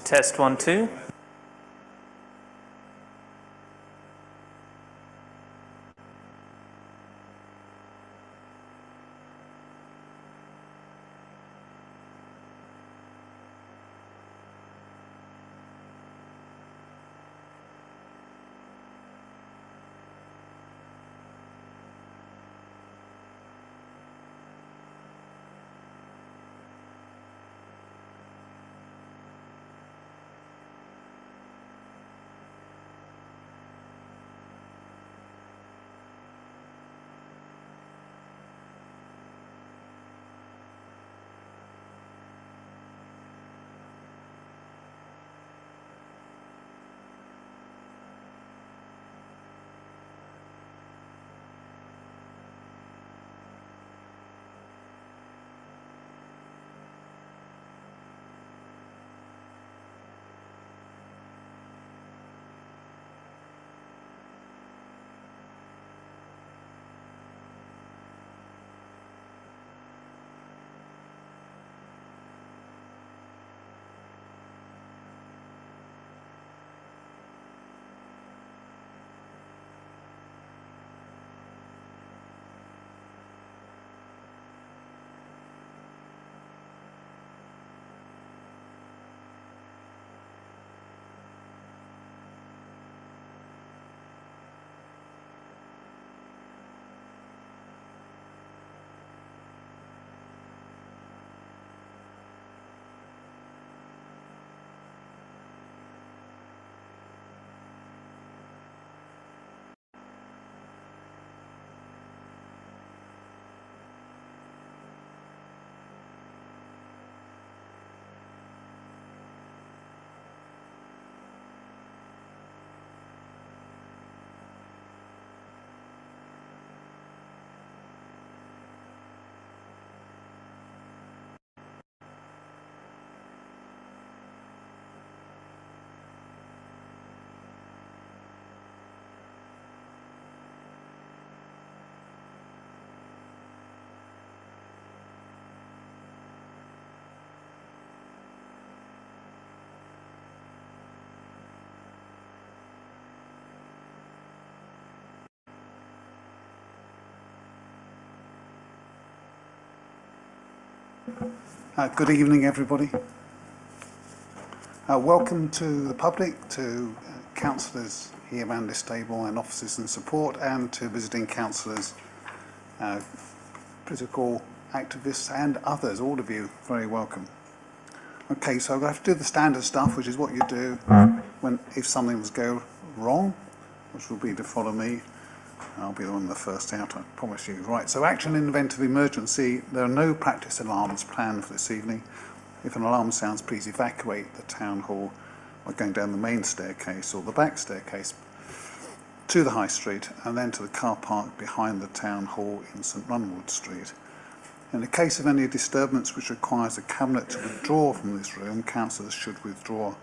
Test 1, 2. Good evening, everybody. Welcome to the public, to councillors here around this table and officers and support, and to visiting councillors, political activists and others, all of you, very welcome. Okay, so I'm going to have to do the standard stuff, which is what you do if something was go wrong, which will be to follow me. I'll be the one the first out, I promise you. Right, so action in event of emergency. There are no practice alarms planned for this evening. If an alarm sounds, please evacuate the town hall by going down the main staircase or the back staircase to the High Street and then to the car park behind the town hall in St Runwood Street. In the case of any disturbance which requires the cabinet to withdraw from this room, councillors should withdraw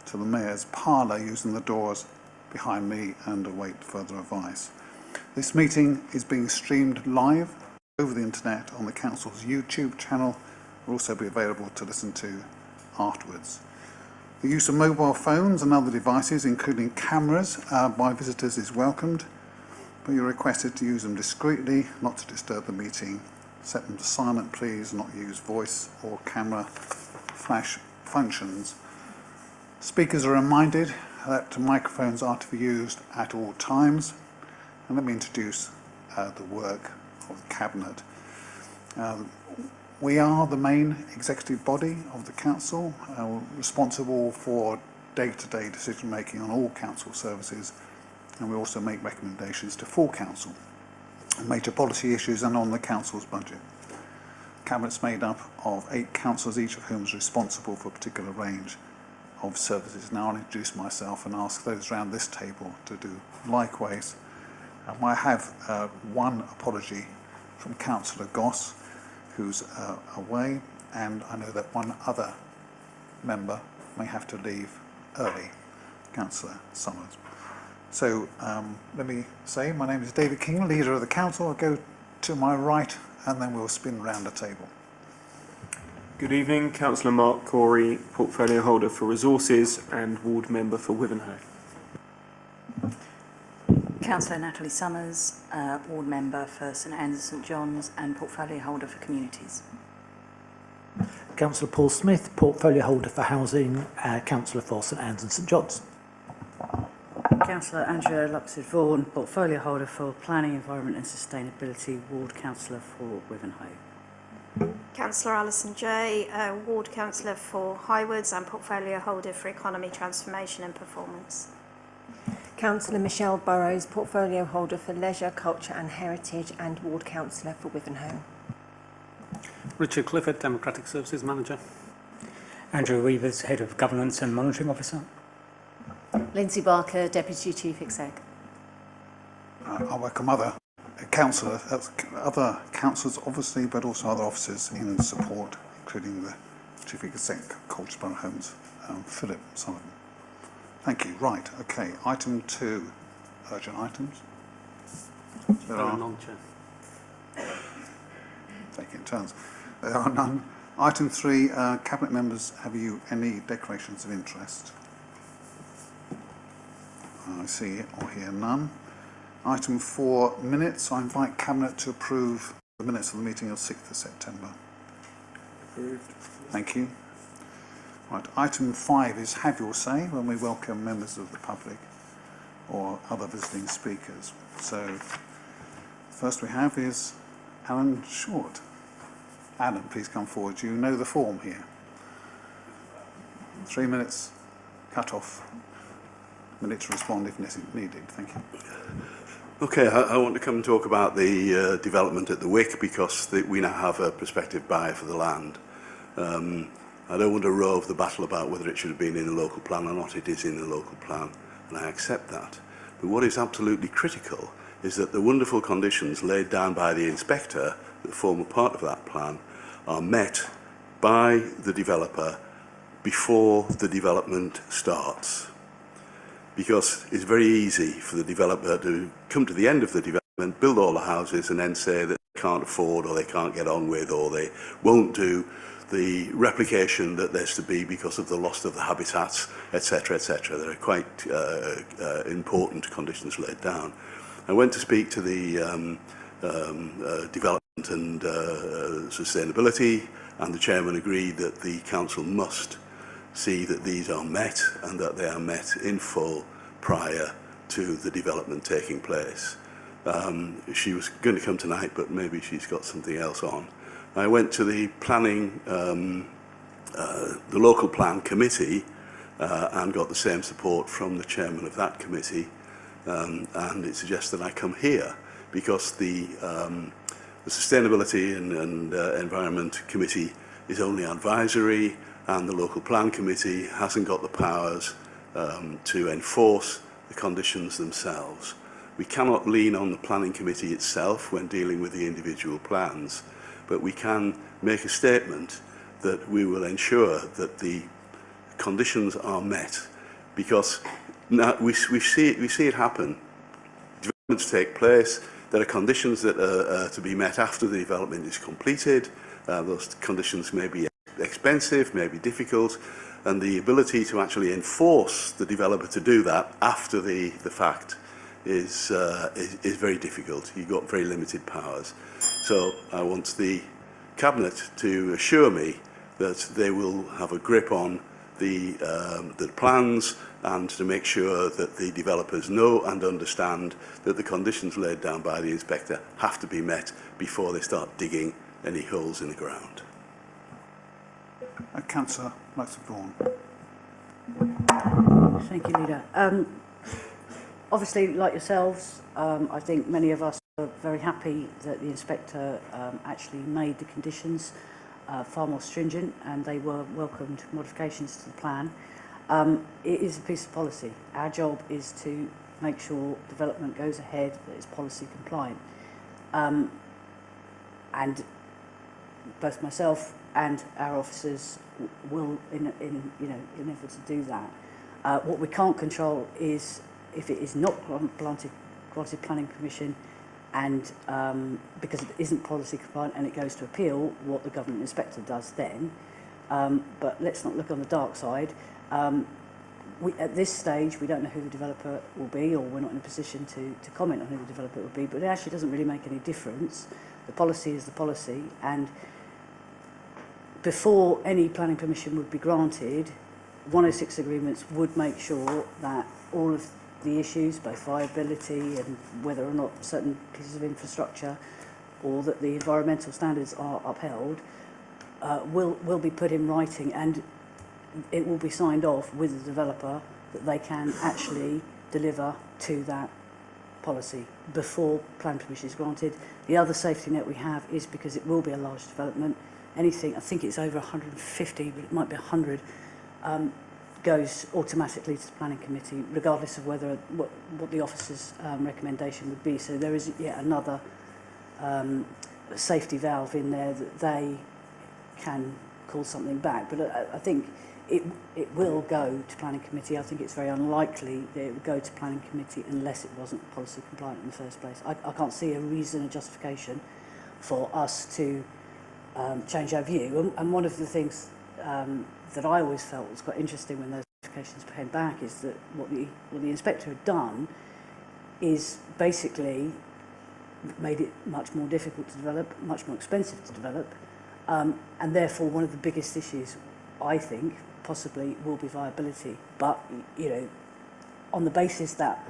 to the mayor's parlour using the doors behind me and await further advice. This meeting is being streamed live over the internet on the council's YouTube channel. Will also be available to listen to afterwards. The use of mobile phones and other devices, including cameras, by visitors is welcomed, but you're requested to use them discreetly, not to disturb the meeting. Set them to silent, please, not use voice or camera flash functions. Speakers are reminded that microphones are to be used at all times. And let me introduce the work of the Cabinet. We are the main executive body of the Council, responsible for day-to-day decision making on all Council services, and we also make recommendations to full Council on major policy issues and on the Council's budget. The Cabinet's made up of 8 councillors, each of whom is responsible for a particular range of services. Now I'll introduce myself and ask those around this table to do likewise. I have one apology from Councillor Goss, who's away, and I know that one other member may have to leave early, Councillor Summers. So let me say, my name is David King, leader of the Council. I'll go to my right and then we'll spin round the table. Good evening, Councillor Mark Corey, Portfolio Holder for Resources and Ward Member for Wivenhoe. Councillor Natalie Summers, Ward Member for St Anne's and St John's and Portfolio Holder for Communities. Councillor Paul Smith, Portfolio Holder for Housing, Councillor for St Anne's and St John's. Councillor Andrea Luxford-Vaughan, Portfolio Holder for Planning, Environment and Sustainability, Ward Councillor for Wivenhoe. Councillor Alison Jay, Ward Councillor for Highwards and Portfolio Holder for Economy, Transformation and Performance. Councillor Michelle Burrows, Portfolio Holder for Leisure, Culture and Heritage and Ward Councillor for Wivenhoe. Richard Clifford, Democratic Services Manager. Andrew Weavers, Head of Governance and Monitoring Officer. Lindsay Barker, Deputy Chief Exec. I welcome other councillors, obviously, but also other officers in support, including the Chief Exec, Colchester Borough Homes, Philip Sullivan. Thank you. Right, okay. Item 2, urgent items. There are none, Chair. Taking turns. There are none. Item 3, Cabinet members, have you any declarations of interest? I see or hear none. Item 4, minutes. I invite Cabinet to approve the minutes of the meeting of 6th of September. Approved. Thank you. Right. Item 5 is have your say when we welcome members of the public or other visiting speakers. So, first we have is Alan Short. Alan, please come forward. You know the form here. 3 minutes, cut off. Minute to respond if needed. Thank you. Okay, I want to come and talk about the development at the Wick because we now have a prospective buyer for the land. I don't want to rove the battle about whether it should have been in the local plan or not. It is in the local plan, and I accept that. But what is absolutely critical is that the wonderful conditions laid down by the inspector that form a part of that plan are met by the developer before the development starts. Because it's very easy for the developer to come to the end of the development, build all the houses and then say that they can't afford or they can't get on with or they won't do the replication that there's to be because of the loss of the habitats, etc., etc. There are quite important conditions laid down. I went to speak to the Development and Sustainability, and the chairman agreed that the council must see that these are met and that they are met in full prior to the development taking place. She was going to come tonight, but maybe she's got something else on. I went to the planning, the local plan committee, and got the same support from the chairman of that committee, and it suggests that I come here because the Sustainability and Environment Committee is only advisory, and the local plan committee hasn't got the powers to enforce the conditions themselves. We cannot lean on the planning committee itself when dealing with the individual plans, but we can make a statement that we will ensure that the conditions are met, because now we see it happen. Developments take place, there are conditions that are to be met after the development is completed. Those conditions may be expensive, may be difficult, and the ability to actually enforce the developer to do that after the fact is very difficult. You've got very limited powers. So I want the Cabinet to assure me that they will have a grip on the plans and to make sure that the developers know and understand that the conditions laid down by the inspector have to be met before they start digging any holes in the ground. Councillor Luxford-Vaughan. Thank you, Leader. Obviously, like yourselves, I think many of us are very happy that the inspector actually made the conditions far more stringent, and they were welcomed modifications to the plan. It is a piece of policy. Our job is to make sure development goes ahead, that it's policy compliant. And both myself and our officers will endeavour to do that. What we can't control is if it is not granted planning permission and because it isn't policy compliant and it goes to appeal, what the government inspector does then. But let's not look on the dark side. At this stage, we don't know who the developer will be, or we're not in a position to comment on who the developer will be, but it actually doesn't really make any difference. The policy is the policy, and before any planning permission would be granted, 106 agreements would make sure that all of the issues, both viability and whether or not certain pieces of infrastructure or that the environmental standards are upheld, will be put in writing, and it will be signed off with the developer that they can actually deliver to that policy before plan permission is granted. The other safety net we have is because it will be a large development. Anything, I think it's over 150, but it might be 100, goes automatically to the planning committee, regardless of whether what the officer's recommendation would be. So there is yet another safety valve in there that they can call something back. But I think it will go to planning committee. I think it's very unlikely that it would go to planning committee unless it wasn't policy compliant in the first place. I can't see a reason or justification for us to change our view. And one of the things that I always felt was quite interesting when those notifications came back is that what the inspector had done is basically made it much more difficult to develop, much more expensive to develop, and therefore one of the biggest issues, I think, possibly will be viability. But, you know, on the basis that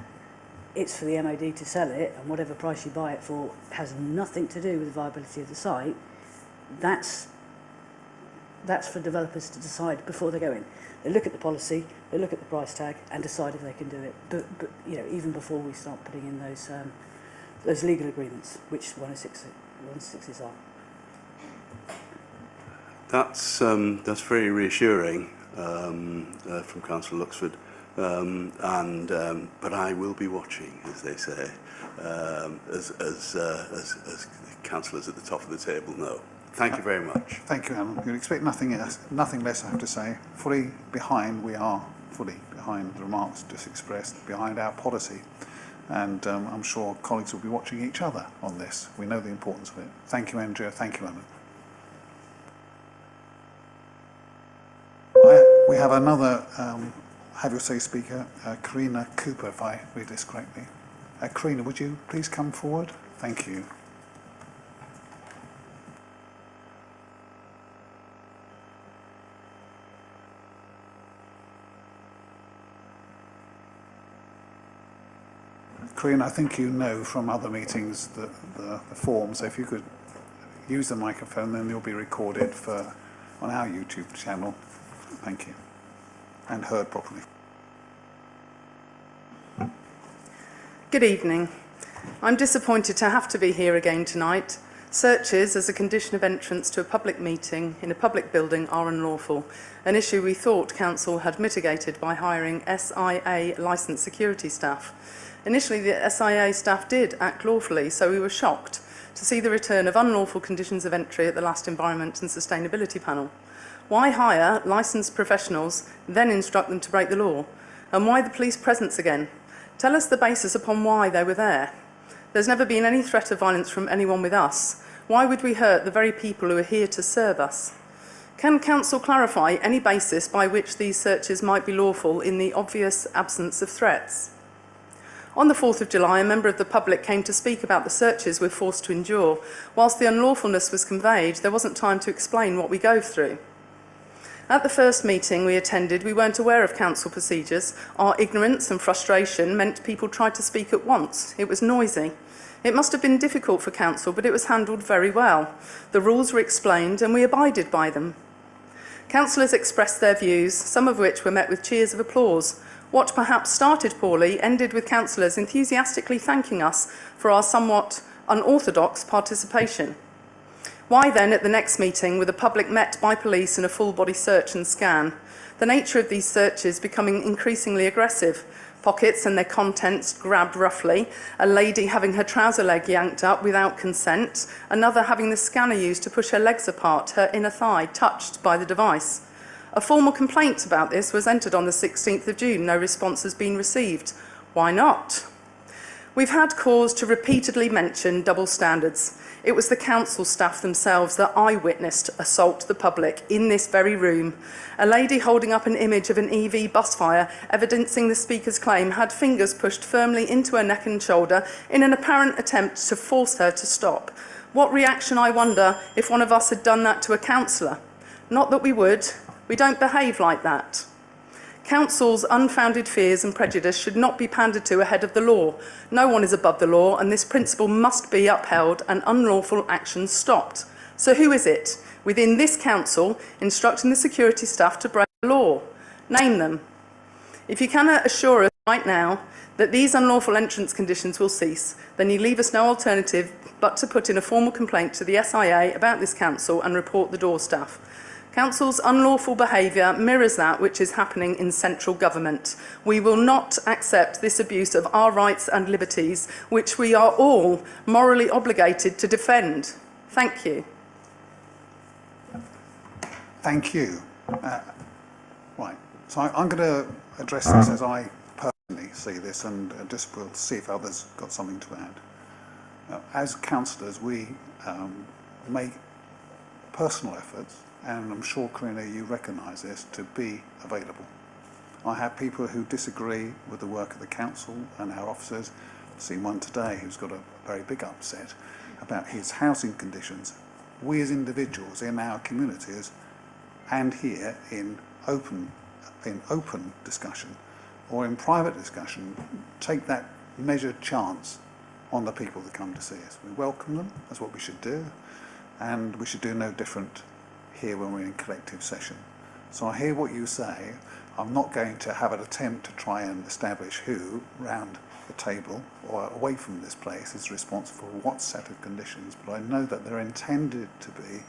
it's for the MOD to sell it and whatever price you buy it for has nothing to do with the viability of the site, that's for developers to decide before they go in. They look at the policy, they look at the price tag and decide if they can do it. But you know, even before we start putting in those legal agreements, which 106s are. That's very reassuring from Councillor Luxford, but I will be watching, as they say, as councillors at the top of the table know. Thank you very much. Thank you, Alan. You'd expect nothing less, I have to say. We are fully behind the remarks just expressed, behind our policy. And I'm sure colleagues will be watching each other on this. We know the importance of it. Thank you, Andrea. Thank you, Alan. We have another have your say speaker, Karina Cooper, if I read this correctly. Karina, would you please come forward? Thank you. Karina, I think you know from other meetings the forms. So if you could use the microphone, then you'll be recorded on our YouTube channel. Thank you. And heard properly. Good evening. I'm disappointed to have to be here again tonight. Searches as a condition of entrance to a public meeting in a public building are unlawful, an issue we thought Council had mitigated by hiring SIA licensed security staff. Initially, the SIA staff did act lawfully, so we were shocked to see the return of unlawful conditions of entry at the last Environment and Sustainability panel. Why hire licensed professionals, then instruct them to break the law? And why the police presence again? Tell us the basis upon why they were there. There's never been any threat of violence from anyone with us. Why would we hurt the very people who are here to serve us? Can Council clarify any basis by which these searches might be lawful in the obvious absence of threats? On the 4th of July, a member of the public came to speak about the searches we're forced to endure. Whilst the unlawfulness was conveyed, there wasn't time to explain what we go through. At the first meeting we attended, we weren't aware of council procedures. Our ignorance and frustration meant people tried to speak at once. It was noisy. It must have been difficult for council, but it was handled very well. The rules were explained and we abided by them. Councillors expressed their views, some of which were met with cheers of applause. What perhaps started poorly ended with councillors enthusiastically thanking us for our somewhat unorthodox participation. Why then, at the next meeting, were the public met by police in a full-body search and scan? The nature of these searches becoming increasingly aggressive. Pockets and their contents grabbed roughly, a lady having her trouser leg yanked up without consent, another having the scanner used to push her legs apart, her inner thigh touched by the device. A formal complaint about this was entered on the 16th of June. No response has been received. Why not? We've had cause to repeatedly mention double standards. It was the council staff themselves that I witnessed assault the public in this very room. A lady holding up an image of an EV bus fire, evidencing the speaker's claim, had fingers pushed firmly into her neck and shoulder in an apparent attempt to force her to stop. What reaction, I wonder, if one of us had done that to a councillor? Not that we would. We don't behave like that. Council's unfounded fears and prejudice should not be pandered to ahead of the law. No one is above the law, and this principle must be upheld and unlawful actions stopped. So who is it within this council instructing the security staff to break the law? Name them. If you cannot assure us right now that these unlawful entrance conditions will cease, then you leave us no alternative but to put in a formal complaint to the SIA about this council and report the door staff. Council's unlawful behaviour mirrors that which is happening in central government. We will not accept this abuse of our rights and liberties, which we are all morally obligated to defend. Thank you. Thank you. Right, so I'm going to address this as I personally see this, and just we'll see if others got something to add. As councillors, we make personal efforts, and I'm sure, Karina, you recognise this, to be available. I have people who disagree with the work of the council and our officers. I've seen one today who's got a very big upset about his housing conditions. We as individuals in our communities and here in open discussion or in private discussion, take that measured chance on the people that come to see us. We welcome them, that's what we should do, and we should do no different here when we're in collective session. So I hear what you say. I'm not going to have an attempt to try and establish who round the table or away from this place is responsible for what set of conditions, but I know that they're intended to be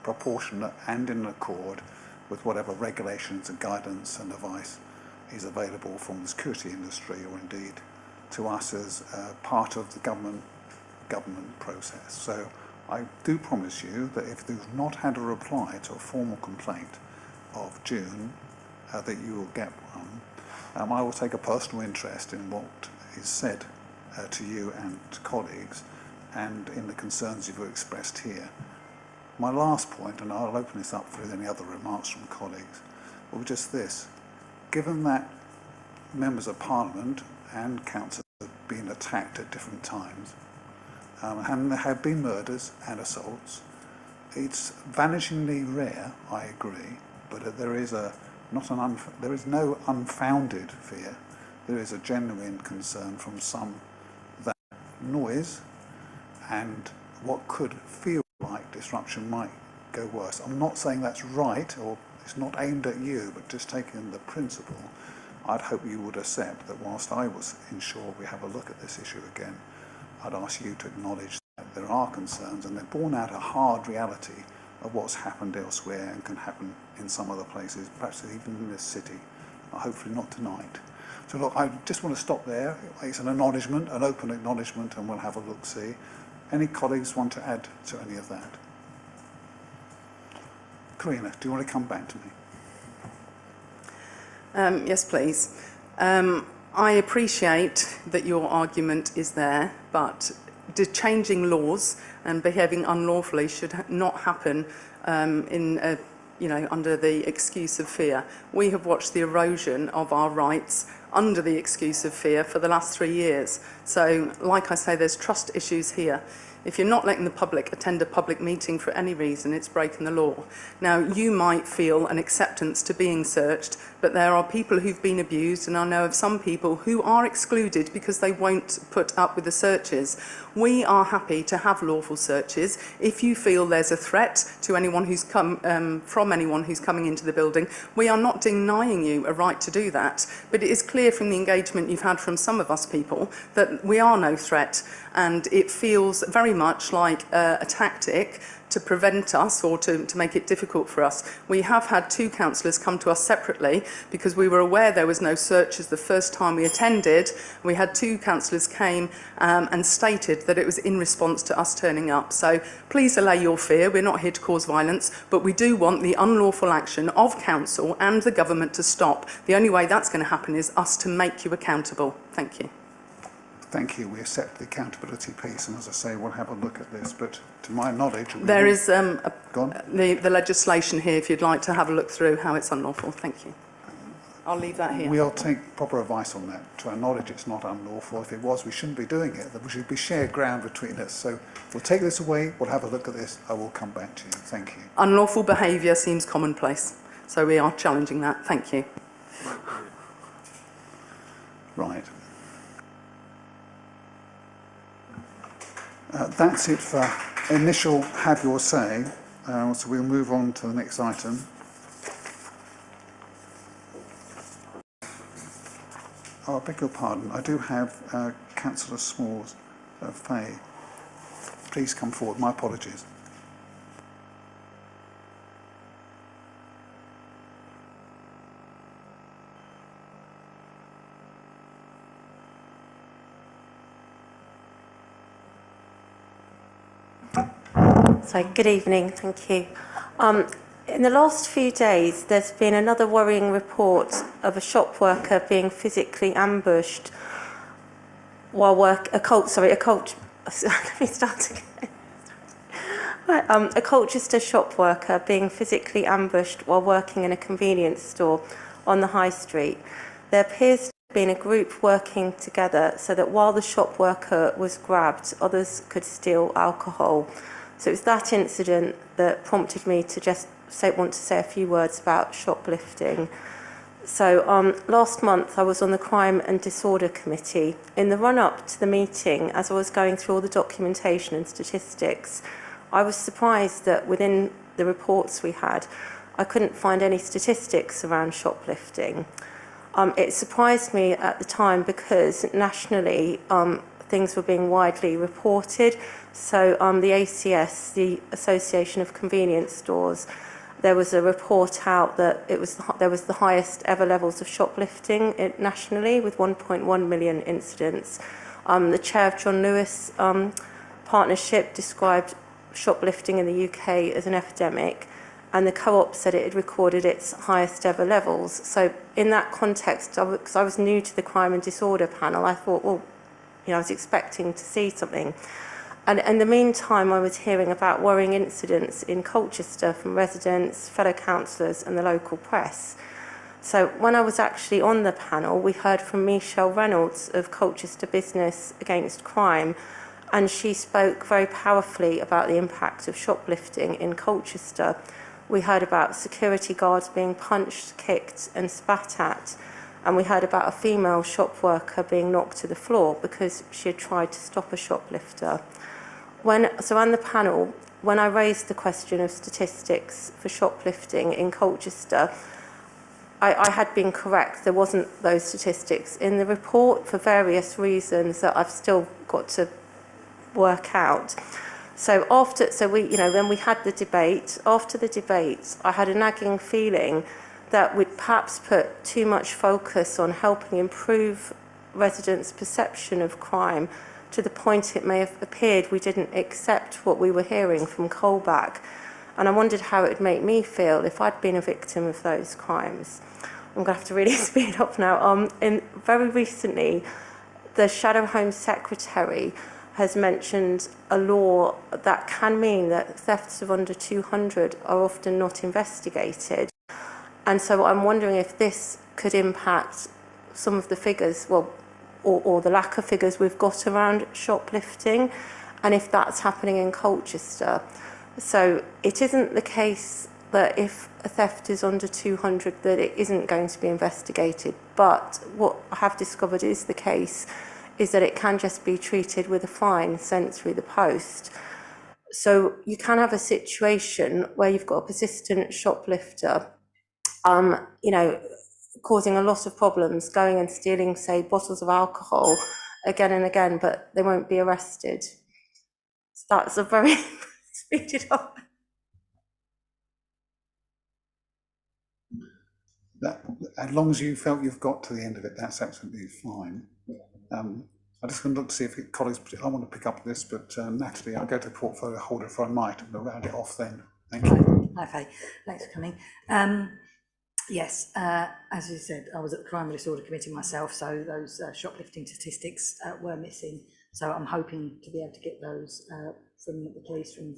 proportionate and in accord with whatever regulations and guidance and advice is available from the security industry or indeed to us as part of the government process. So I do promise you that if you've not had a reply to a formal complaint of June, that you will get one. I will take a personal interest in what is said to you and to colleagues and in the concerns you've expressed here. My last point, and I'll open this up for any other remarks from colleagues, will be just this. Given that members of Parliament and council have been attacked at different times, and there have been murders and assaults, it's vanishingly rare, I agree, but there is no unfounded fear. There is a genuine concern from some that noise and what could feel like disruption might go worse. I'm not saying that's right, or it's not aimed at you, but just taking the principle, I'd hope you would accept that whilst I was ensure we have a look at this issue again, I'd ask you to acknowledge that there are concerns and they're born out of hard reality of what's happened elsewhere and can happen in some other places, perhaps even in this city, hopefully not tonight. So look, I just want to stop there. It's an acknowledgement, an open acknowledgement, and we'll have a look-see. Any colleagues want to add to any of that? Karina, do you want to come back to me? Yes, please. I appreciate that your argument is there, but changing laws and behaving unlawfully should not happen under the excuse of fear. We have watched the erosion of our rights under the excuse of fear for the last 3 years. So, like I say, there's trust issues here. If you're not letting the public attend a public meeting for any reason, it's breaking the law. Now, you might feel an acceptance to being searched, but there are people who've been abused, and I know of some people who are excluded because they won't put up with the searches. We are happy to have lawful searches. If you feel there's a threat to anyone who's from anyone who's coming into the building, we are not denying you a right to do that. But it is clear from the engagement you've had from some of us people that we are no threat, and it feels very much like a tactic to prevent us or to make it difficult for us. We have had 2 councillors come to us separately because we were aware there was no searches the first time we attended. We had 2 councillors came and stated that it was in response to us turning up. So please allay your fear. We're not here to cause violence, but we do want the unlawful action of council and the government to stop. The only way that's going to happen is us to make you accountable. Thank you. thank you. We accept the accountability piece, and as I say, we'll have a look at this. But to my knowledge, There is Go on. the legislation here if you'd like to have a look through how it's unlawful. Thank you. I'll leave that here. We'll take proper advice on that. To our knowledge, it's not unlawful. If it was, we shouldn't be doing it. There should be shared ground between us. So we'll take this away. We'll have a look at this. I will come back to you. Thank you. Unlawful behaviour seems commonplace, so we are challenging that. Thank you. Right. That's it for initial have your say. So we'll move on to the next item. Oh, I beg your pardon. I do have Councillor Smalls, Fay. Please come forward. My apologies. So, good evening, thank you. In the last few days, there's been another worrying report of a shop worker being physically ambushed while a Colchester shop worker being physically ambushed while working in a convenience store on the High Street. There appears to have been a group working together so that while the shop worker was grabbed, others could steal alcohol. So it was that incident that prompted me to just want to say a few words about shoplifting. So last month I was on the Crime and Disorder Committee. In the run-up to the meeting, as I was going through all the documentation and statistics, I was surprised that within the reports we had, I couldn't find any statistics around shoplifting. It surprised me at the time because nationally things were being widely reported. So the ACS, the Association of Convenience Stores, there was a report out that there was the highest ever levels of shoplifting nationally with 1.1 million incidents. The chair of John Lewis partnership described shoplifting in the UK as an epidemic, and the Co-op said it had recorded its highest ever levels. So in that context, because I was new to the crime and disorder panel, I thought, well, I was expecting to see something. And in the meantime, I was hearing about worrying incidents in Colchester from residents, fellow councillors and the local press. So when I was actually on the panel, we heard from Michelle Reynolds of Colchester Business Against Crime, and she spoke very powerfully about the impact of shoplifting in Colchester. We heard about security guards being punched, kicked and spat at, and we heard about a female shop worker being knocked to the floor because she had tried to stop a shoplifter. So on the panel, when I raised the question of statistics for shoplifting in Colchester, I had been correct. There wasn't those statistics in the report for various reasons that I've still got to work out. So when we had the debate, after the debate, I had a nagging feeling that we'd perhaps put too much focus on helping improve residents' perception of crime to the point it may have appeared we didn't accept what we were hearing from Colback. And I wondered how it would make me feel if I'd been a victim of those crimes. I'm going to have to really speed up now. Very recently, the Shadow Home Secretary has mentioned a law that can mean that thefts of under 200 are often not investigated. And so I'm wondering if this could impact some of the figures, or the lack of figures we've got around shoplifting, and if that's happening in Colchester. So it isn't the case that if a theft is under 200 that it isn't going to be investigated, but what I have discovered is the case is that it can just be treated with a fine sent through the post. So you can have a situation where you've got a persistent shoplifter causing a lot of problems, going and stealing, say, bottles of alcohol again and again, but they won't be arrested. So that's a very speeded up. As long as you felt you've got to the end of it, that's absolutely fine. I just want to look to see if colleagues, I want to pick up this, but Natalie, I'll go to portfolio holder if I might, and we'll round it off then. Thank you. Okay, thanks for coming. Yes, as you said, I was at the Crime and Disorder Committee myself, so those shoplifting statistics were missing. So I'm hoping to be able to get those from the police, from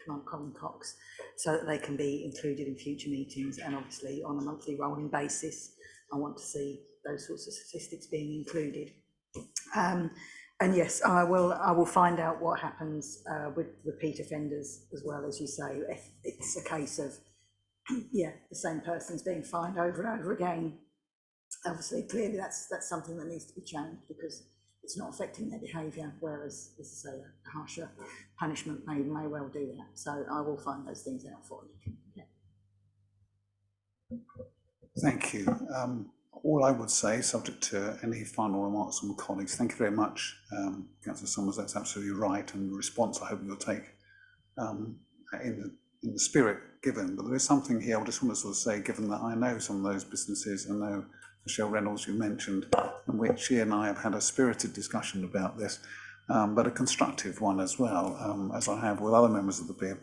Command Colin Cox, so that they can be included in future meetings, and obviously on a monthly rolling basis. I want to see those sorts of statistics being included. And yes, I will find out what happens with repeat offenders as well. As you say, if it's a case of yeah, the same person's being fined over and over again. Obviously, clearly that's something that needs to be changed, because it's not affecting their behaviour, whereas, as I say, a harsher punishment may well do that. So I will find those things out for you. Yeah. Thank you. All I would say, subject to any final remarks from colleagues, thank you very much, Councillor Summers, that's absolutely right, and the response I hope you'll take in the spirit given. But there is something here I just want to sort of say, given that I know some of those businesses, I know Michelle Reynolds, you mentioned, in which she and I have had a spirited discussion about this, but a constructive one as well, as I have with other members of the BIB.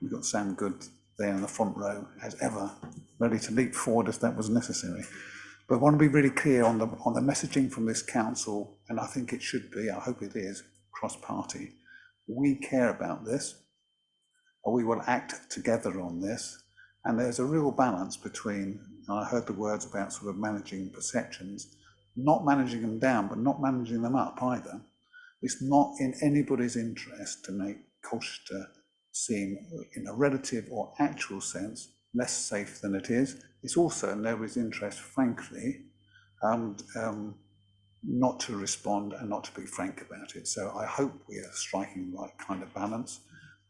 We've got Sam Good there in the front row, as ever, ready to leap forward if that was necessary. But I want to be really clear on the messaging from this council, and I think it should be, I hope it is, cross-party. We care about this, or we will act together on this, and there's a real balance between, and I heard the words about sort of managing perceptions, not managing them down, but not managing them up either. It's not in anybody's interest to make Colchester seem, in a relative or actual sense, less safe than it is. It's also in nobody's interest, frankly, not to respond and not to be frank about it. So I hope we are striking the right kind of balance.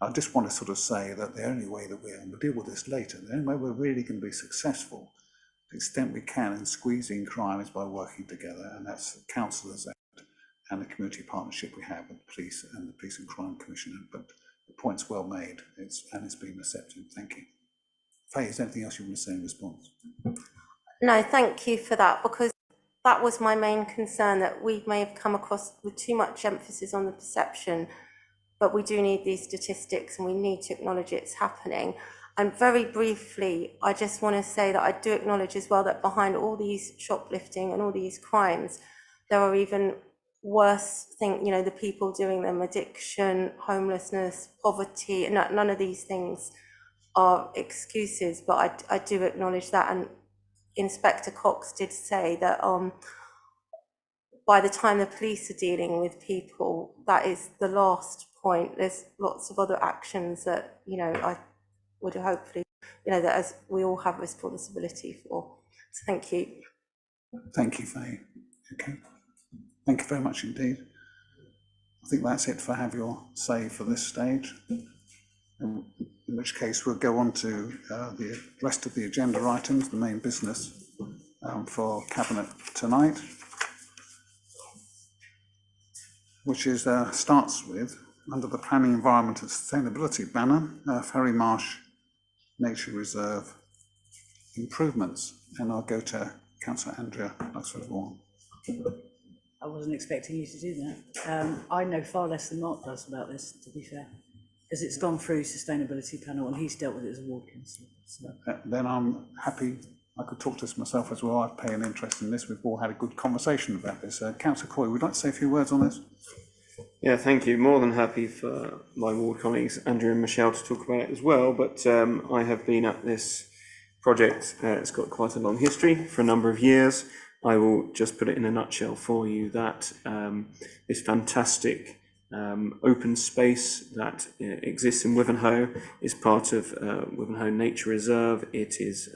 I just want to sort of say that the only way that we'll deal with this later, the only way we're really going to be successful, to the extent we can, in squeezing crime, is by working together, and that's the Councillors Act and the community partnership we have with the police and the Police and Crime Commissioner. But the point's well made, and it's been receptive. Thank you. Faye, is there anything else you want to say in response? No, thank you for that, because that was my main concern, that we may have come across with too much emphasis on the perception, but we do need these statistics and we need to acknowledge it's happening. And very briefly, I just want to say that I do acknowledge as well that behind all these shoplifting and all these crimes, there are even worse things, you know, the people doing them, addiction, homelessness, poverty, and none of these things are excuses, but I do acknowledge that. And Inspector Cox did say that by the time the police are dealing with people, that is the last point. There's lots of other actions that, you know, I would hopefully, you know, that as we all have responsibility for. So thank you. Thank you, Faye. Okay. Thank you very much indeed. I think that's it for Have Your Say for this stage. In which case we'll go on to the rest of the agenda items, the main business for Cabinet tonight, which is starts with, under the Planning, Environment and Sustainability banner, Ferry Marsh Nature Reserve improvements. And I'll go to Councillor Andrea Luxford-Vaughan. I wasn't expecting you to do that. I know far less than Mark does about this, to be fair, because it's gone through sustainability panel and he's dealt with it as a ward councillor. So. Then I'm happy I could talk to this myself as well. I pay an interest in this. We've all had a good conversation about this. Councillor Coy, would you like to say a few words on this? Yeah, thank you. More than happy for my ward colleagues, Andrew and Michelle, to talk about it as well. But I have been at this project. It's got quite a long history for a number of years. I will just put it in a nutshell for you that this fantastic open space that exists in Wivenhoe is part of Wivenhoe Nature Reserve. It is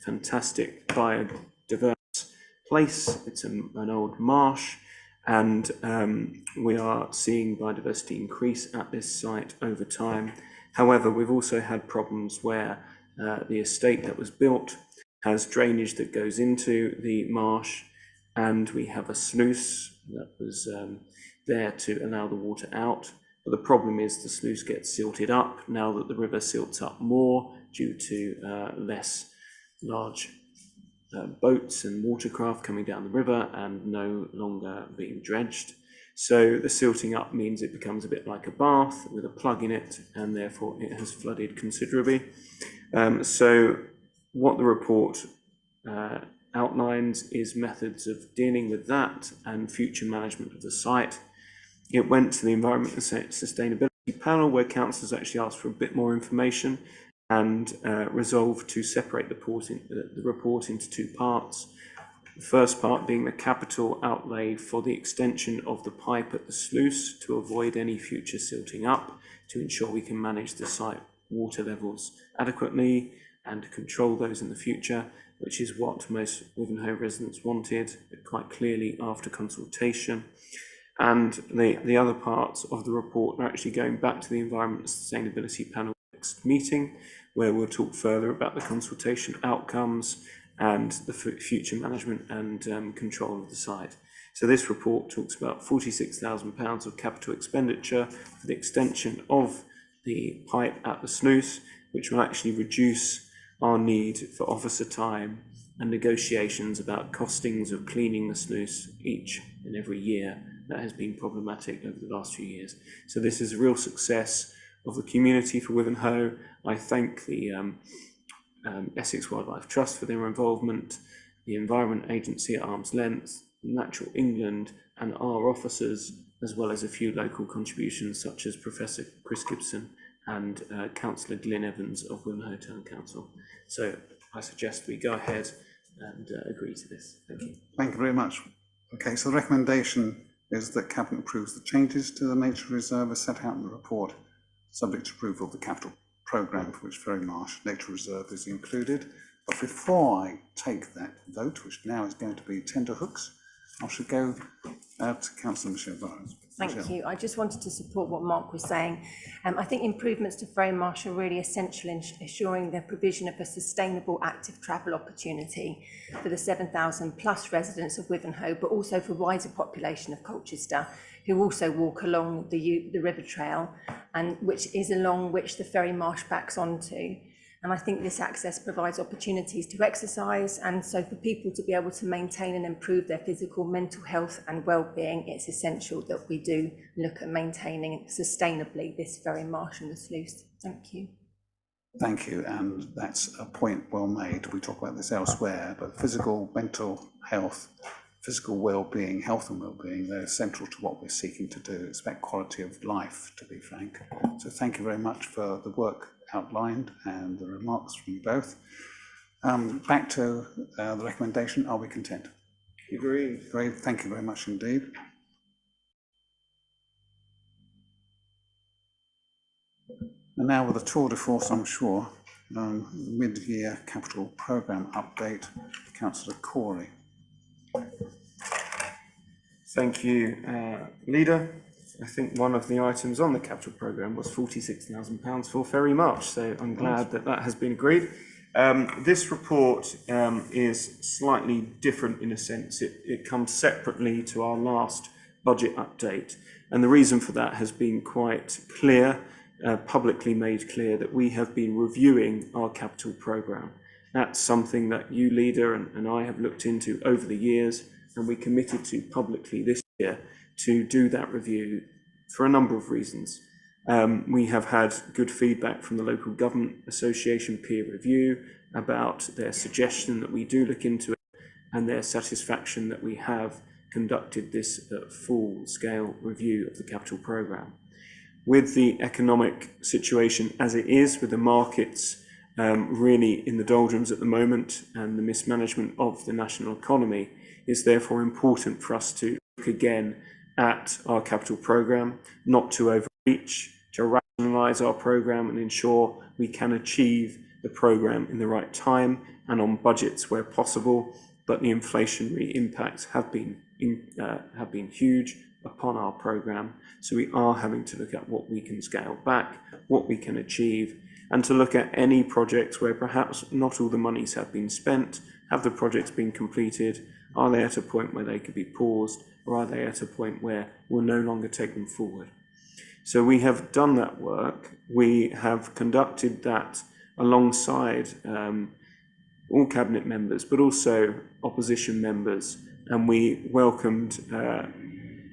fantastic biodiverse place. It's an old marsh, and we are seeing biodiversity increase at this site over time. However, we've also had problems where the estate that was built has drainage that goes into the marsh, and we have a sluice that was there to allow the water out. But the problem is the sluice gets silted up now that the river silts up more due to less large boats and watercraft coming down the river and no longer being dredged. So the silting up means it becomes a bit like a bath with a plug in it, and therefore it has flooded considerably. So what the report outlines is methods of dealing with that and future management of the site. It went to the Environment and Sustainability panel, where councillors actually asked for a bit more information and resolved to separate the report into two parts. The first part being the capital outlay for the extension of the pipe at the sluice to avoid any future silting up, to ensure we can manage the site water levels adequately and control those in the future, which is what most Wivenhoe residents wanted quite clearly after consultation. And the other parts of the report are actually going back to the Environment and Sustainability panel next meeting, where we'll talk further about the consultation outcomes and the future management and control of the site. So this report talks about £46,000 of capital expenditure for the extension of the pipe at the sluice, which will actually reduce our need for officer time and negotiations about costings of cleaning the sluice each and every year. That has been problematic over the last few years. So this is a real success of the community for Wivenhoe. I thank the Essex Wildlife Trust for their involvement, the Environment Agency at arm's length, Natural England and our officers, as well as a few local contributions such as Professor Chris Gibson and Councillor Glyn Evans of Wivenhoe Town Council. So I suggest we go ahead and agree to this. Thank you. Thank you very much. Okay, so the recommendation is that Cabinet approves the changes to the nature reserve as set out in the report, subject to approval of the capital programme for which Ferry Marsh Nature Reserve is included. But before I take that vote, which now is going to be tenterhooks, I should go to Councillor Michelle Burrows. Thank you. I just wanted to support what Mark was saying. I think improvements to Ferry Marsh are really essential in ensuring the provision of a sustainable active travel opportunity for the 7,000 plus residents of Wivenhoe, but also for wider population of Colchester, who also walk along the river trail, and which is along which the Ferry Marsh backs onto. And I think this access provides opportunities to exercise, and so for people to be able to maintain and improve their physical, mental health and well-being, it's essential that we do look at maintaining sustainably this Ferry Marsh and the sluice. Thank you. Thank you, and that's a point well made. We talk about this elsewhere, but physical, mental health, physical well-being, health and well-being, they're central to what we're seeking to do. It's about quality of life, to be frank. So thank you very much for the work outlined and the remarks from you both. Back to the recommendation. Are we content? Agreed. Great. Thank you very much indeed. And now with a tour de force, I'm sure, mid-year capital programme update, Councillor Corey. Thank you, Leader. I think one of the items on the capital programme was £46,000 for Ferry Marsh, so I'm glad that that has been agreed. This report is slightly different in a sense. It comes separately to our last budget update, and the reason for that has been quite clear, publicly made clear, that we have been reviewing our capital programme. That's something that you, Leader, and I have looked into over the years, and we committed to publicly this year to do that review for a number of reasons. We have had good feedback from the Local Government Association peer review about their suggestion that we do look into it, and their satisfaction that we have conducted this full-scale review of the capital programme. With the economic situation as it is, with the markets really in the doldrums at the moment and the mismanagement of the national economy, it's therefore important for us to look again at our capital programme, not to overreach, to rationalise our programme and ensure we can achieve the programme in the right time and on budgets where possible. But the inflationary impacts have been huge upon our programme, so we are having to look at what we can scale back, what we can achieve, and to look at any projects where perhaps not all the monies have been spent. Have the projects been completed? Are they at a point where they could be paused, or are they at a point where we'll no longer take them forward? So we have done that work. We have conducted that alongside all cabinet members, but also opposition members, and we welcomed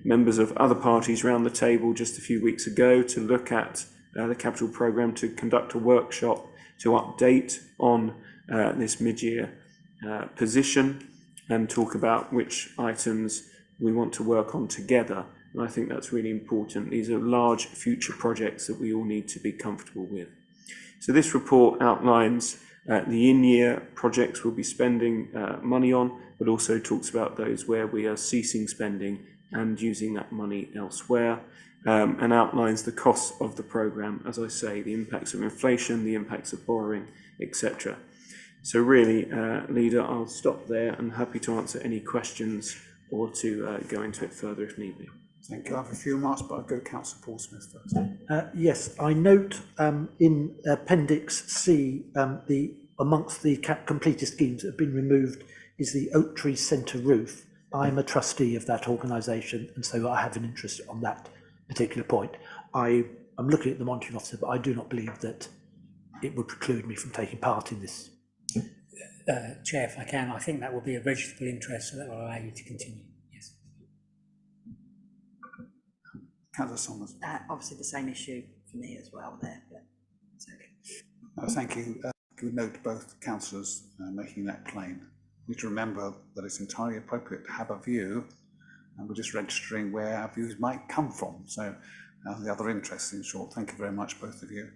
members of other parties around the table just a few weeks ago to look at the capital programme, to conduct a workshop, to update on this mid-year position and talk about which items we want to work on together. And I think that's really important. These are large future projects that we all need to be comfortable with. So this report outlines the in-year projects we'll be spending money on, but also talks about those where we are ceasing spending and using that money elsewhere, and outlines the costs of the programme, as I say, the impacts of inflation, the impacts of borrowing, etc. So really, Leader, I'll stop there and happy to answer any questions or to go into it further if need be. Thank you. I have a few remarks, but I'll go Councillor Paul Smith first. Yes, I note in Appendix C, amongst the completed schemes that have been removed is the Oak Tree Centre roof. I'm a trustee of that organisation, and so I have an interest on that particular point. I'm looking at the monitoring officer, but I do not believe that it would preclude me from taking part in this. Chair, if I can, I think that will be a registrable interest, so that will allow you to continue. Yes. Councillor Somers. Obviously the same issue for me as well there, but it's okay. Thank you. We note both councillors making that plain. We need to remember that it's entirely appropriate to have a view, and we're just registering where our views might come from. So the other interests, in short. Thank you very much, both of you.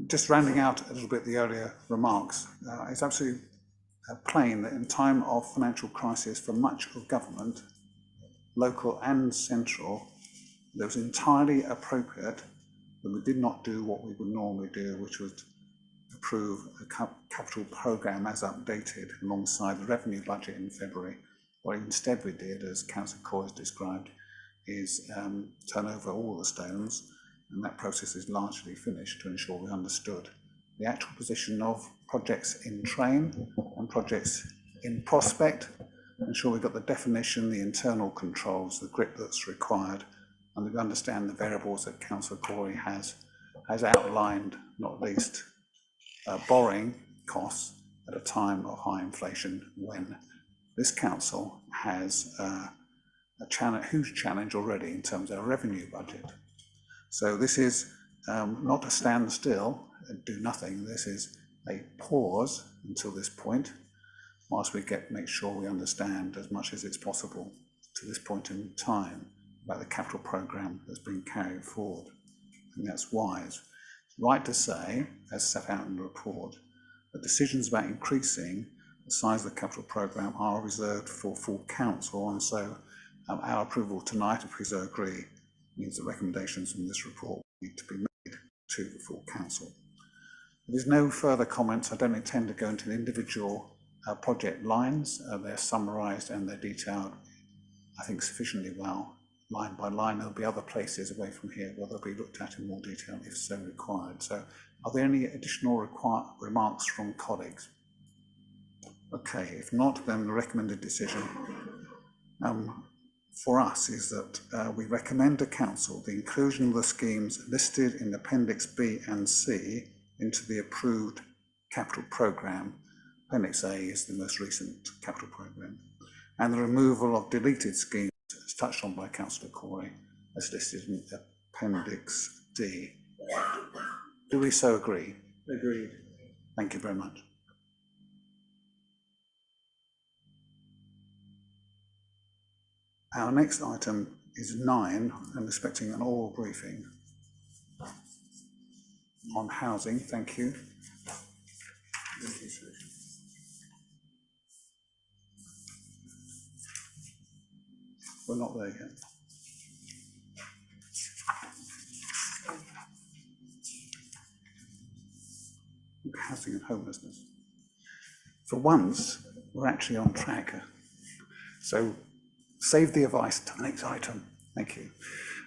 Just rounding out a little bit the earlier remarks, it's absolutely plain that in time of financial crisis for much of government, local and central, it was entirely appropriate that we did not do what we would normally do, which was approve a capital programme as updated alongside the revenue budget in February. What instead we did, as Councillor Coy has described, is turn over all the stones, and that process is largely finished to ensure we understood the actual position of projects in train and projects in prospect, ensure we've got the definition, the internal controls, the grip that's required, and that we understand the variables that Councillor Corey has outlined, not least borrowing costs at a time of high inflation when this council has a huge challenge already in terms of our revenue budget. So this is not a stand still and do nothing. This is a pause until this point, whilst we make sure we understand as much as it's possible to this point in time about the capital programme that's been carried forward. And that's wise. It's right to say, as set out in the report, that decisions about increasing the size of the capital programme are reserved for full council, and so our approval tonight, if we so agree, means the recommendations from this report need to be made to the full council. There's no further comments. I don't intend to go into the individual project lines. They're summarised and they're detailed, I think, sufficiently well, line by line. There'll be other places away from here where they'll be looked at in more detail if so required. So are there any additional remarks from colleagues? Okay, if not, then the recommended decision for us is that we recommend to Council the inclusion of the schemes listed in Appendix B and C into the approved capital programme. Appendix A is the most recent capital programme, and the removal of deleted schemes as touched on by Councillor Corey as listed in Appendix D. Do we so agree? Agreed. Thank you very much. Our next item is 9, and expecting an oral briefing on housing. Thank you. We're not there yet. Housing and homelessness. For once, we're actually on track. So save the advice to the next item. Thank you.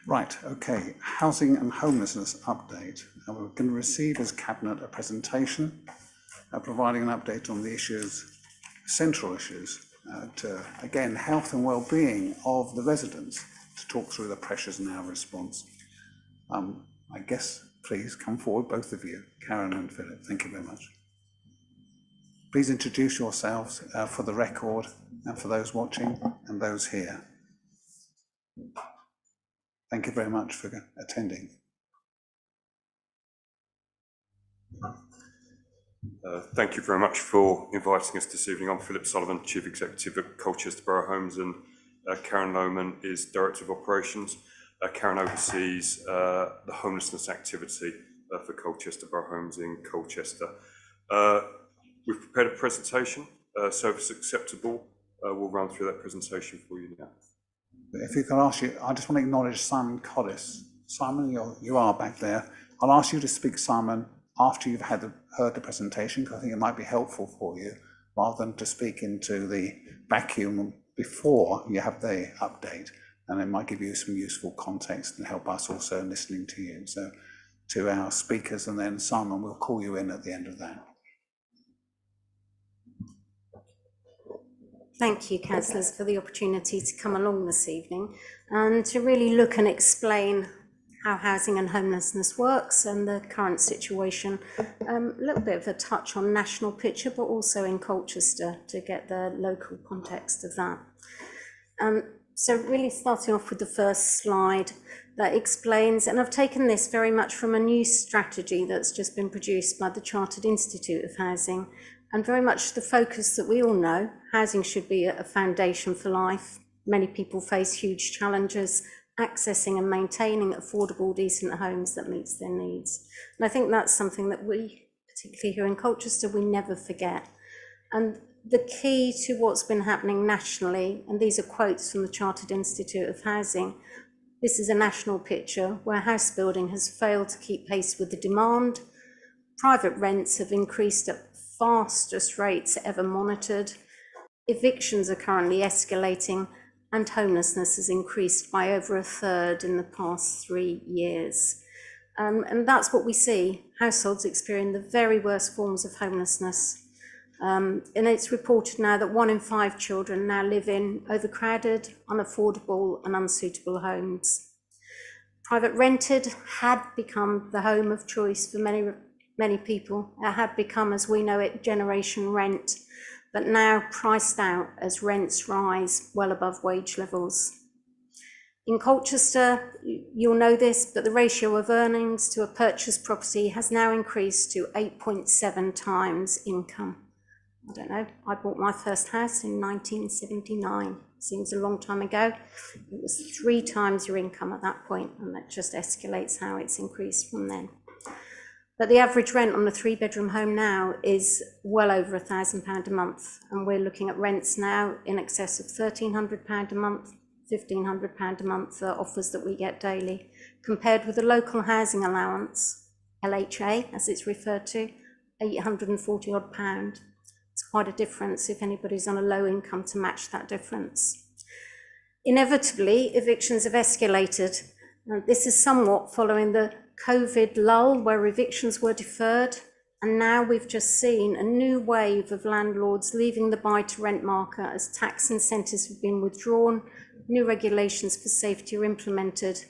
Right, okay, housing and homelessness update. We're going to receive as Cabinet a presentation providing an update on the issues, central issues, to, again, health and well-being of the residents, to talk through the pressures in our response. I guess, please come forward, both of you, Karen and Philip. Thank you very much. Please introduce yourselves for the record and for those watching and those here. Thank you very much for attending. Thank you very much for inviting us this evening. I'm Philip Sullivan, Chief Executive at Colchester Borough Homes, and Karen Lohman is Director of Operations. Karen oversees the homelessness activity for Colchester Borough Homes in Colchester. We've prepared a presentation, so if it's acceptable, we'll run through that presentation for you now. If you can ask you, I just want to acknowledge Simon Collis. Simon, you are back there. I'll ask you to speak, Simon, after you've heard the presentation, because I think it might be helpful for you, rather than to speak into the vacuum before you have the update, and it might give you some useful context and help us also listening to you. So to our speakers, and then Simon, we'll call you in at the end of that. Thank you, councillors, for the opportunity to come along this evening and to really look and explain how housing and homelessness works and the current situation. A little bit of a touch on national picture, but also in Colchester to get the local context of that. So really starting off with the first slide that explains, and I've taken this very much from a new strategy that's just been produced by the Chartered Institute of Housing, and very much the focus that we all know, housing should be a foundation for life. Many people face huge challenges accessing and maintaining affordable, decent homes that meets their needs. And I think that's something that we, particularly here in Colchester, we never forget. And the key to what's been happening nationally, and these are quotes from the Chartered Institute of Housing, this is a national picture where house building has failed to keep pace with the demand. Private rents have increased at fastest rates ever monitored. Evictions are currently escalating, and homelessness has increased by over 1/3 in the past 3 years. And that's what we see. Households experience the very worst forms of homelessness. And it's reported now that 1 in 5 children now live in overcrowded, unaffordable and unsuitable homes. Private rented had become the home of choice for many people. It had become, as we know it, generation rent, but now priced out as rents rise well above wage levels. In Colchester, you'll know this, but the ratio of earnings to a purchased property has now increased to 8.7 times income. I don't know, I bought my first house in 1979. Seems a long time ago. It was 3 times your income at that point, and that just escalates how it's increased from then. But the average rent on a 3-bedroom home now is well over £1,000 a month, and we're looking at rents now in excess of £1,300 a month, £1,500 a month for offers that we get daily, compared with the local housing allowance, LHA as it's referred to, £840 odd. It's quite a difference if anybody's on a low income to match that difference. Inevitably, evictions have escalated. This is somewhat following the COVID lull where evictions were deferred, and now we've just seen a new wave of landlords leaving the buy-to-rent market as tax incentives have been withdrawn, new regulations for safety are implemented,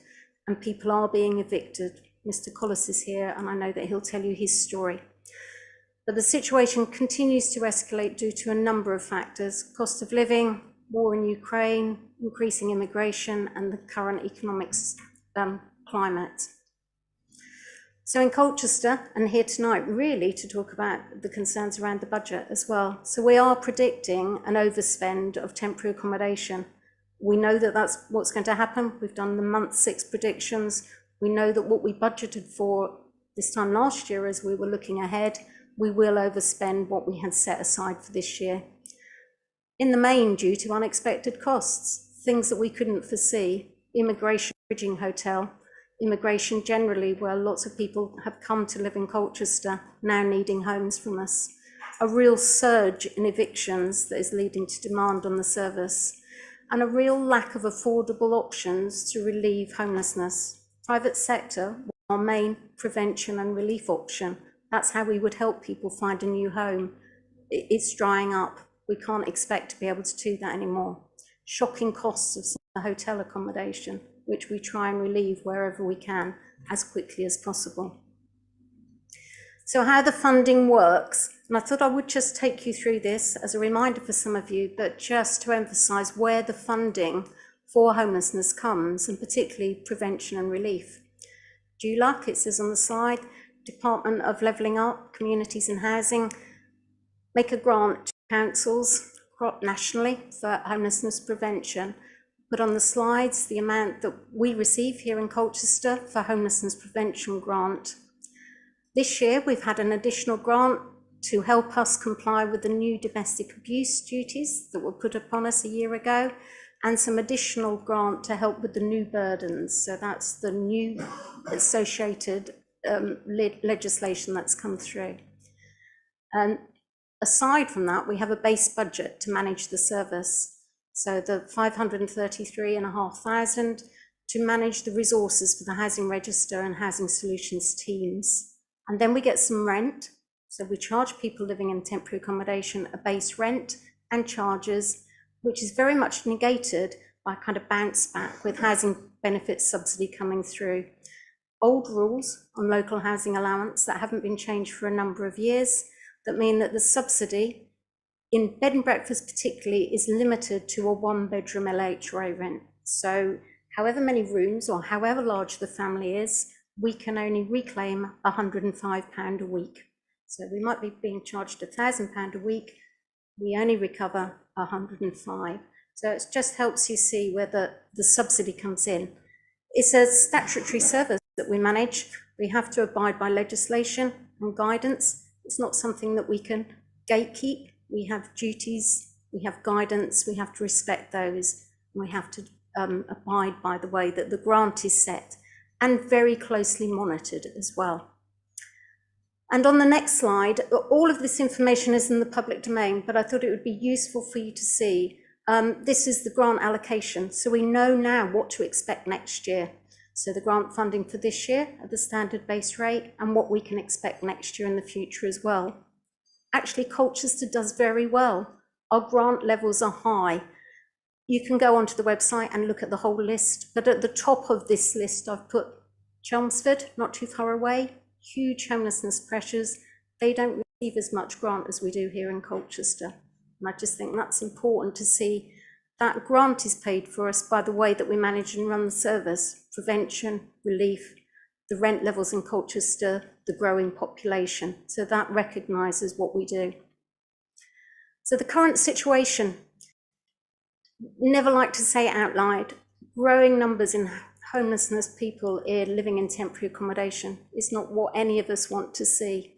and people are being evicted. Mr. Collis is here, and I know that he'll tell you his story. But the situation continues to escalate due to a number of factors: cost of living, war in Ukraine, increasing immigration, and the current economic climate. So in Colchester, and here tonight really to talk about the concerns around the budget as well. So we are predicting an overspend of temporary accommodation. We know that that's what's going to happen. We've done the month 6 predictions. We know that what we budgeted for this time last year as we were looking ahead, we will overspend what we had set aside for this year. In the main due to unexpected costs, things that we couldn't foresee, immigration, bridging hotel, immigration generally, where lots of people have come to live in Colchester, now needing homes from us. A real surge in evictions that is leading to demand on the service, and a real lack of affordable options to relieve homelessness. Private sector, our main prevention and relief option. That's how we would help people find a new home. It's drying up. We can't expect to be able to do that anymore. Shocking costs of some hotel accommodation, which we try and relieve wherever we can as quickly as possible. So how the funding works, and I thought I would just take you through this as a reminder for some of you, but just to emphasise where the funding for homelessness comes, and particularly prevention and relief. DULAC, it says on the slide, Department of Levelling Up, Communities and Housing, make a grant to councils nationally for homelessness prevention. Put on the slides the amount that we receive here in Colchester for homelessness prevention grant. This year we've had an additional grant to help us comply with the new domestic abuse duties that were put upon us a year ago, and some additional grant to help with the new burdens. So that's the new associated legislation that's come through. And aside from that, we have a base budget to manage the service. So the 533,500 to manage the resources for the Housing Register and Housing Solutions teams. And then we get some rent. So we charge people living in temporary accommodation a base rent and charges, which is very much negated by kind of bounce back with housing benefits subsidy coming through. Old rules on local housing allowance that haven't been changed for a number of years, that mean that the subsidy in bed and breakfast particularly is limited to a 1-bedroom LHRA rent. So however many rooms or however large the family is, we can only reclaim £105 a week. So we might be being charged £1,000 a week, we only recover 105. So it just helps you see where the subsidy comes in. It's a statutory service that we manage. We have to abide by legislation and guidance. It's not something that we can gatekeep. We have duties, we have guidance, we have to respect those, and we have to abide by the way that the grant is set and very closely monitored as well. And on the next slide, all of this information is in the public domain, but I thought it would be useful for you to see. This is the grant allocation, so we know now what to expect next year. So the grant funding for this year at the standard base rate and what we can expect next year in the future as well. Actually, Colchester does very well. Our grant levels are high. You can go onto the website and look at the whole list, but at the top of this list, I've put Chelmsford, not too far away, huge homelessness pressures. They don't receive as much grant as we do here in Colchester. And I just think that's important to see that grant is paid for us by the way that we manage and run the service, prevention, relief, the rent levels in Colchester, the growing population. So that recognises what we do. So the current situation, never like to say it out loud, growing numbers in homelessness people living in temporary accommodation is not what any of us want to see.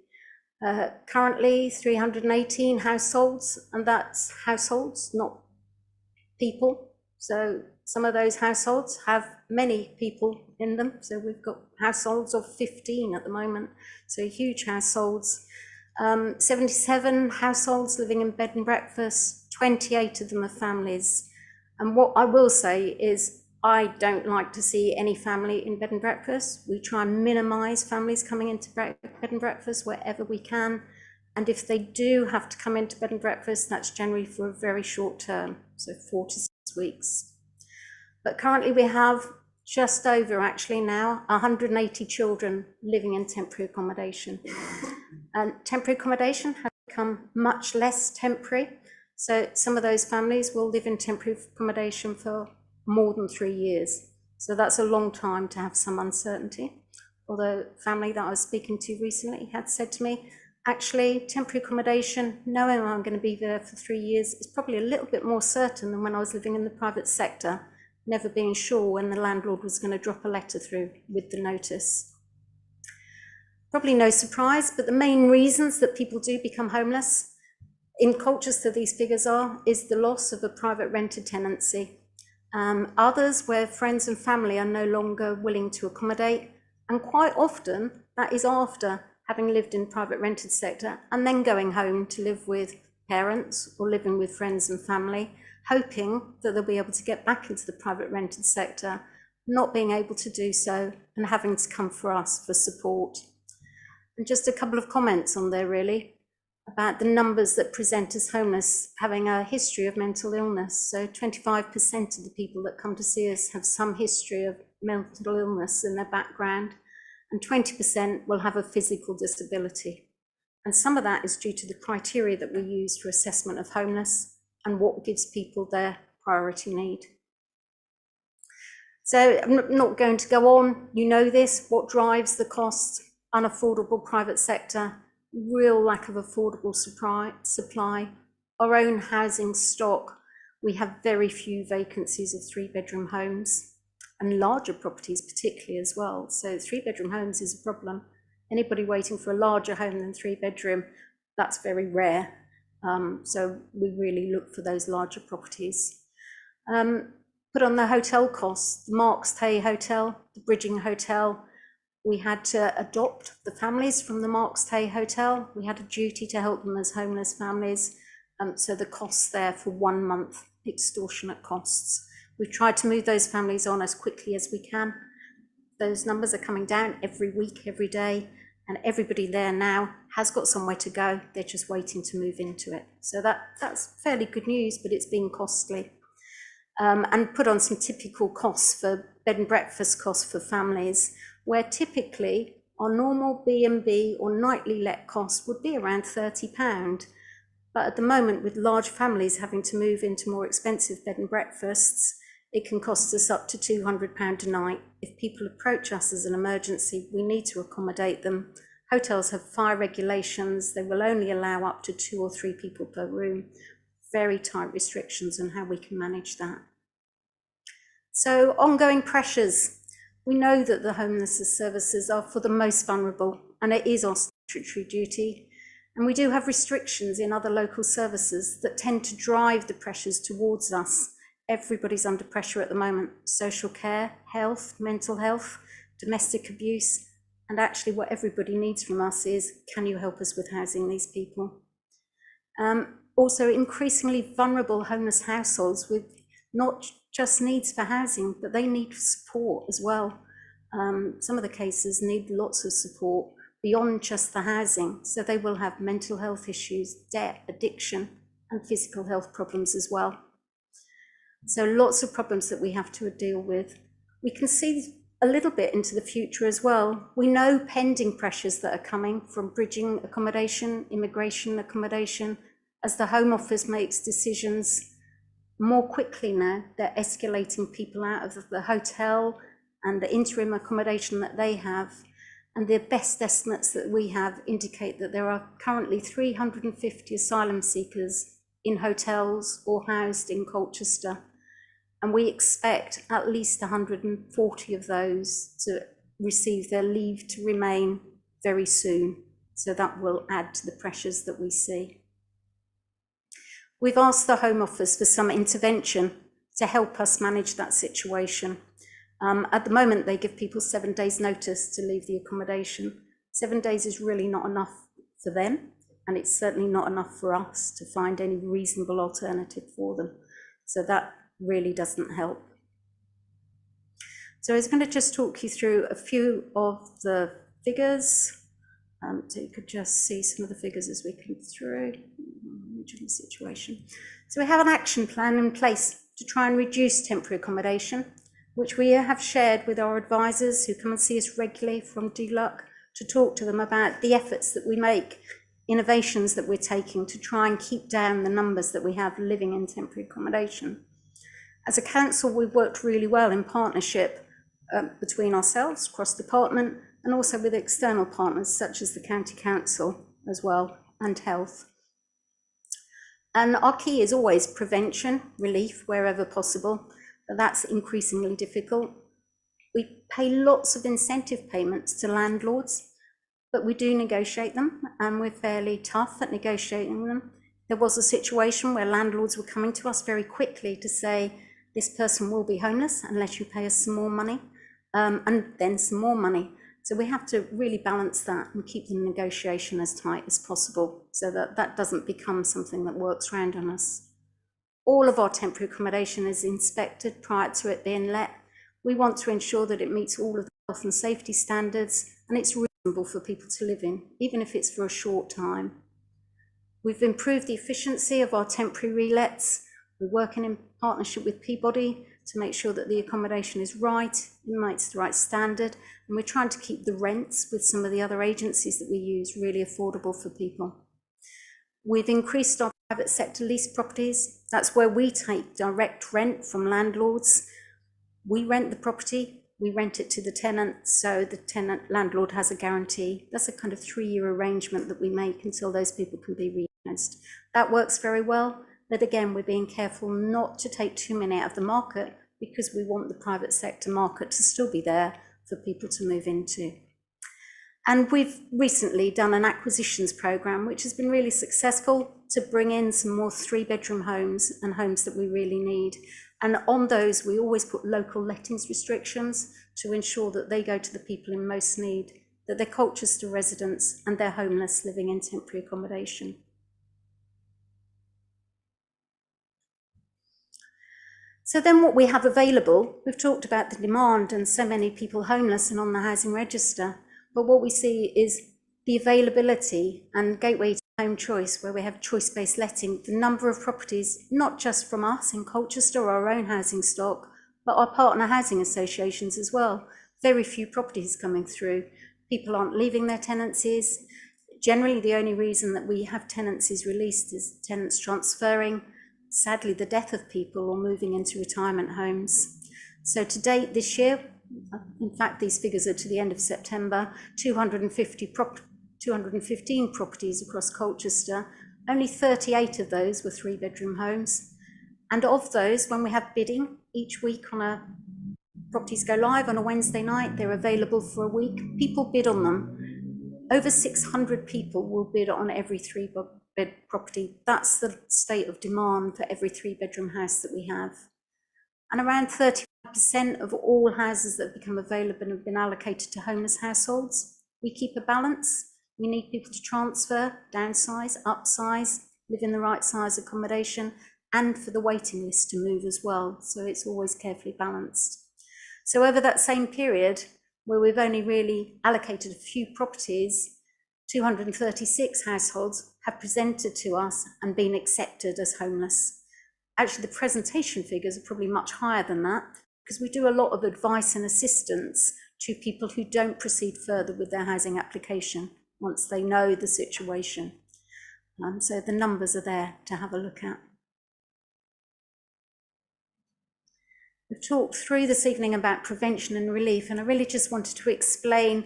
Currently 318 households, and that's households, not people. So some of those households have many people in them. So we've got households of 15 at the moment, so huge households. 77 households living in bed and breakfast, 28 of them are families. And what I will say is I don't like to see any family in bed and breakfast. We try and minimise families coming into bed and breakfast wherever we can. And if they do have to come into bed and breakfast, that's generally for a very short term, so 4 to 6 weeks. But currently we have just over, actually now, 180 children living in temporary accommodation. And temporary accommodation has become much less temporary. So some of those families will live in temporary accommodation for more than 3 years. So that's a long time to have some uncertainty. Although a family that I was speaking to recently had said to me, actually, temporary accommodation, knowing I'm going to be there for 3 years, is probably a little bit more certain than when I was living in the private sector, never being sure when the landlord was going to drop a letter through with the notice. Probably no surprise, but the main reasons that people do become homeless, in Colchester these figures are, is the loss of a private rented tenancy. Others where friends and family are no longer willing to accommodate, and quite often that is after having lived in private rented sector and then going home to live with parents or living with friends and family, hoping that they'll be able to get back into the private rented sector, not being able to do so and having to come for us for support. And just a couple of comments on there really about the numbers that present as homeless having a history of mental illness. So 25% of the people that come to see us have some history of mental illness in their background, and 20% will have a physical disability. And some of that is due to the criteria that we use for assessment of homeless and what gives people their priority need. So I'm not going to go on, you know this, what drives the cost, unaffordable private sector, real lack of affordable supply. Our own housing stock, we have very few vacancies of 3-bedroom homes, and larger properties particularly as well. So 3-bedroom homes is a problem. Anybody waiting for a larger home than 3-bedroom, that's very rare. So we really look for those larger properties. Put on the hotel costs, the Marks Tay Hotel, the Bridging Hotel. We had to adopt the families from the Marks Tay Hotel. We had a duty to help them as homeless families. So the costs there for 1 month, extortionate costs. We've tried to move those families on as quickly as we can. Those numbers are coming down every week, every day, and everybody there now has got somewhere to go. They're just waiting to move into it. So that's fairly good news, but it's been costly. And put on some typical costs for bed and breakfast costs for families, where typically our normal B&B or nightly let cost would be around £30. But at the moment, with large families having to move into more expensive bed and breakfasts, it can cost us up to £200 a night. If people approach us as an emergency, we need to accommodate them. Hotels have fire regulations. They will only allow up to 2 or 3 people per room. Very tight restrictions on how we can manage that. So ongoing pressures. We know that the homelessness services are for the most vulnerable, and it is our statutory duty. And we do have restrictions in other local services that tend to drive the pressures towards us. Everybody's under pressure at the moment. Social care, health, mental health, domestic abuse, and actually what everybody needs from us is, can you help us with housing these people? Also increasingly vulnerable homeless households with not just needs for housing, but they need support as well. Some of the cases need lots of support beyond just the housing. So they will have mental health issues, debt, addiction, and physical health problems as well. So lots of problems that we have to deal with. We can see a little bit into the future as well. We know pending pressures that are coming from bridging accommodation, immigration accommodation. As the Home Office makes decisions more quickly now, they're escalating people out of the hotel and the interim accommodation that they have. And the best estimates that we have indicate that there are currently 350 asylum seekers in hotels or housed in Colchester. And we expect at least 140 of those to receive their leave to remain very soon. So that will add to the pressures that we see. We've asked the Home Office for some intervention to help us manage that situation. At the moment, they give people 7 days notice to leave the accommodation. 7 days is really not enough for them, and it's certainly not enough for us to find any reasonable alternative for them. So that really doesn't help. So I was going to just talk you through a few of the figures. So you could just see some of the figures as we come through the situation. So we have an action plan in place to try and reduce temporary accommodation, which we have shared with our advisors who come and see us regularly from DLUC to talk to them about the efforts that we make, innovations that we're taking to try and keep down the numbers that we have living in temporary accommodation. As a council, we've worked really well in partnership between ourselves, cross-department, and also with external partners such as the County Council as well, and health. And our key is always prevention, relief wherever possible, but that's increasingly difficult. We pay lots of incentive payments to landlords, but we do negotiate them, and we're fairly tough at negotiating them. There was a situation where landlords were coming to us very quickly to say, this person will be homeless unless you pay us some more money, and then some more money. So we have to really balance that and keep the negotiation as tight as possible so that that doesn't become something that works round on us. All of our temporary accommodation is inspected prior to it being let. We want to ensure that it meets all of the health and safety standards and it's reasonable for people to live in, even if it's for a short time. We've improved the efficiency of our temporary relets. We're working in partnership with Peabody to make sure that the accommodation is right, it meets the right standard, and we're trying to keep the rents with some of the other agencies that we use really affordable for people. We've increased our private sector lease properties. That's where we take direct rent from landlords. We rent the property, We rent it to the tenant, so the tenant landlord has a guarantee. That's a kind of 3-year arrangement that we make until those people can be rehoused. That works very well, but again, we're being careful not to take too many out of the market because we want the private sector market to still be there for people to move into. And we've recently done an acquisitions programme, which has been really successful to bring in some more 3-bedroom homes and homes that we really need. And on those, we always put local lettings restrictions to ensure that they go to the people in most need, that they're Colchester residents and they're homeless living in temporary accommodation. So then what we have available, we've talked about the demand and so many people homeless and on the housing register, but what we see is the availability and gateway to home choice, where we have choice-based letting, the number of properties, not just from us in Colchester or our own housing stock, but our partner housing associations as well. Very few properties coming through. People aren't leaving their tenancies. Generally, the only reason that we have tenancies released is tenants transferring, sadly, the death of people or moving into retirement homes. So to date this year, in fact, these figures are to the end of September, 215 properties across Colchester. Only 38 of those were 3-bedroom homes. And of those, when we have bidding each week properties go live on a Wednesday night, they're available for a week. People bid on them. Over 600 people will bid on every 3-bed property. That's the state of demand for every 3-bedroom house that we have. And around 35% of all houses that have become available have been allocated to homeless households. We keep a balance. We need people to transfer, downsize, upsize, live in the right size accommodation, and for the waiting list to move as well. So it's always carefully balanced. So over that same period, where we've only really allocated a few properties, 236 households have presented to us and been accepted as homeless. Actually, the presentation figures are probably much higher than that, because we do a lot of advice and assistance to people who don't proceed further with their housing application once they know the situation. So the numbers are there to have a look at. We've talked through this evening about prevention and relief, and I really just wanted to explain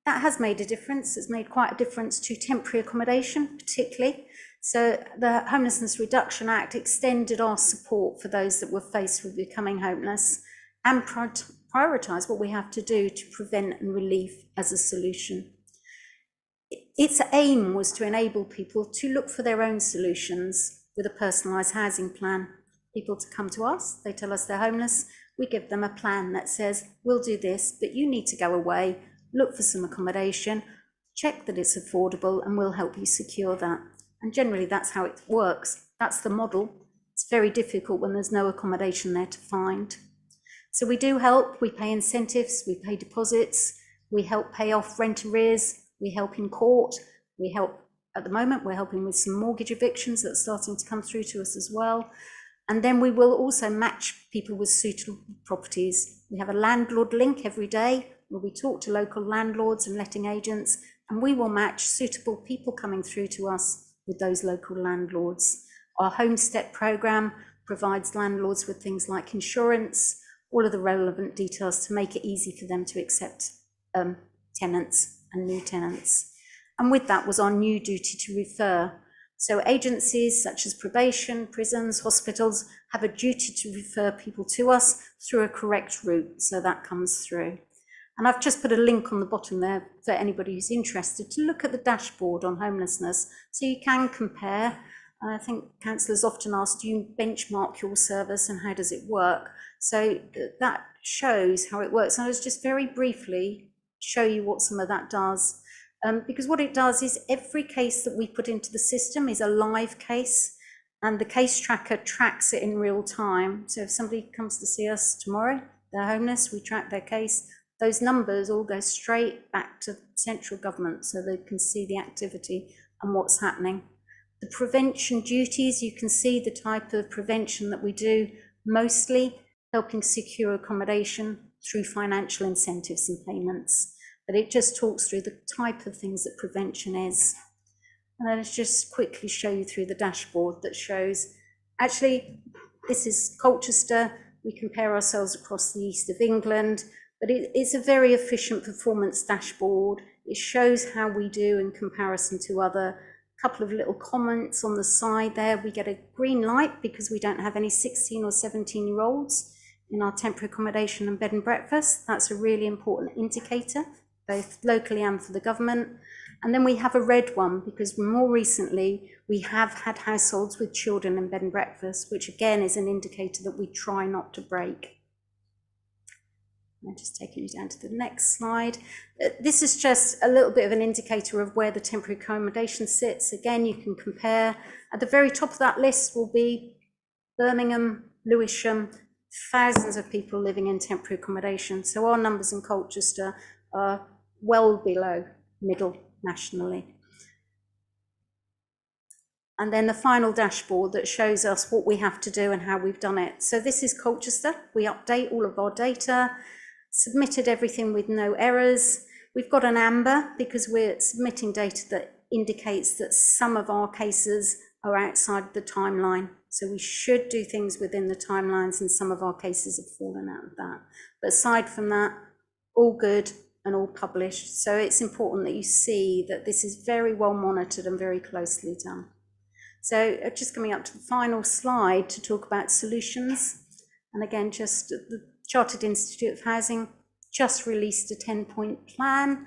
that has made a difference. It's made quite a difference to temporary accommodation, particularly. So the Homelessness Reduction Act extended our support for those that were faced with becoming homeless and prioritise what we have to do to prevent and relief as a solution. Its aim was to enable people to look for their own solutions with a personalised housing plan. People to come to us, they tell us they're homeless, we give them a plan that says, we'll do this, but you need to go away, look for some accommodation, check that it's affordable, and we'll help you secure that. And generally that's how it works. That's the model. It's very difficult when there's no accommodation there to find. So we do help, we pay incentives, we pay deposits, we help pay off rent arrears, we help in court, we help, at the moment, we're helping with some mortgage evictions that's starting to come through to us as well. And then we will also match people with suitable properties. We have a landlord link every day where we talk to local landlords and letting agents, and we will match suitable people coming through to us with those local landlords. Our Homestep programme provides landlords with things like insurance, all of the relevant details to make it easy for them to accept tenants and new tenants. And with that was our new duty to refer. So agencies such as probation, prisons, hospitals have a duty to refer people to us through a correct route, so that comes through. And I've just put a link on the bottom there for anybody who's interested to look at the dashboard on homelessness, so you can compare. I think councillors often ask, do you benchmark your service and how does it work? So that shows how it works. And I'll just very briefly show you what some of that does. Because what it does is every case that we put into the system is a live case, and the case tracker tracks it in real time. So if somebody comes to see us tomorrow, they're homeless, we track their case, those numbers all go straight back to central government so they can see the activity and what's happening. The prevention duties, you can see the type of prevention that we do, mostly helping secure accommodation through financial incentives and payments. But it just talks through the type of things that prevention is. And let's just quickly show you through the dashboard that shows, actually, this is Colchester. We compare ourselves across the east of England. But it's a very efficient performance dashboard. It shows how we do in comparison to other. Couple of little comments on the side there. We get a green light because we don't have any 16 or 17-year-olds in our temporary accommodation and bed and breakfast. That's a really important indicator, both locally and for the government. And then we have a red one because more recently we have had households with children in bed and breakfast, which again is an indicator that we try not to break. I'm just taking you down to the next slide. This is just a little bit of an indicator of where the temporary accommodation sits. Again, you can compare. At the very top of that list will be Birmingham, Lewisham, thousands of people living in temporary accommodation. So our numbers in Colchester are well below middle nationally. And then the final dashboard that shows us what we have to do and how we've done it. So this is Colchester. We update all of our data, submitted everything with no errors. We've got an amber because we're submitting data that indicates that some of our cases are outside the timeline. So we should do things within the timelines, and some of our cases have fallen out of that. But aside from that, all good and all published. So it's important that you see that this is very well monitored and very closely done. So just coming up to the final slide to talk about solutions. And again, just the Chartered Institute of Housing just released a 10-point plan,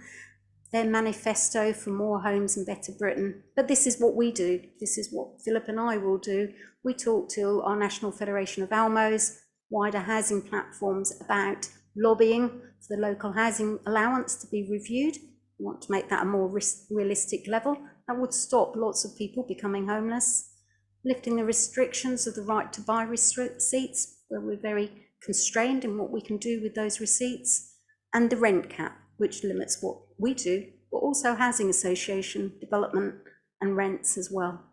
their manifesto for more homes and better Britain. But this is what we do. This is what Philip and I will do. We talk to our National Federation of Almos, wider housing platforms about lobbying for the local housing allowance to be reviewed. We want to make that a more realistic level. That would stop lots of people becoming homeless. Lifting the restrictions of the right to buy receipts, where we're very constrained in what we can do with those receipts, and the rent cap, which limits what we do, but also housing association development and rents as well.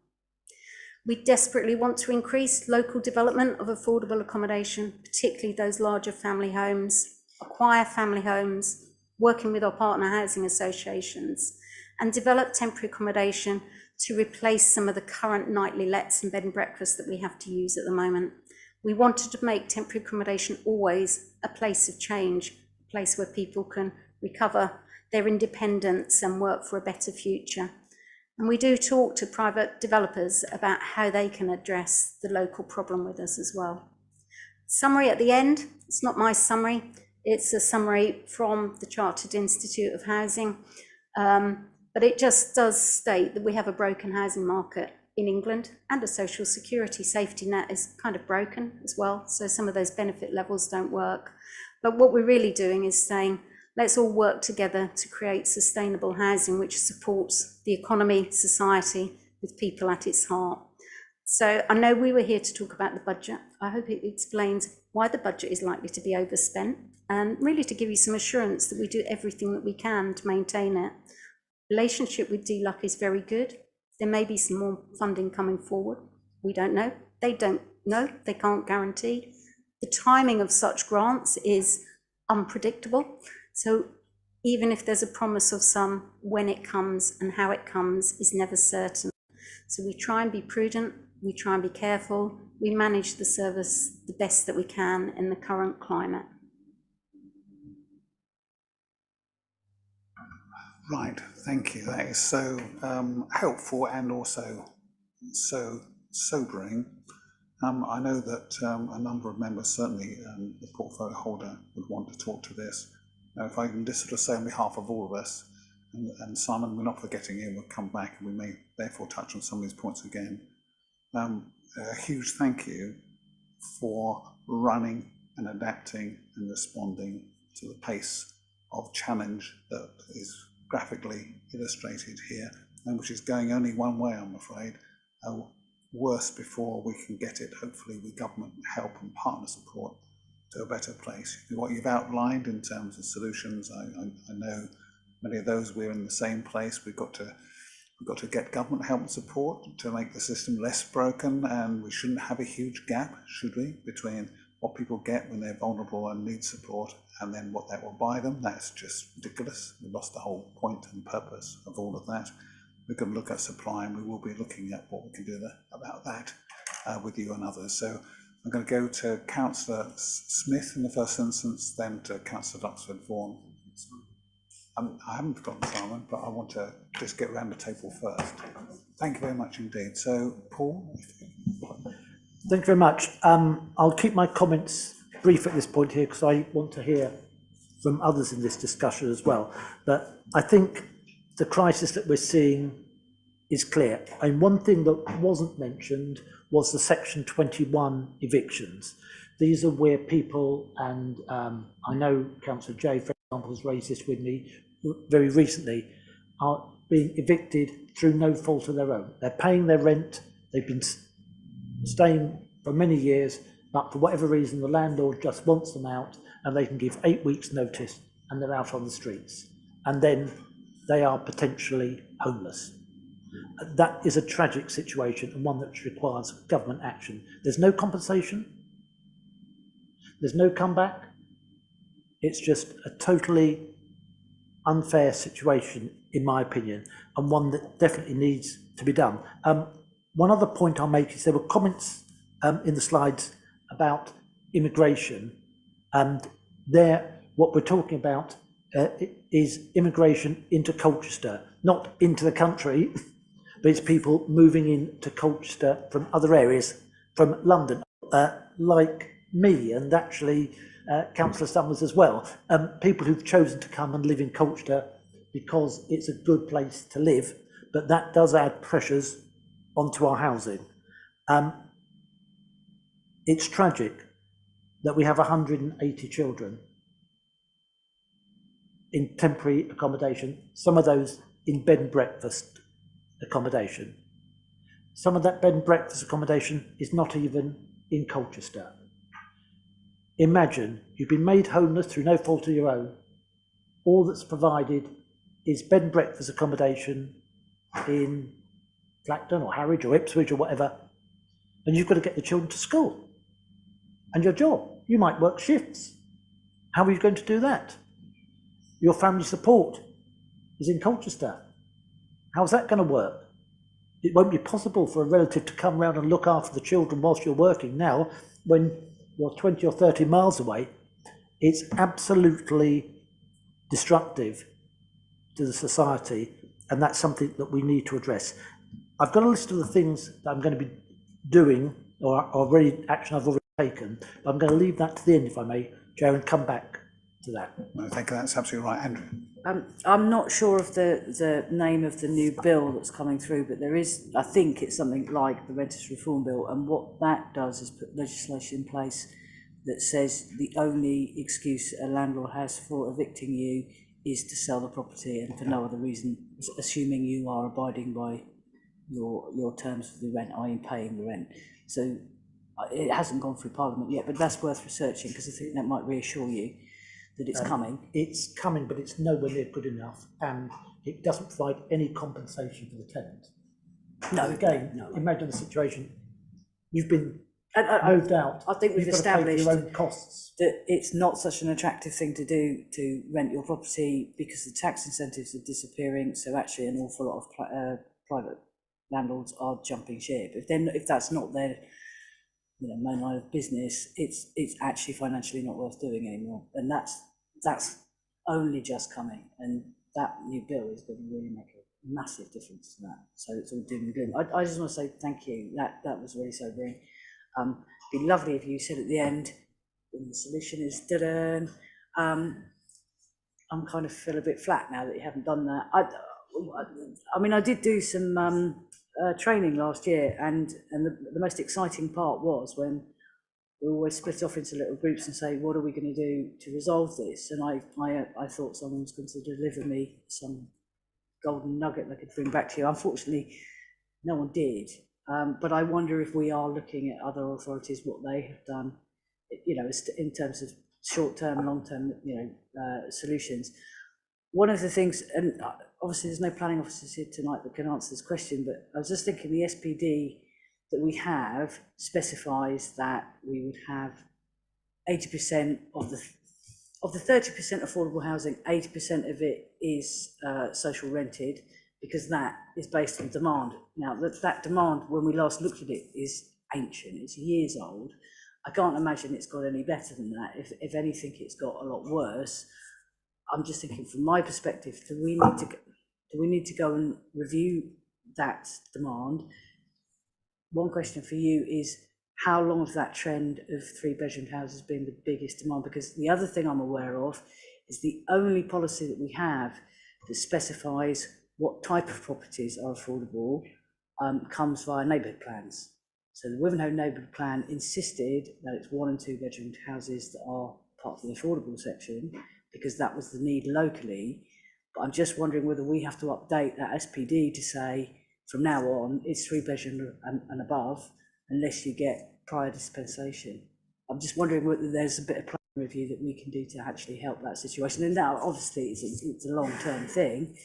We desperately want to increase local development of affordable accommodation, particularly those larger family homes, acquire family homes, working with our partner housing associations, and develop temporary accommodation to replace some of the current nightly lets and bed and breakfast that we have to use at the moment. We wanted to make temporary accommodation always a place of change, a place where people can recover their independence and work for a better future. And we do talk to private developers about how they can address the local problem with us as well. Summary at the end, it's not my summary, it's a summary from the Chartered Institute of Housing, but it just does state that we have a broken housing market in England, and a social security safety net is kind of broken as well. So some of those benefit levels don't work. But what we're really doing is saying, let's all work together to create sustainable housing which supports the economy, society, with people at its heart. So I know we were here to talk about the budget. I hope it explains why the budget is likely to be overspent, and really to give you some assurance that we do everything that we can to maintain it. Relationship with DLUC is very good. There may be some more funding coming forward. We don't know. They don't know. They can't guarantee. The timing of such grants is unpredictable. So even if there's a promise of some, when it comes and how it comes is never certain. So we try and be prudent. We try and be careful. We manage the service the best that we can in the current climate. Right, thank you. That is so helpful and also so sobering. I know that a number of members, certainly the portfolio holder, would want to talk to this. Now, if I can just sort of say on behalf of all of us, and Simon, we're not forgetting you, we'll come back and we may therefore touch on some of these points again. A huge thank you for running and adapting and responding to the pace of challenge that is graphically illustrated here, and which is going only one way, I'm afraid. Worse before we can get it, hopefully with government help and partner support, to a better place. What you've outlined in terms of solutions, I know many of those, we're in the same place. We've got to get government help and support to make the system less broken, and we shouldn't have a huge gap, should we, between what people get when they're vulnerable and need support and then what that will buy them. That's just ridiculous. We lost the whole point and purpose of all of that. We can look at supply, and we will be looking at what we can do about that with you and others. So I'm going to go to Councillor Smith in the first instance, then to Councillor Duxford-Vaughan. I haven't forgotten Simon, but I want to just get around the table first. Thank you very much indeed. So, Paul? Thank you very much. I'll keep my comments brief at this point here because I want to hear from others in this discussion as well. But I think the crisis that we're seeing is clear. And one thing that wasn't mentioned was the Section 21 evictions. These are where people, and I know Councillor Jay, for example, has raised this with me very recently, are being evicted through no fault of their own. They're paying their rent, they've been staying for many years, but for whatever reason, the landlord just wants them out and they can give 8 weeks notice and they're out on the streets. And then they are potentially homeless. That is a tragic situation and one that requires government action. There's no compensation. There's no comeback. It's just a totally unfair situation, in my opinion, and one that definitely needs to be done. One other point I'll make is there were comments in the slides about immigration, and there, what we're talking about is immigration into Colchester, not into the country, but it's people moving into Colchester from other areas, from London, like me, and actually Councillor Summers as well. People who've chosen to come and live in Colchester because it's a good place to live, but that does add pressures onto our housing. It's tragic that we have 180 children in temporary accommodation, some of those in bed and breakfast accommodation. Some of that bed and breakfast accommodation is not even in Colchester. Imagine you've been made homeless through no fault of your own. All that's provided is bed and breakfast accommodation in Clacton or Harwich or Ipswich or whatever, and you've got to get the children to school. And your job, you might work shifts. How are you going to do that? Your family support is in Colchester. How's that going to work? It won't be possible for a relative to come round and look after the children whilst you're working now when you're 20 or 30 miles away. It's absolutely destructive to the society, and that's something that we need to address. I've got a list of the things that I'm going to be doing, or already action I've already taken, but I'm going to leave that to the end, if I may, Chair, and come back to that. No, thank you, that's absolutely right. Andrew? I'm not sure of the name of the new bill that's coming through, but there is, I think it's something like the Renters Reform Bill, and what that does is put legislation in place that says the only excuse a landlord has for evicting you is to sell the property and for no other reason, assuming you are abiding by your terms for the rent, i.e. paying the rent. So it hasn't gone through Parliament yet, but that's worth researching because I think that might reassure you that it's coming. It's coming, but it's nowhere near good enough, and it doesn't provide any compensation for the tenant. No. Again, no. Imagine the situation. You've been moved out. I think we've established your own costs. that it's not such an attractive thing to do to rent your property because the tax incentives are disappearing. So actually, an awful lot of private landlords are jumping ship. If that's not their main line of business, it's actually financially not worth doing anymore, and that's only just coming, and that new bill is going to really make a massive difference to that. So it's all doom and gloom. I just want to say thank you. That was really sobering. It'd be lovely if you said at the end, when the solution is done. I'm kind of feel a bit flat now that you haven't done that. I mean, I did do some training last year, and the most exciting part was when we always split off into little groups and say, what are we going to do to resolve this? And I thought someone was going to deliver me some golden nugget that I could bring back to you. Unfortunately, no one did. But I wonder if we are looking at other authorities, what they have done, in terms of short-term, long-term, solutions. One of the things, and obviously there's no planning officers here tonight that can answer this question, but I was just thinking the SPD that we have specifies that we would have 80% of the 30% affordable housing, 80% of it is social rented, because that is based on demand. Now, that demand, when we last looked at it, is ancient, it's years old. I can't imagine it's got any better than that. If anything, it's got a lot worse. I'm just thinking from my perspective, do we need to go and review that demand? One question for you is, how long has that trend of 3-bedroom houses been the biggest demand? Because the other thing I'm aware of is the only policy that we have that specifies what type of properties are affordable comes via neighbourhood plans. So the Wivenhoe neighbourhood plan insisted that it's 1 and 2 bedroom houses that are part of the affordable section, because that was the need locally. But I'm just wondering whether we have to update that SPD to say from now on it's 3 bedroom and above, unless you get prior dispensation. I'm just wondering whether there's a bit of plan review that we can do to actually help that situation. And now obviously it's a long-term thing,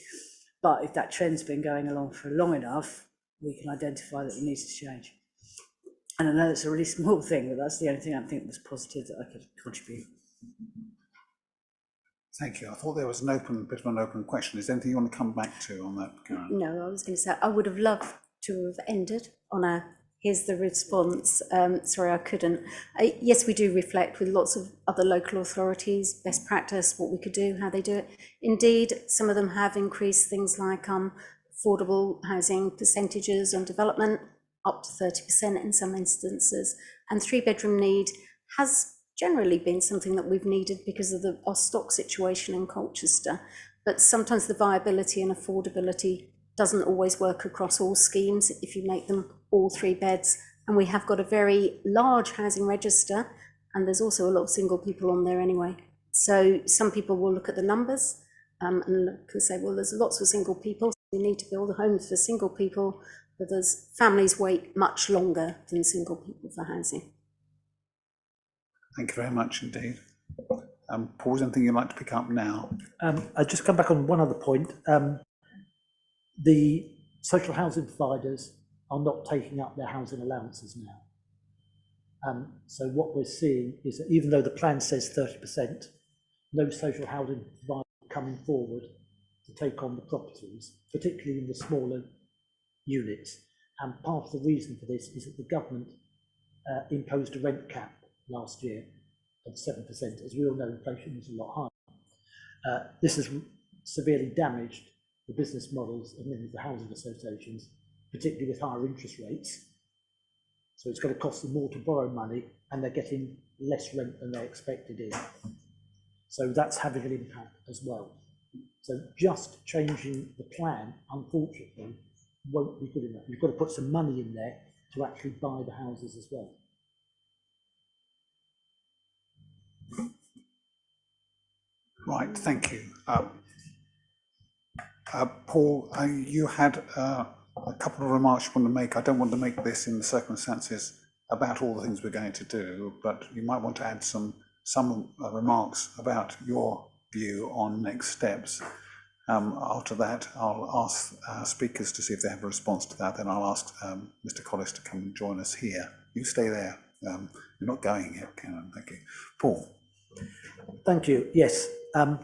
but if that trend's been going along for long enough, we can identify that it needs to change. And I know it's a really small thing, but that's the only thing I think was positive that I could contribute. Thank you. I thought there was a bit of an open question. Is there anything you want to come back to on that, Karen? No, I was going to say I would have loved to have ended on a here's the response. Sorry, I couldn't. Yes, we do reflect with lots of other local authorities, best practice, what we could do, how they do it. Indeed, some of them have increased things like affordable housing percentages on development up to 30% in some instances. And 3-bedroom need has generally been something that we've needed because of our stock situation in Colchester. But sometimes the viability and affordability doesn't always work across all schemes if you make them all 3 beds. And we have got a very large housing register, and there's also a lot of single people on there anyway. So some people will look at the numbers and can say, well, there's lots of single people, so we need to build homes for single people, but there's families wait much longer than single people for housing. Thank you very much indeed. Paul, is there anything you'd like to pick up now? I'll just come back on one other point. The social housing providers are not taking up their housing allowances now. So what we're seeing is that even though the plan says 30%, no social housing provider coming forward to take on the properties, particularly in the smaller units. And part of the reason for this is that the government imposed a rent cap last year of 7%. As we all know, inflation is a lot higher. This has severely damaged the business models of many of the housing associations, particularly with higher interest rates. So it's going to cost them more to borrow money, and they're getting less rent than they expected in. So that's having an impact as well. So just changing the plan, unfortunately, won't be good enough. You've got to put some money in there to actually buy the houses as well. Right, thank you. Paul, you had a couple of remarks you want to make. I don't want to make this in the circumstances about all the things we're going to do, but you might want to add some remarks about your view on next steps. After that, I'll ask speakers to see if they have a response to that. Then I'll ask Mr. Collis to come and join us here. You stay there. You're not going yet, Karen. Thank you. Paul. Thank you. Yes. A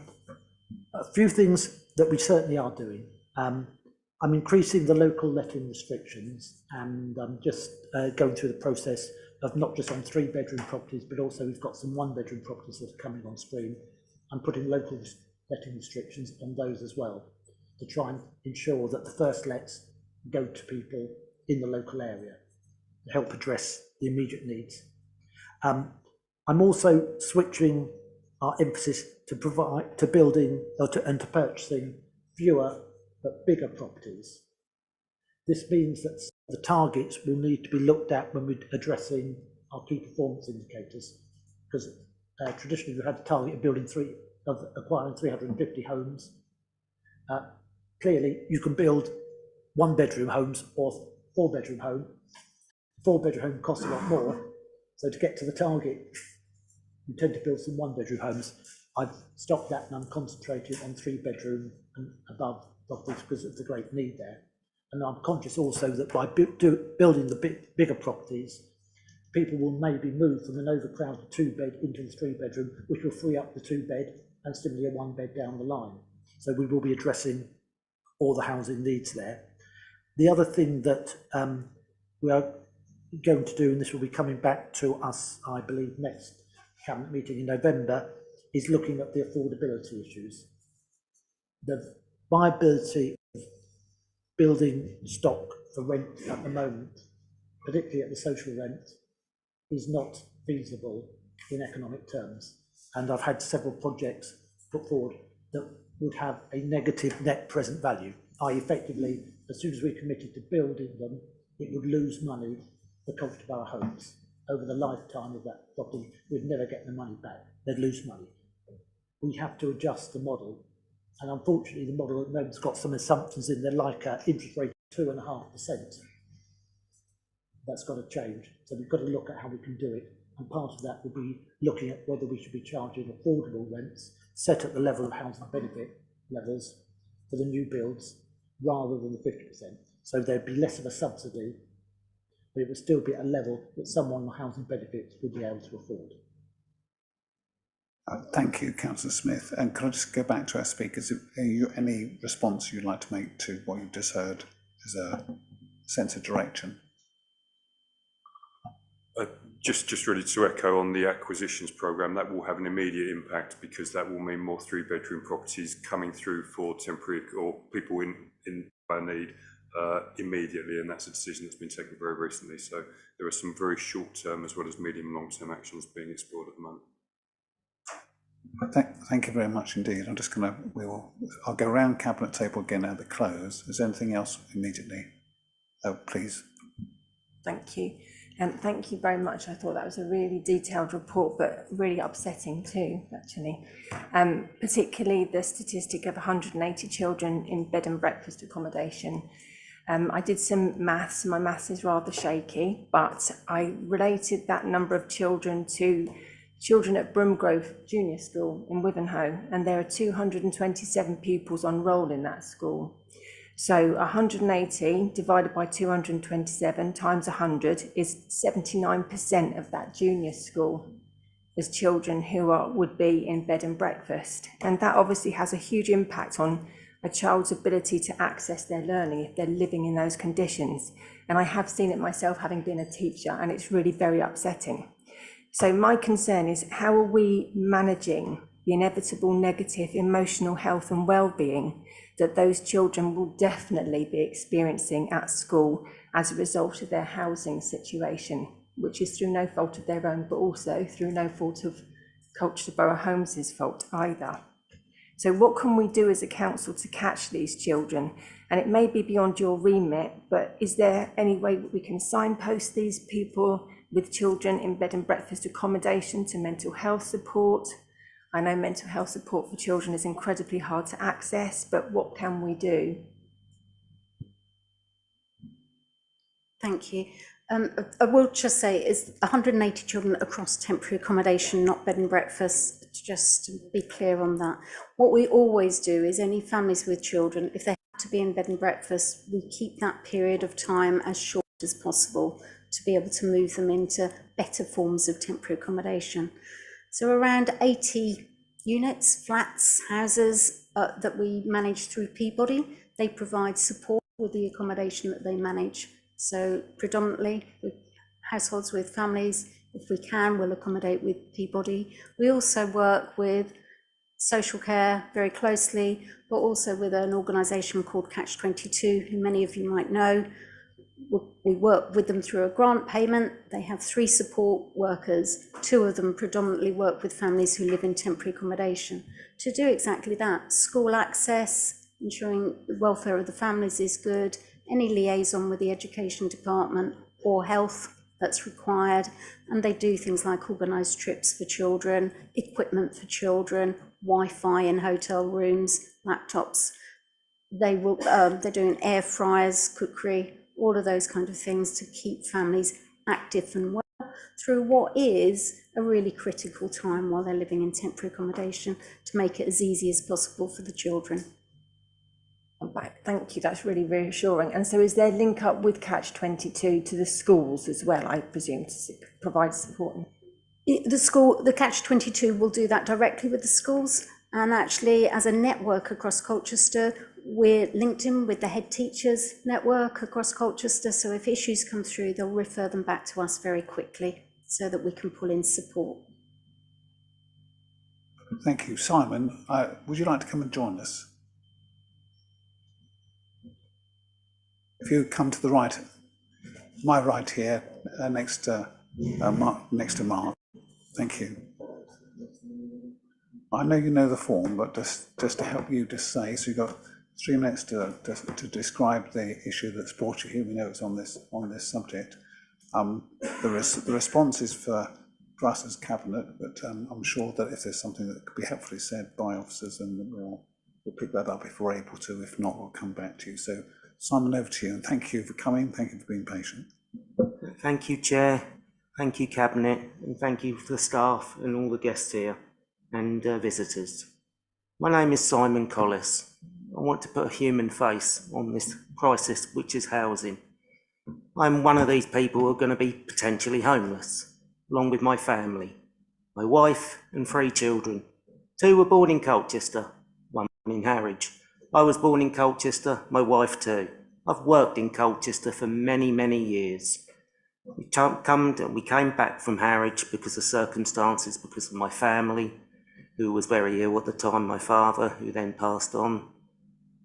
few things that we certainly are doing. I'm increasing the local letting restrictions, and I'm just going through the process of not just on 3-bedroom properties, but also we've got some 1-bedroom properties that are coming on stream. I'm putting local letting restrictions on those as well to try and ensure that the first lets go to people in the local area to help address the immediate needs. I'm also switching our emphasis to building and to purchasing fewer but bigger properties. This means that the targets will need to be looked at when we're addressing our key performance indicators, because traditionally we've had a target of acquiring 350 homes. Clearly, you can build 1-bedroom homes or 4-bedroom home. 4-bedroom home costs a lot more, so to get to the target, you tend to build some 1-bedroom homes. I've stopped that and I'm concentrating on 3-bedroom and above properties because of the great need there. And I'm conscious also that by building the bigger properties, people will maybe move from an overcrowded 2-bed into the 3-bedroom, which will free up the 2-bed and similarly a 1-bed down the line. So we will be addressing all the housing needs there. The other thing that we are going to do, and this will be coming back to us, I believe, next cabinet meeting in November, is looking at the affordability issues. The viability of building stock for rent at the moment, particularly at the social rent, is not feasible in economic terms. And I've had several projects put forward that would have a negative net present value, i.e. effectively, as soon as we committed to building them, it would lose money for Colchester Borough Homes. Over the lifetime of that property, we'd never get the money back, they'd lose money. We have to adjust the model, and unfortunately the model at the moment's got some assumptions in there, like an interest rate of 2.5%. That's got to change, so we've got to look at how we can do it, and part of that will be looking at whether we should be charging affordable rents set at the level of housing benefit levels for the new builds rather than the 50%. So there'd be less of a subsidy, but it would still be at a level that someone on housing benefits would be able to afford. Thank you, Councillor Smith. And can I just go back to our speakers? Any response you'd like to make to what you've just heard as a sense of direction? Just really to echo on the acquisitions programme, that will have an immediate impact because that will mean more 3-bedroom properties coming through for temporary or people in need immediately, and that's a decision that's been taken very recently. So there are some very short-term as well as medium and long-term actions being explored at the moment. Thank you very much indeed. I'm just going to, I'll go around cabinet table again at the close. Is there anything else immediately? Oh, please. Thank you. Thank you very much. I thought that was a really detailed report, but really upsetting too, actually. Particularly the statistic of 180 children in bed and breakfast accommodation. I did some maths, and my maths is rather shaky, but I related that number of children to children at Broomgrove Junior School in Wivenhoe, and there are 227 pupils on roll in that school. So 180 divided by 227 times 100 is 79% of that junior school as children who would be in bed and breakfast. And that obviously has a huge impact on a child's ability to access their learning if they're living in those conditions. And I have seen it myself, having been a teacher, and it's really very upsetting. So my concern is, how are we managing the inevitable negative emotional health and well-being that those children will definitely be experiencing at school as a result of their housing situation, which is through no fault of their own, but also through no fault of Colchester Borough Homes' fault either. So what can we do as a council to catch these children? And it may be beyond your remit, but is there any way that we can signpost these people with children in bed and breakfast accommodation to mental health support? I know mental health support for children is incredibly hard to access, but what can we do? Thank you. I will just say, is 180 children across temporary accommodation, not bed and breakfast, just to be clear on that. What we always do is any families with children, if they have to be in bed and breakfast, we keep that period of time as short as possible to be able to move them into better forms of temporary accommodation. So around 80 units, flats, houses that we manage through Peabody. They provide support with the accommodation that they manage. So predominantly with households with families, if we can, we'll accommodate with Peabody. We also work with social care very closely, but also with an organisation called Catch 22, who many of you might know. We work with them through a grant payment. They have 3 support workers. 2 of them predominantly work with families who live in temporary accommodation to do exactly that: school access, ensuring the welfare of the families is good, any liaison with the education department or health that's required. And they do things like organised trips for children, equipment for children, Wi-Fi in hotel rooms, laptops. They're doing air fryers, cookery, all of those kind of things to keep families active and well through what is a really critical time while they're living in temporary accommodation, to make it as easy as possible for the children. I'm back. Thank you. That's really reassuring. And so is there link up with Catch 22 to the schools as well, I presume, to provide support? The Catch 22 will do that directly with the schools. And actually, as a network across Colchester, We're linked in with the head teachers network across Colchester, so if issues come through, they'll refer them back to us very quickly so that we can pull in support. Thank you. Simon, would you like to come and join us? If you come to the right, my right here, next to Mark. Thank you. I know you know the form, but just to help you just say, so you've got 3 minutes to describe the issue that's brought you here. We know it's on this subject. The response is for us as Cabinet, but I'm sure that if there's something that could be helpfully said by officers, then we'll pick that up if we're able to. If not, we'll come back to you. So Simon, over to you, and thank you for coming. Thank you for being patient. Thank you, Chair. Thank you, Cabinet, and thank you for the staff and all the guests here and visitors. My name is Simon Collis. I want to put a human face on this crisis, which is housing. I'm one of these people who are going to be potentially homeless, along with my family, my wife and 3 children. 2 were born in Colchester, 1 in Harwich. I was born in Colchester, my wife too. I've worked in Colchester for many, many years. We came back from Harwich because of circumstances, because of my family, who was very ill at the time, my father, who then passed on.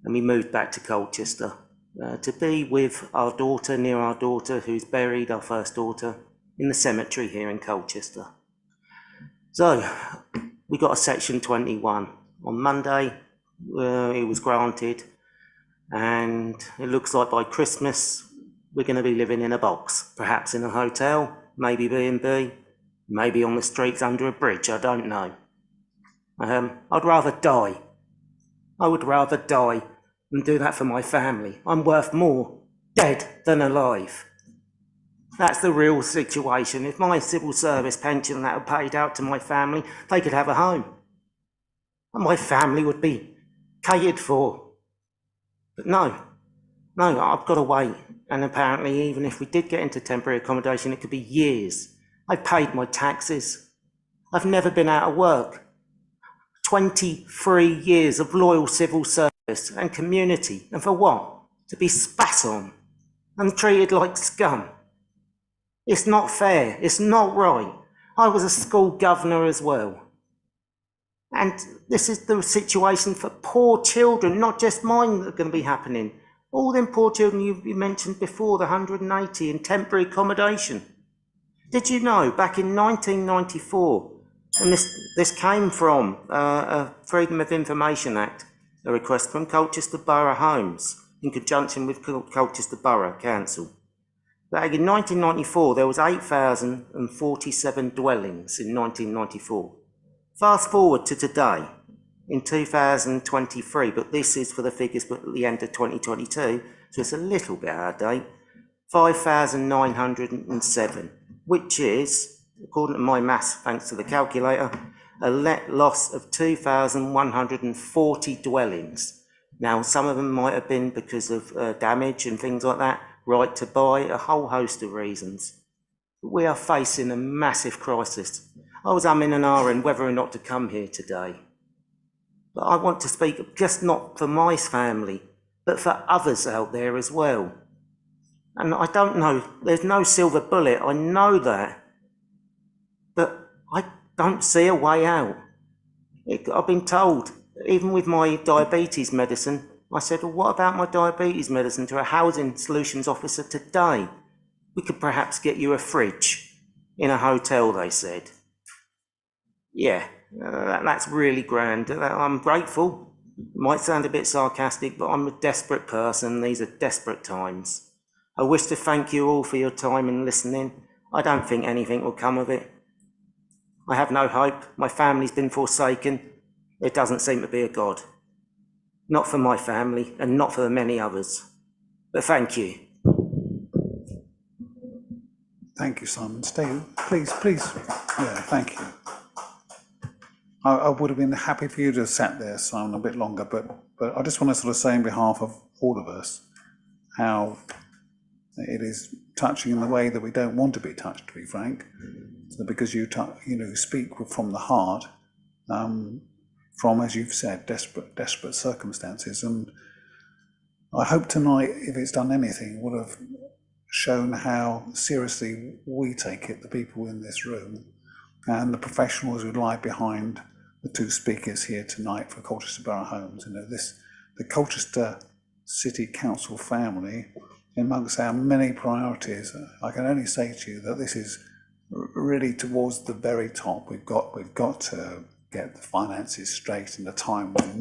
And we moved back to Colchester to be with our daughter, near our daughter, who's buried, our first daughter, in the cemetery here in Colchester. So, we got a Section 21. On Monday, it was granted, and it looks like by Christmas, we're going to be living in a box, perhaps in a hotel, maybe B&B, maybe on the streets under a bridge, I don't know. I'd rather die. I would rather die than do that for my family. I'm worth more dead than alive. That's the real situation. If my civil service pension that were paid out to my family, they could have a home. And my family would be catered for. But no, I've got to wait. And apparently, even if we did get into temporary accommodation, it could be years. I've paid my taxes. I've never been out of work. 23 years of loyal civil service and community. And for what? To be spat on and treated like scum. It's not fair. It's not right. I was a school governor as well. And this is the situation for poor children, not just mine, that are going to be happening. All them poor children you mentioned before, the 180 in temporary accommodation. Did you know, back in 1994, and this came from a Freedom of Information Act, a request from Colchester Borough Homes, in conjunction with Colchester Borough Council. Back in 1994, there was 8,047 dwellings in 1994. Fast forward to today, in 2023, but this is for the figures at the end of 2022, so it's a little bit out of date, 5,907, which is, according to my maths, thanks to the calculator, a net loss of 2,140 dwellings. Now, some of them might have been because of damage and things like that, right to buy, a whole host of reasons. But we are facing a massive crisis. I was umming and ahhing whether or not to come here today. But I want to speak just not for my family, but for others out there as well. And I don't know, there's no silver bullet, I know that. But I don't see a way out. I've been told, even with my diabetes medicine, I said, well, what about my diabetes medicine, to a housing solutions officer today? We could perhaps get you a fridge in a hotel, they said. Yeah, that's really grand. I'm grateful. It might sound a bit sarcastic, but I'm a desperate person. These are desperate times. I wish to thank you all for your time and listening. I don't think anything will come of it. I have no hope. My family's been forsaken. There doesn't seem to be a God. Not for my family and not for the many others. But thank you. Thank you, Simon. Stay, please. Yeah, thank you. I would have been happy for you to have sat there, Simon, a bit longer, but I just want to sort of say on behalf of all of us how it is touching in the way that we don't want to be touched, to be frank. So because you speak from the heart, from, as you've said, desperate circumstances, and I hope tonight, if it's done anything, would have shown how seriously we take it, the people in this room, and the professionals who lie behind the two speakers here tonight for Colchester Borough Homes. You know, the Colchester City Council family, amongst our many priorities, I can only say to you that this is really towards the very top. We've got to get the finances straight in a time when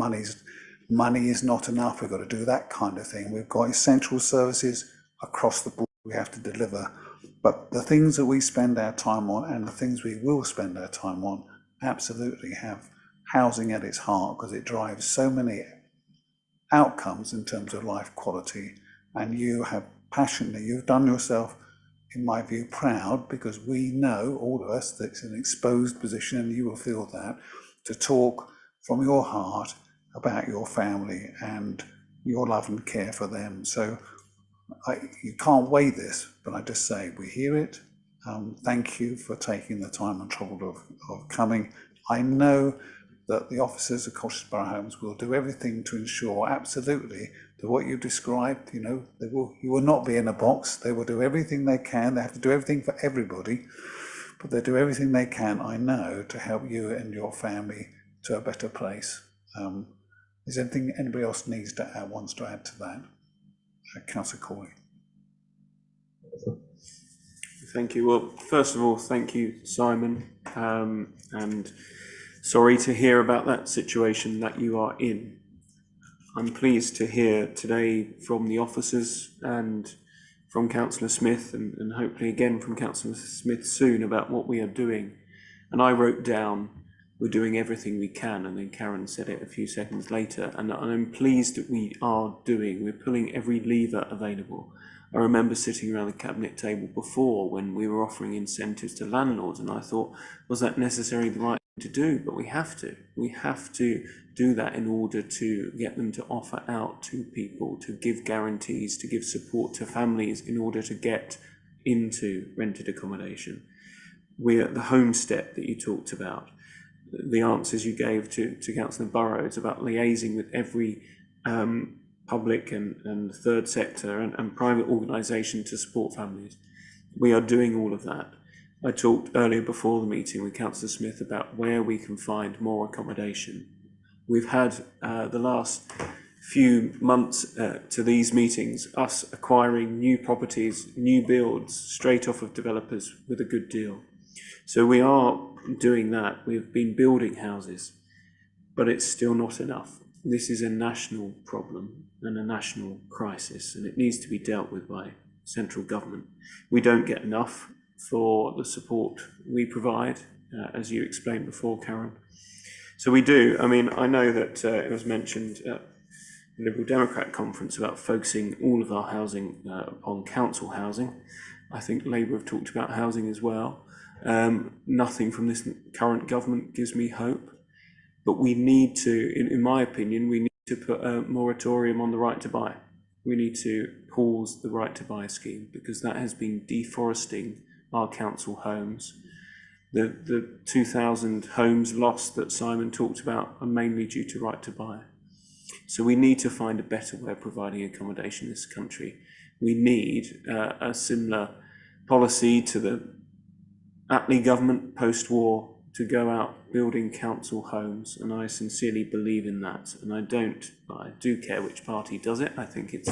money is not enough. We've got to do that kind of thing. We've got essential services across the board we have to deliver. But the things that we spend our time on and the things we will spend our time on absolutely have housing at its heart, because it drives so many outcomes in terms of life quality. And you have passionately, you've done yourself, in my view, proud, because we know, all of us, that it's an exposed position, and you will feel that, to talk from your heart about your family and your love and care for them. So you can't weigh this, but I just say we hear it. Thank you for taking the time and trouble of coming. I know that the officers of Colchester Borough Homes will do everything to ensure absolutely that what you described, you know, you will not be in a box. They will do everything they can. They have to do everything for everybody, but they do everything they can, I know, to help you and your family to a better place. Is there anything anybody else wants to add to that? Councillor Corley. Thank you. Well, first of all, thank you, Simon, and sorry to hear about that situation that you are in. I'm pleased to hear today from the officers and from Councillor Smith, and hopefully again from Councillor Smith soon, about what we are doing. And I wrote down, we're doing everything we can, and then Karen said it a few seconds later, and I'm pleased that we're pulling every lever available. I remember sitting around the cabinet table before when we were offering incentives to landlords, and I thought, was that necessarily the right thing to do? But we have to do that in order to get them to offer out to people, to give guarantees, to give support to families in order to get into rented accommodation. We're at the home step that you talked about. The answers you gave to Councillor Burrows about liaising with every public and third sector and private organisation to support families. We are doing all of that. I talked earlier before the meeting with Councillor Smith about where we can find more accommodation. We've had the last few months to these meetings, us acquiring new properties, new builds, straight off of developers with a good deal. So we are doing that. We've been building houses, but it's still not enough. This is a national problem and a national crisis, and it needs to be dealt with by central government. We don't get enough for the support we provide, as you explained before, Karen. So we do. I mean, I know that it was mentioned at the Liberal Democrat conference about focusing all of our housing upon council housing. I think Labour have talked about housing as well. Nothing from this current government gives me hope, but we need to, in my opinion, we need to put a moratorium on the right to buy. We need to pause the right to buy scheme, because that has been deforesting our council homes. The 2,000 homes lost that Simon talked about are mainly due to right to buy. So we need to find a better way of providing accommodation in this country. We need a similar policy to the Attlee government post-war to go out building council homes, and I sincerely believe in that. And I do care which party does it. I think it's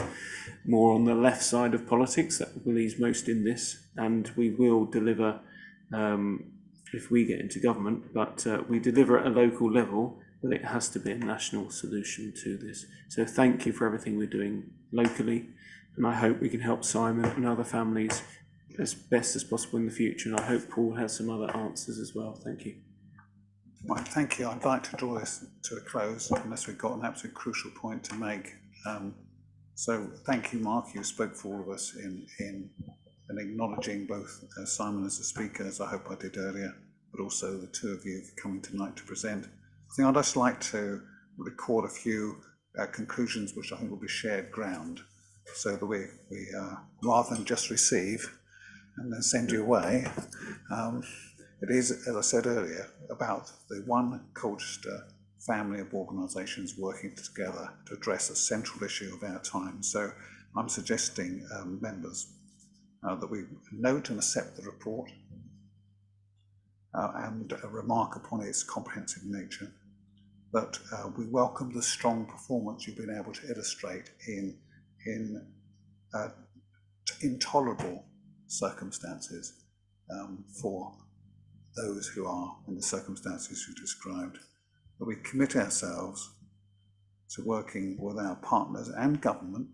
more on the left side of politics that believes most in this, and we will deliver if we get into government, but we deliver at a local level, but it has to be a national solution to this. So thank you for everything we're doing locally, and I hope we can help Simon and other families as best as possible in the future, and I hope Paul has some other answers as well. Thank you. Right, thank you. I'd like to draw this to a close, unless we've got an absolute crucial point to make. So thank you, Mark. You spoke for all of us in acknowledging both Simon as a speaker, as I hope I did earlier, but also the two of you for coming tonight to present. I think I'd just like to record a few conclusions which I think will be shared ground, so that we rather than just receive and then send you away, it is, as I said earlier, about the one Colchester family of organisations working together to address a central issue of our time. So I'm suggesting, members, that we note and accept the report and remark upon its comprehensive nature, that we welcome the strong performance you've been able to illustrate in intolerable circumstances for those who are in the circumstances you described, that we commit ourselves to working with our partners and government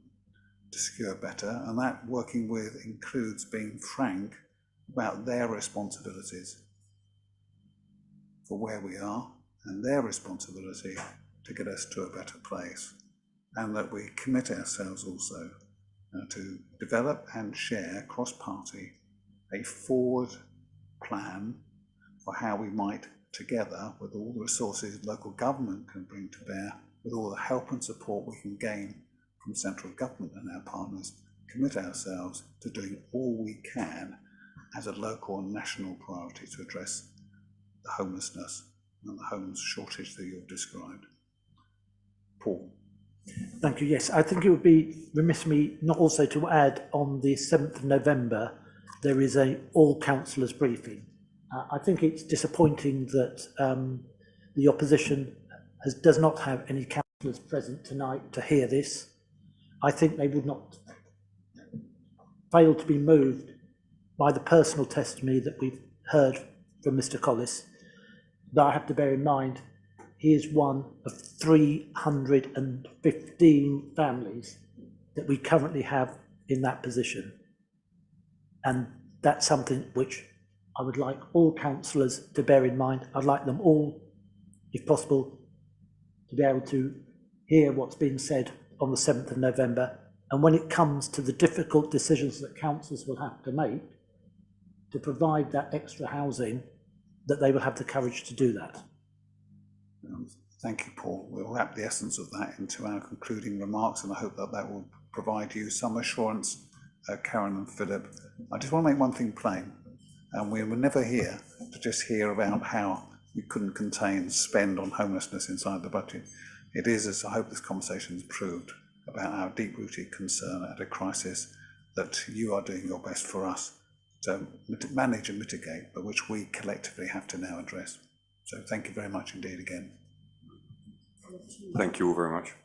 to secure better, and that working with includes being frank about their responsibilities for where we are and their responsibility to get us to a better place, and that we commit ourselves also to develop and share cross-party a forward plan for how we might, together with all the resources local government can bring to bear, with all the help and support we can gain from central government and our partners, commit ourselves to doing all we can as a local and national priority to address the homelessness and the homeless shortage that you've described. Paul. Thank you. Yes, I think it would be remiss of me not also to add on the 7th of November, there is a all councillors briefing. I think it's disappointing that the opposition does not have any councillors present tonight to hear this. I think they would not fail to be moved by the personal testimony that we've heard from Mr. Collis. But I have to bear in mind, he is one of 315 families that we currently have in that position. And that's something which I would like all councillors to bear in mind. I'd like them all, if possible, to be able to hear what's being said on the 7th of November. And when it comes to the difficult decisions that councillors will have to make to provide that extra housing, that they will have the courage to do that. Thank you, Paul. We'll wrap the essence of that into our concluding remarks, and I hope that that will provide you some assurance, Karen and Philip. I just want to make one thing plain, and we were never here to just hear about how we couldn't contain spend on homelessness inside the budget. It is, as I hope this conversation has proved, about our deep-rooted concern at a crisis that you are doing your best for us to manage and mitigate, but which we collectively have to now address. So thank you very much indeed again. Thank you all very much.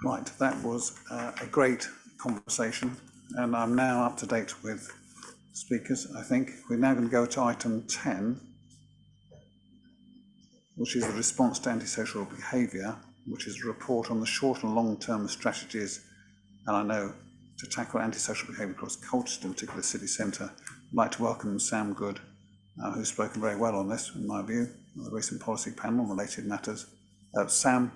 Right, that was a great conversation, and I'm now up to date with speakers, I think. We're now going to go to item 10, which is the response to antisocial behaviour, which is a report on the short and long-term strategies, and I know to tackle antisocial behaviour across Colchester, in particular the city centre. I'd like to welcome Sam Good, who's spoken very well on this, in my view, on the recent policy panel on related matters. Sam,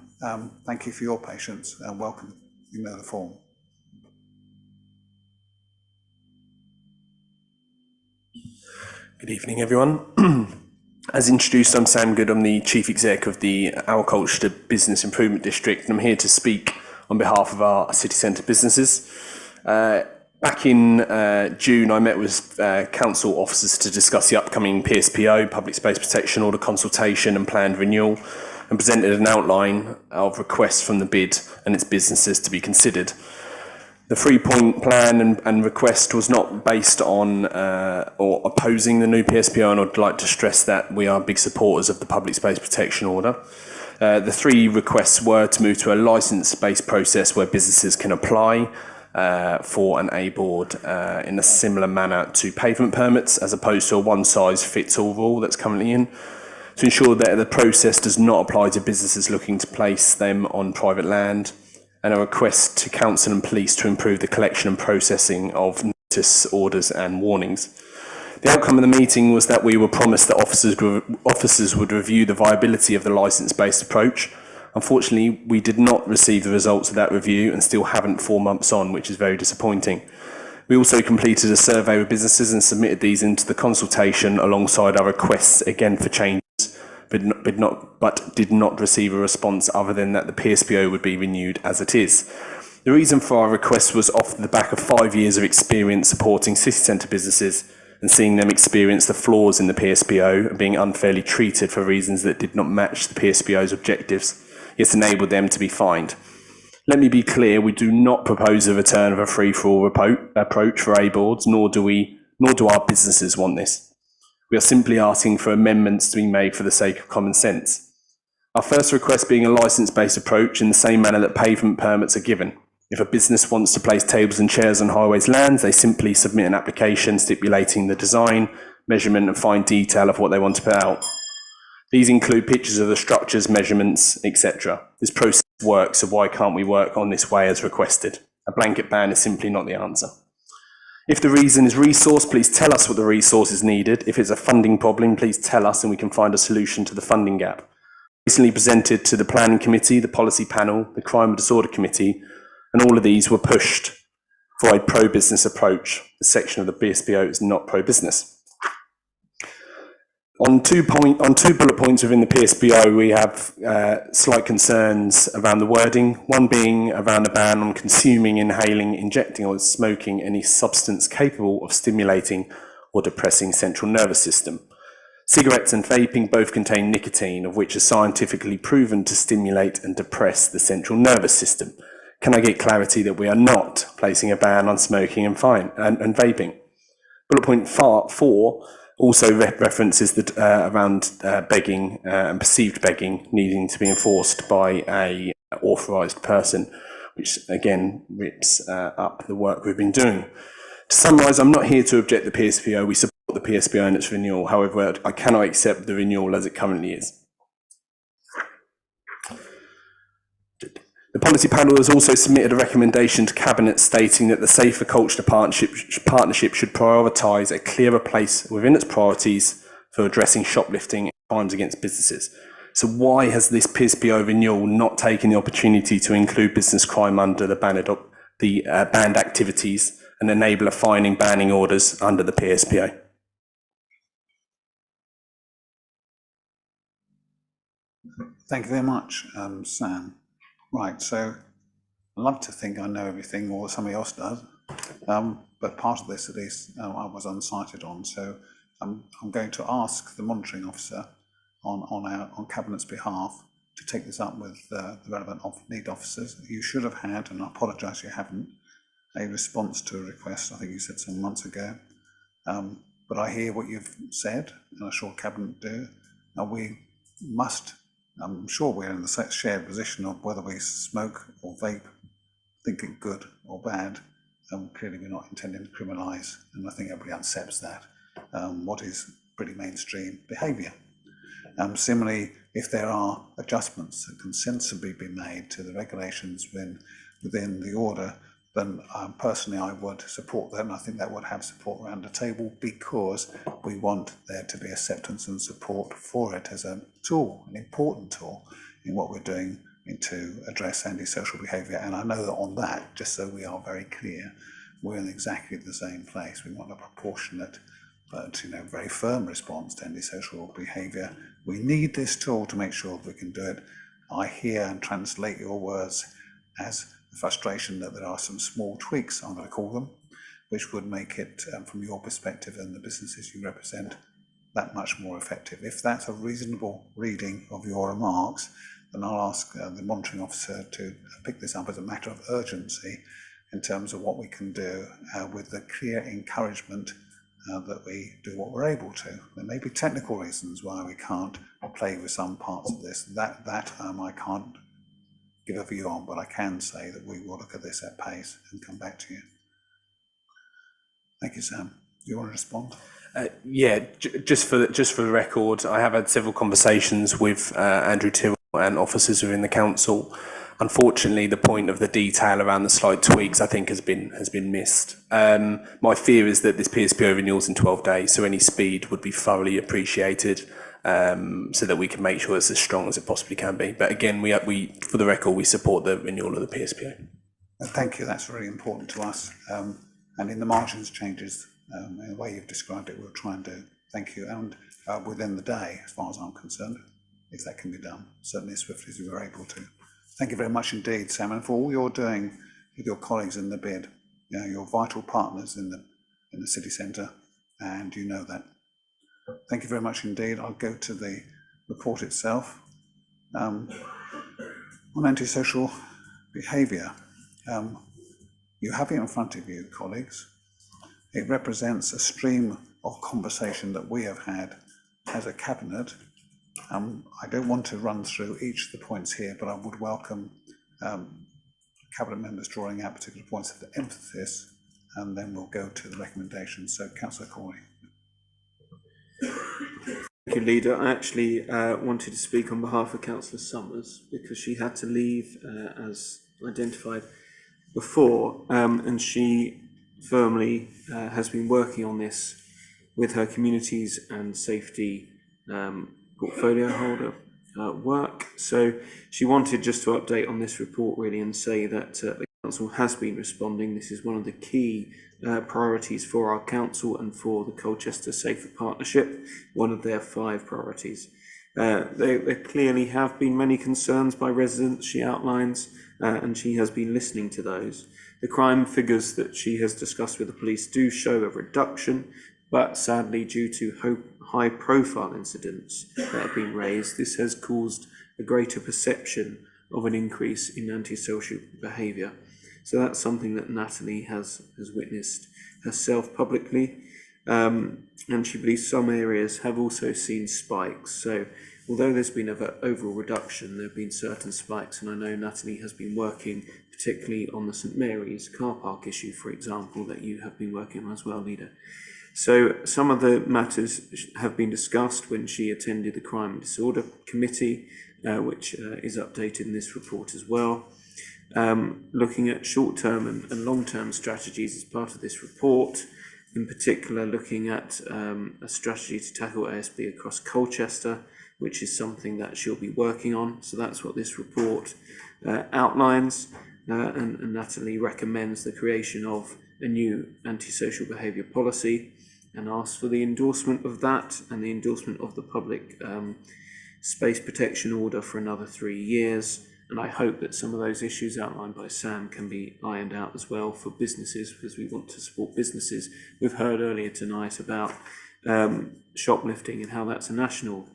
thank you for your patience, and welcome. You know the form. Good evening, everyone. As introduced, I'm Sam Good. I'm the Chief Exec of the Colchester Business Improvement District, and I'm here to speak on behalf of our city centre businesses. Back in June, I met with council officers to discuss the upcoming PSPO, Public Space Protection Order consultation and planned renewal, and presented an outline of requests from the bid and its businesses to be considered. The 3-point plan and request was not based on or opposing the new PSPO, and I'd like to stress that we are big supporters of the Public Space Protection Order. The 3 requests were to move to a licence-based process where businesses can apply for an A board in a similar manner to pavement permits, as opposed to a one-size-fits-all rule that's currently in, to ensure that the process does not apply to businesses looking to place them on private land, and a request to council and police to improve the collection and processing of notice, orders and warnings. The outcome of the meeting was that we were promised that officers would review the viability of the licence-based approach. Unfortunately, we did not receive the results of that review and still haven't 4 months on, which is very disappointing. We also completed a survey with businesses and submitted these into the consultation alongside our requests again for changes, but did not receive a response other than that the PSPO would be renewed as it is. The reason for our request was off the back of 5 years of experience supporting city centre businesses and seeing them experience the flaws in the PSPO and being unfairly treated for reasons that did not match the PSPO's objectives, yet enabled them to be fined. Let me be clear, we do not propose a return of a free-for-all approach for A boards, nor do our businesses want this. We are simply asking for amendments to be made for the sake of common sense. Our first request being a licence-based approach in the same manner that pavement permits are given. If a business wants to place tables and chairs on highways lands, they simply submit an application stipulating the design, measurement and fine detail of what they want to put out. These include pictures of the structures, measurements, etc. This process works, so why can't we work on this way as requested? A blanket ban is simply not the answer. If the reason is resource, please tell us what the resource is needed. If it's a funding problem, please tell us and we can find a solution to the funding gap. Recently presented to the Planning Committee, the Policy Panel, the Crime and Disorder Committee, and all of these were pushed for a pro-business approach. The section of the PSPO is not pro-business. On two bullet points within the PSPO, we have slight concerns around the wording, one being around a ban on consuming, inhaling, injecting or smoking any substance capable of stimulating or depressing central nervous system. Cigarettes and vaping both contain nicotine, of which is scientifically proven to stimulate and depress the central nervous system. Can I get clarity that we are not placing a ban on smoking and vaping? Bullet point 4 also references that around begging and perceived begging needing to be enforced by a authorised person, which again rips up the work we've been doing. To summarise, I'm not here to object the PSPO. We support the PSPO and its renewal. However, I cannot accept the renewal as it currently is. The Policy Panel has also submitted a recommendation to Cabinet stating that the Safer Colchester Partnership should prioritise a clearer place within its priorities for addressing shoplifting and crimes against businesses. So why has this PSPO renewal not taken the opportunity to include business crime under the banned activities and enable a fining banning orders under the PSPO? Thank you very much, Sam. Right, so I love to think I know everything or somebody else does, but part of this at least I was unsighted on, so I'm going to ask the monitoring officer on Cabinet's behalf to take this up with the relevant lead officers. You should have had, and I apologise you haven't, a response to a request, I think you said some months ago, but I hear what you've said, and I'm sure Cabinet do. Now we must, I'm sure we're in the shared position of whether we smoke or vape, think it good or bad. Clearly we're not intending to criminalise, and I think everybody accepts that, what is pretty mainstream behaviour. Similarly, if there are adjustments that can sensibly be made to the regulations within the order, then personally I would support that, and I think that would have support around the table because we want there to be acceptance and support for it as a tool, an important tool in what we're doing to address antisocial behaviour. And I know that on that, just so we are very clear, we're in exactly the same place. We want a proportionate but very firm response to antisocial behaviour. We need this tool to make sure that we can do it. I hear and translate your words as the frustration that there are some small tweaks, I'm going to call them, which would make it, from your perspective and the businesses you represent, that much more effective. If that's a reasonable reading of your remarks, then I'll ask the monitoring officer to pick this up as a matter of urgency in terms of what we can do with the clear encouragement that we do what we're able to. There may be technical reasons why we can't play with some parts of this. That I can't give a view on, but I can say that we will look at this at pace and come back to you. Thank you, Sam. Do you want to respond? Just for the record, I have had several conversations with Andrew Tyrrell and officers within the council. Unfortunately, the point of the detail around the slight tweaks, I think, has been missed. My fear is that this PSPO renewals in 12 days, so any speed would be thoroughly appreciated, so that we can make sure it's as strong as it possibly can be. But again, we for the record, we support the renewal of the PSPO. Thank you. That's really important to us. And in the margins changes, in the way you've described it, we'll try and do. Thank you. And within the day, as far as I'm concerned, if that can be done, certainly as swiftly as we were able to. Thank you very much indeed, Sam, and for all you're doing with your colleagues in the bid. You're vital partners in the city centre, and you know that. Thank you very much indeed. I'll go to the report itself. On antisocial behaviour, you have it in front of you, colleagues. It represents a stream of conversation that we have had as a cabinet. I don't want to run through each of the points here, but I would welcome cabinet members drawing out particular points of emphasis, and then we'll go to the recommendations. So, Councillor Corey. Thank you, Leader. I actually wanted to speak on behalf of Councillor Summers because she had to leave as identified before, and she firmly has been working on this with her communities and safety portfolio holder work. So she wanted just to update on this report really and say that the Council has been responding. This is one of the key priorities for our Council and for the Colchester Safer Partnership, one of their 5 priorities. There clearly have been many concerns by residents, she outlines, and she has been listening to those. The crime figures that she has discussed with the police do show a reduction, but sadly, due to high-profile incidents that have been raised, this has caused a greater perception of an increase in antisocial behaviour. So that's something that Natalie has witnessed herself publicly, and she believes some areas have also seen spikes. So although there's been an overall reduction, there have been certain spikes, and I know Natalie has been working particularly on the St Mary's car park issue, for example, that you have been working on as well, Leader. So some of the matters have been discussed when she attended the Crime and Disorder Committee, which is updated in this report as well. Looking at short-term and long-term strategies as part of this report, in particular looking at a strategy to tackle ASB across Colchester, which is something that she'll be working on. So that's what this report outlines, and Natalie recommends the creation of a new antisocial behaviour policy and asks for the endorsement of that and the endorsement of the public space protection order for another 3 years. And I hope that some of those issues outlined by Sam can be ironed out as well for businesses, because we want to support businesses. We've heard earlier tonight about shoplifting and how that's a national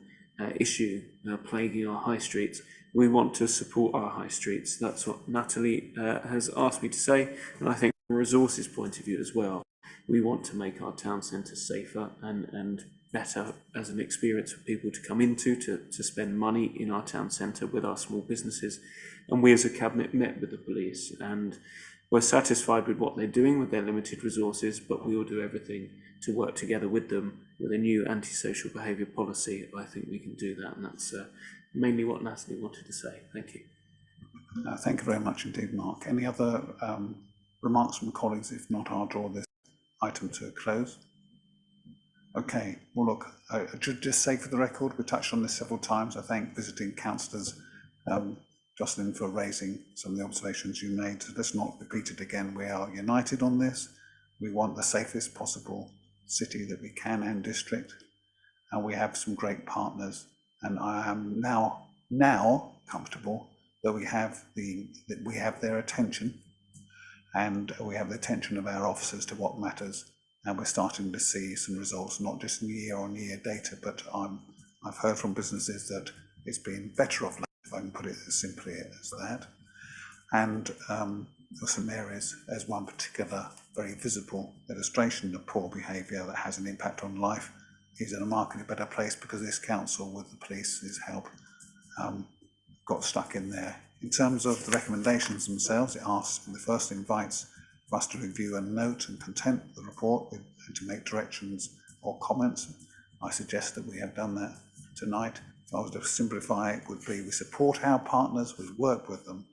issue plaguing our high streets. We want to support our high streets. That's what Natalie has asked me to say. And I think from a resources point of view as well, we want to make our town centre safer and better as an experience for people to come into, to spend money in our town centre with our small businesses. And we as a cabinet met with the police and we're satisfied with what they're doing with their limited resources, but we will do everything to work together with them with a new antisocial behaviour policy. I think we can do that, and that's mainly what Natalie wanted to say. Thank you. Thank you very much indeed, Mark. Any other remarks from colleagues? If not, I'll draw this item to a close. Okay, well look, I should just say for the record, we touched on this several times. I thank visiting councillors, Jocelyn, for raising some of the observations you made. So let's not repeat it again. We are united on this. We want the safest possible city that we can and district, and we have some great partners. And I am now comfortable that we have their attention, and we have the attention of our officers to what matters. And we're starting to see some results, not just in year-on-year data, but I've heard from businesses that it's been better off late, if I can put it as simply as that. And St Mary's as one particular very visible illustration of poor behaviour that has an impact on life is in a markedly better place because this council, with the police's help, got stuck in there. In terms of the recommendations themselves, it asks, the first invites for us to review and note and content the report and to make directions or comments. I suggest that we have done that tonight. If I was to simplify, it would be we support our partners, we work with them,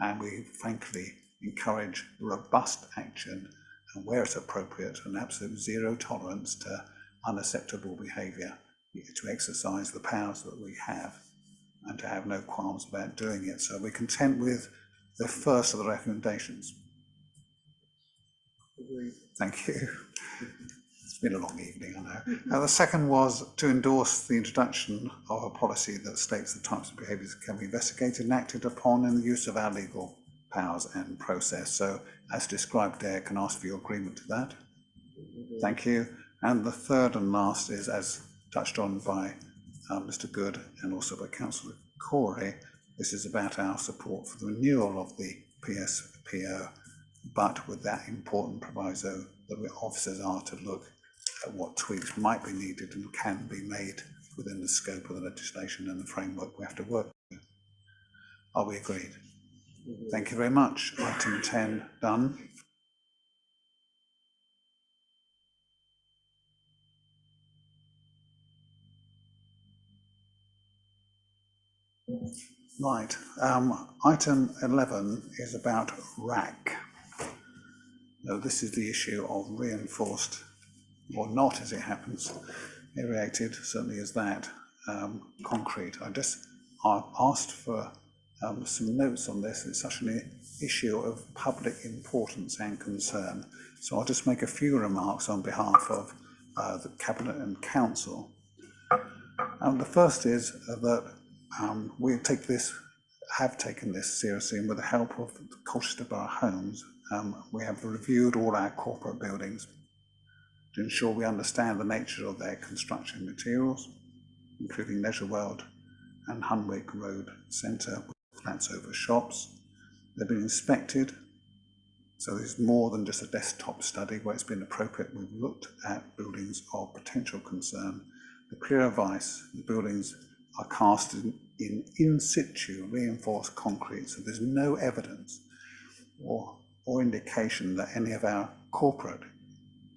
and we frankly encourage robust action and where it's appropriate and absolute zero tolerance to unacceptable behaviour, to exercise the powers that we have and to have no qualms about doing it. So we're content with the first of the recommendations. Thank you. It's been a long evening, I know. Now, the second was to endorse the introduction of a policy that states the types of behaviours that can be investigated and acted upon in the use of our legal powers and process. So, as described there, can I ask for your agreement to that? Thank you. And the third and last is, as touched on by Mr. Good and also by Councillor Corey, this is about our support for the renewal of the PSPO, but with that important proviso that we officers are to look at what tweaks might be needed and can be made within the scope of the legislation and the framework we have to work with. Are we agreed? Thank you very much. Item 10 done. Right. Item 11 is about RAC. Now, this is the issue of reinforced, or not as it happens, aerated, certainly as that, concrete. I asked for some notes on this. It's such an issue of public importance and concern. So I'll just make a few remarks on behalf of the Cabinet and Council. The first is that we have taken this seriously, and with the help of the Colchester Borough Homes, we have reviewed all our corporate buildings to ensure we understand the nature of their construction materials, including Leisure World and Hunwick Road Centre, with flats over shops. They've been inspected, so there's more than just a desktop study where it's been appropriate. We've looked at buildings of potential concern. The clear advice, the buildings are cast in situ reinforced concrete, so there's no evidence or indication that any of our corporate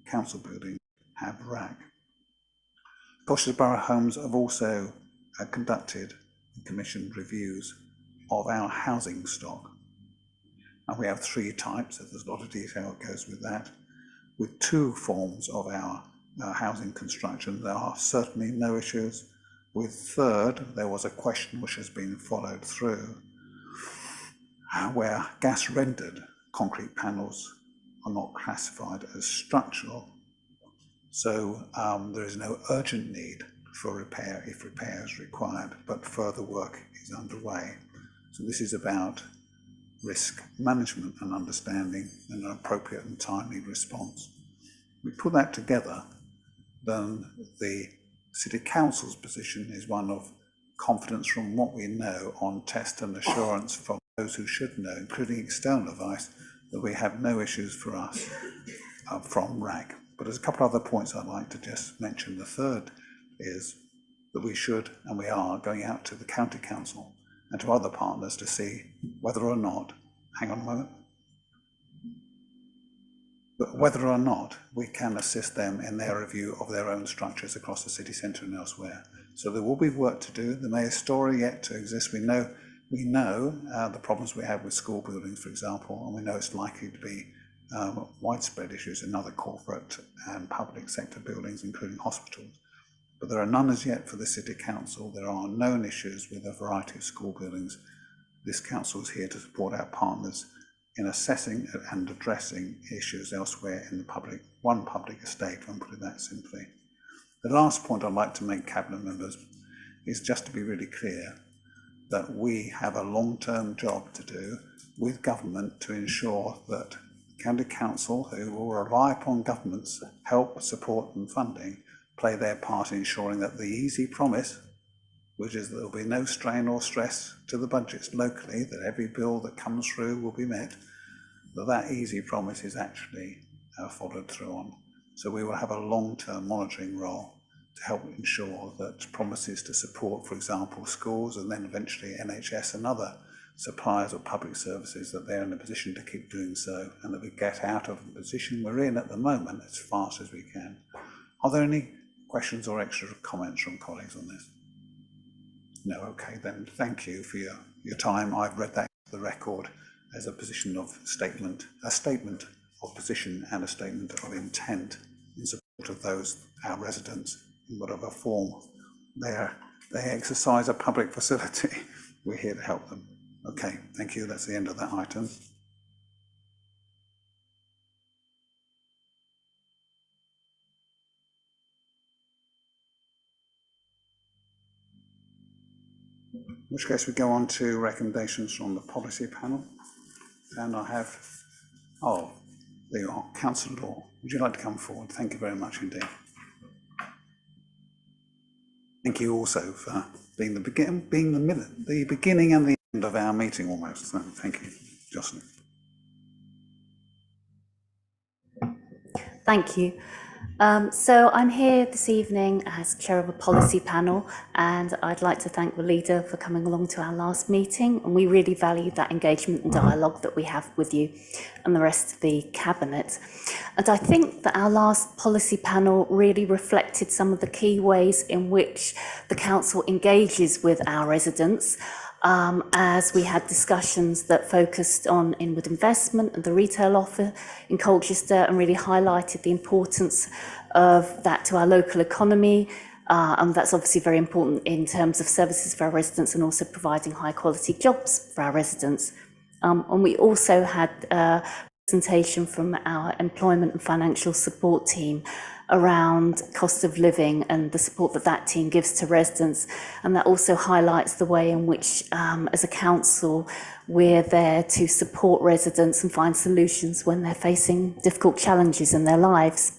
council buildings have RAC. Colchester Borough Homes have also conducted and commissioned reviews of our housing stock. And we have 3 types, so there's a lot of detail that goes with that. With 2 forms of our housing construction, there are certainly no issues. With third, there was a question which has been followed through, where gas rendered concrete panels are not classified as structural. So there is no urgent need for repair if repair is required, but further work is underway. So this is about risk management and understanding and an appropriate and timely response. We put that together, then the City Council's position is one of confidence from what we know on test and assurance from those who should know, including external advice, that we have no issues for us from RAC. But there's a couple of other points I'd like to just mention. The third is that we should, and we are, going out to the County Council and to other partners to see whether or not, hang on a moment, but whether or not we can assist them in their review of their own structures across the city centre and elsewhere. So there will be work to do. There may be a story yet to exist. We know the problems we have with school buildings, for example, and we know it's likely to be widespread issues in other corporate and public sector buildings, including hospitals. But there are none as yet for the City Council. There are known issues with a variety of school buildings. This council is here to support our partners in assessing and addressing issues elsewhere in the public estate, and put it that simply. The last point I'd like to make, Cabinet members, is just to be really clear that we have a long-term job to do with government to ensure that County Council, who will rely upon government's help, support and funding, play their part in ensuring that the easy promise, which is that there will be no strain or stress to the budgets locally, that every bill that comes through will be met, that easy promise is actually followed through on. So we will have a long-term monitoring role to help ensure that promises to support, for example, schools and then eventually NHS and other suppliers of public services, that they're in a position to keep doing so, and that we get out of the position we're in at the moment as fast as we can. Are there any questions or extra comments from colleagues on this? No, okay, then thank you for your time. I've read that to the record as a position of statement, a statement of position and a statement of intent in support of those, our residents, in whatever form they exercise a public facility. We're here to help them. Okay, thank you. That's the end of that item. In which case we go on to recommendations from the policy panel. And I have, there you are, Councillor Law. Would you like to come forward? Thank you very much indeed. Thank you also for being the beginning and the end of our meeting almost. So thank you, Jocelyn. Thank you. So I'm here this evening as chair of a policy panel, and I'd like to thank the leader for coming along to our last meeting, and we really value that engagement and dialogue that we have with you and the rest of the cabinet. And I think that our last policy panel really reflected some of the key ways in which the council engages with our residents, as we had discussions that focused on inward investment and the retail offer in Colchester, and really highlighted the importance of that to our local economy. And that's obviously very important in terms of services for our residents and also providing high quality jobs for our residents. And we also had a presentation from our employment and financial support team around cost of living and the support that that team gives to residents. And that also highlights the way in which, as a council, we're there to support residents and find solutions when they're facing difficult challenges in their lives.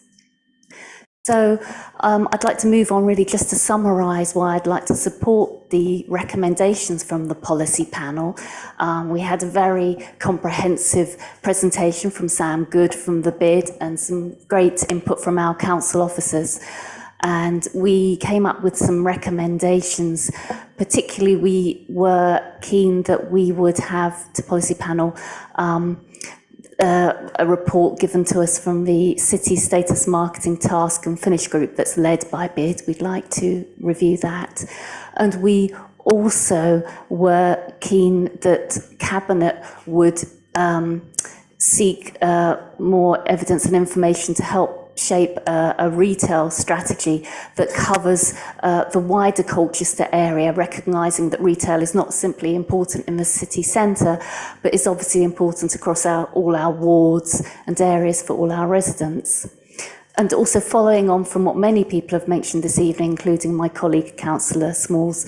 So I'd like to move on really just to summarise why I'd like to support the recommendations from the policy panel. We had a very comprehensive presentation from Sam Good from the BID and some great input from our council officers. And we came up with some recommendations. Particularly, we were keen that we would have to policy panel a report given to us from the City Status Marketing Task and Finish Group that's led by BID. We'd like to review that. And we also were keen that Cabinet would seek more evidence and information to help shape a retail strategy that covers the wider Colchester area, recognising that retail is not simply important in the city centre, but is obviously important across all our wards and areas for all our residents. And also following on from what many people have mentioned this evening, including my colleague Councillor Smalls,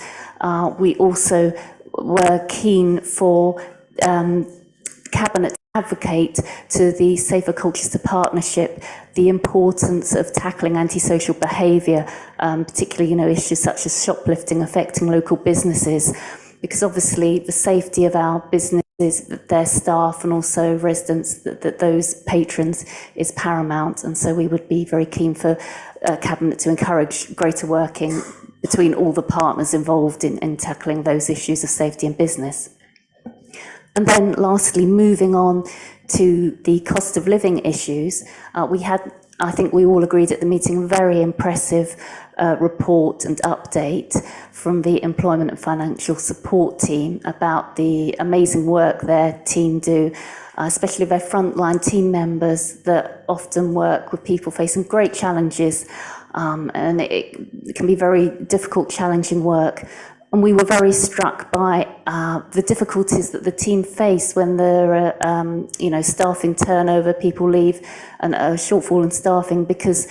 we also were keen for Cabinet to advocate to the Safer Colchester Partnership the importance of tackling antisocial behaviour, particularly issues such as shoplifting affecting local businesses, because obviously the safety of our businesses, their staff and also residents, that those patrons is paramount. And so we would be very keen for Cabinet to encourage greater working between all the partners involved in tackling those issues of safety and business. And then lastly, moving on to the cost of living issues, we had, I think we all agreed at the meeting, a very impressive report and update from the Employment and Financial Support team about the amazing work their team do, especially their frontline team members that often work with people facing great challenges, and it can be very difficult, challenging work. And we were very struck by the difficulties that the team face when there are, staffing turnover, people leave, and a shortfall in staffing, because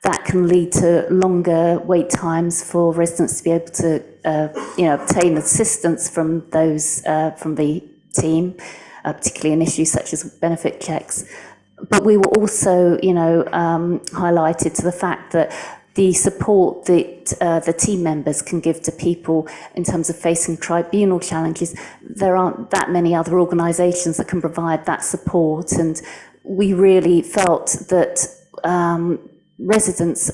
that can lead to longer wait times for residents to be able to, obtain assistance from those from the team, particularly in issues such as benefit checks. But we were also, highlighted to the fact that the support that the team members can give to people in terms of facing tribunal challenges, there aren't that many other organisations that can provide that support. And we really felt that residents